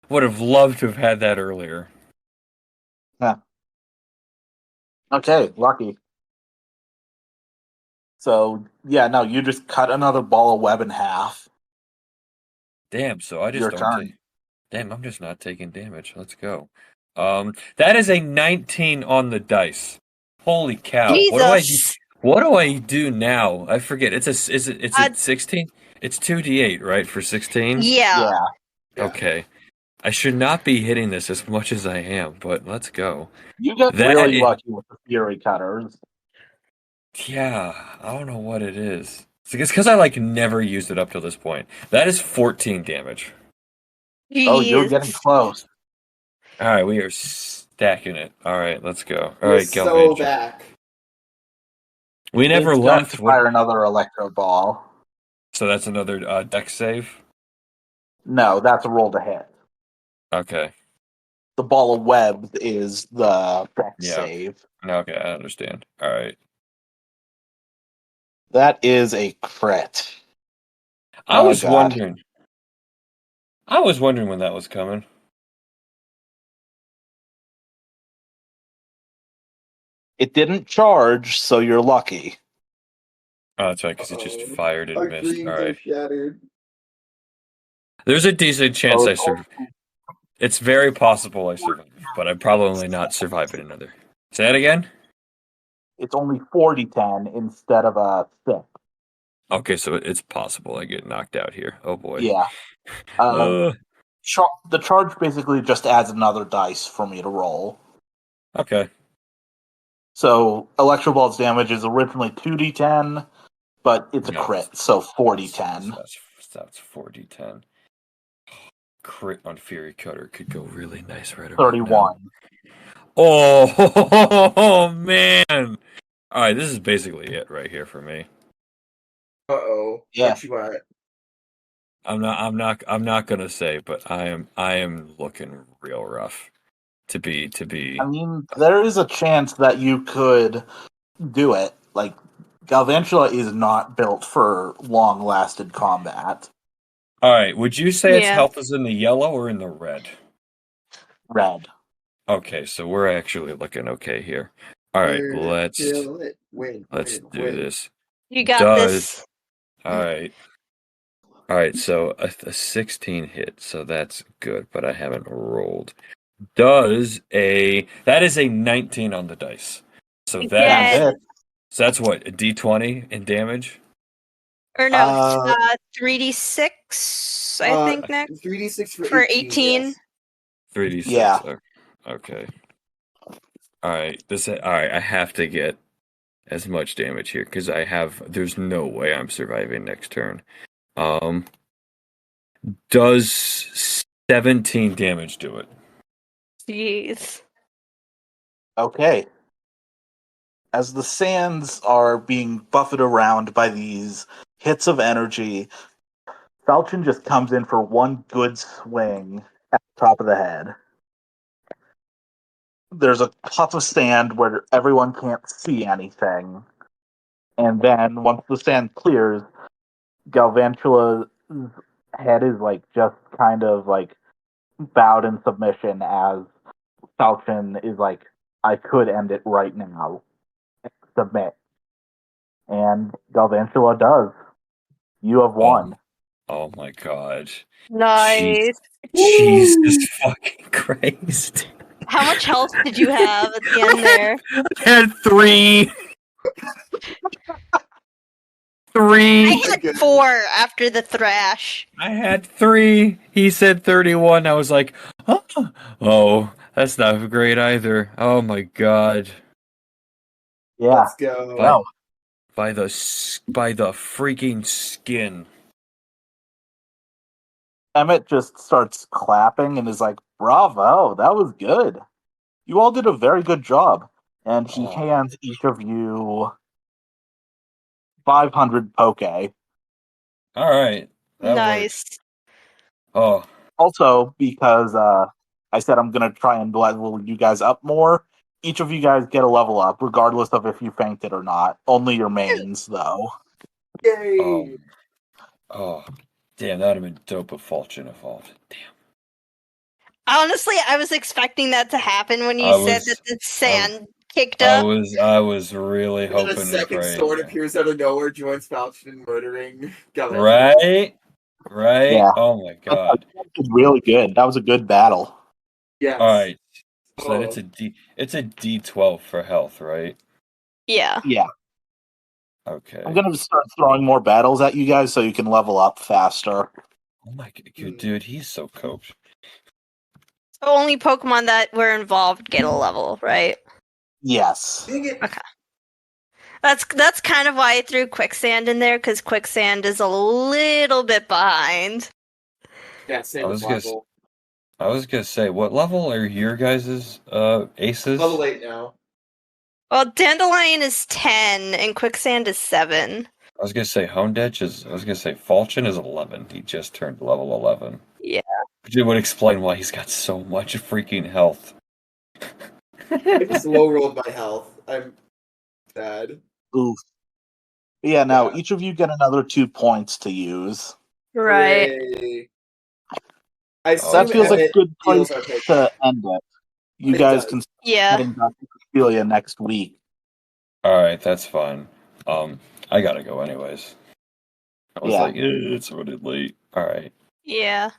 Would have loved to have had that earlier. Okay, lucky. So, yeah, no, you just cut another ball of web in half. Damn, so I just Your don't turn. take. Damn, I'm just not taking damage. Let's go. That is a 19 on the dice. Holy cow! Jesus. What do I do now? I forget. It's Uh, a 16. It's 2d8, right, for 16. Yeah. Yeah. Okay. I should not be hitting this as much as I am, but let's go. You got That really is- lucky with the Fury Cutters. Yeah, I don't know what it is. It's because I like never used it up to this point. That is 14 damage. Oh, you're Jeez. getting close. All right, we are stacking it. All right, let's go. All You're right, so Galvantula. back. We never It's going left. to fire another electro ball. So that's another deck save. No, that's a roll to hit. Okay. The ball of web is the dex Yeah. save. Okay, I understand. All right. That is a crit. I Oh, was God. wondering. I was wondering when that was coming. It didn't charge, so you're lucky. Oh, that's right, because it just fired and Our missed. dreams All are right. shattered. There's a decent chance Oh, I survive. It's very possible I survive, but I'm probably not surviving another. Say that again? it's only 4d10 instead of a 6. Okay, so it's possible I get knocked out here. Oh boy. Yeah. The charge basically just adds another dice for me to roll. Okay. So Electro Ball's damage is originally 2d10, but it's a No, crit, so 4d10. That's 4d10. Crit on Fury Cutter could go really nice right about 31. now. Oh, man! All right, this is basically it right here for me. Uh-oh. Yeah. What you at? I'm not gonna say, but I am looking real rough. To be. I mean, there is a chance that you could do it. Like, Galvantula is not built for long-lasted combat. All right, would you say its Yeah. health is in the yellow or in the red? Red. Okay, so we're actually looking okay here. All right, let's Kill it. Win. do this. You got this. All right. So a 16 hit, so that's good, but I haven't rolled. That is a 19 on the dice. So Again. that's what, a D20 in damage? Or no, Uh, 3d6, I think, next. 3d6 For 18. 18. Yes. 3d6. Yeah. Okay. All right. I have to get as much damage here because there's no way I'm surviving next turn. Does 17 damage do it? Jeez. Okay. As the sands are being buffeted around by these hits of energy, Falchion just comes in for one good swing at the top of the head. There's a puff of sand where everyone can't see anything. And then once the sand clears, Galvantula's head is like just kind of like bowed in submission as Falchion is like, I could end it right now. Submit. And Galvantula does. You have won. Oh my god. Nice. Jesus fucking Christ. How much health did you have at the end there? I had 3. I had 4 after the thrash. I had 3. He said 31. I was like, oh, that's not great either. Oh my god. Yeah. Let's go. No. By the freaking skin. Emmett just starts clapping and is like, bravo, that was good. You all did a very good job. And he hands each of you 500 poke. All right. That Nice. works. Oh. Also, because I said I'm going to try and level you guys up more, each of you guys get a level up, regardless of if you fainted or not. Only your mains, though. Yay! Oh. Damn, that would have been dope if Falchion evolved. Damn. Honestly, I was expecting that to happen when you said that the sand kicked up. I was really And then hoping a second and sword praying. appears out of nowhere, joins Falchion in murdering Galvantula. Right? Yeah. Oh my god. That was really good. That was a good battle. Yes. Alright. So then Oh. it's a D12 for health, right? Yeah. Yeah. Okay. I'm going to start throwing more battles at you guys so you can level up faster. Oh my god, dude, he's so coked. So only Pokemon that were involved get a level, right? Yes. Dang it. Okay. That's kind of why I threw Quicksand in there, because Quicksand is a little bit behind. Yeah, same with level. I was gonna say, what level are your guys' aces? Level 8 now. Well, Dandelion is 10 and Quicksand is 7. I was gonna say Falchion is 11. He just turned level 11. Yeah. Which would explain why he's got so much freaking health. I just low rolled my health. I'm sad. Oof. Yeah, now Yeah. each of you get another 2 points to use. Right. Hooray. I assume That feels like a good place deals our pick. to end it. You It guys does. can start Yeah. heading back to Cecilia next week. Alright, that's fine. I gotta go anyways. I was like, it's already late. Alright. Yeah.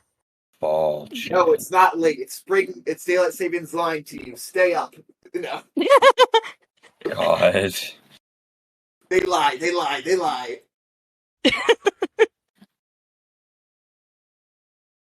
Falchion. No, it's not late. It's spring. It's daylight savings line to you. Stay up. No. God. They lie.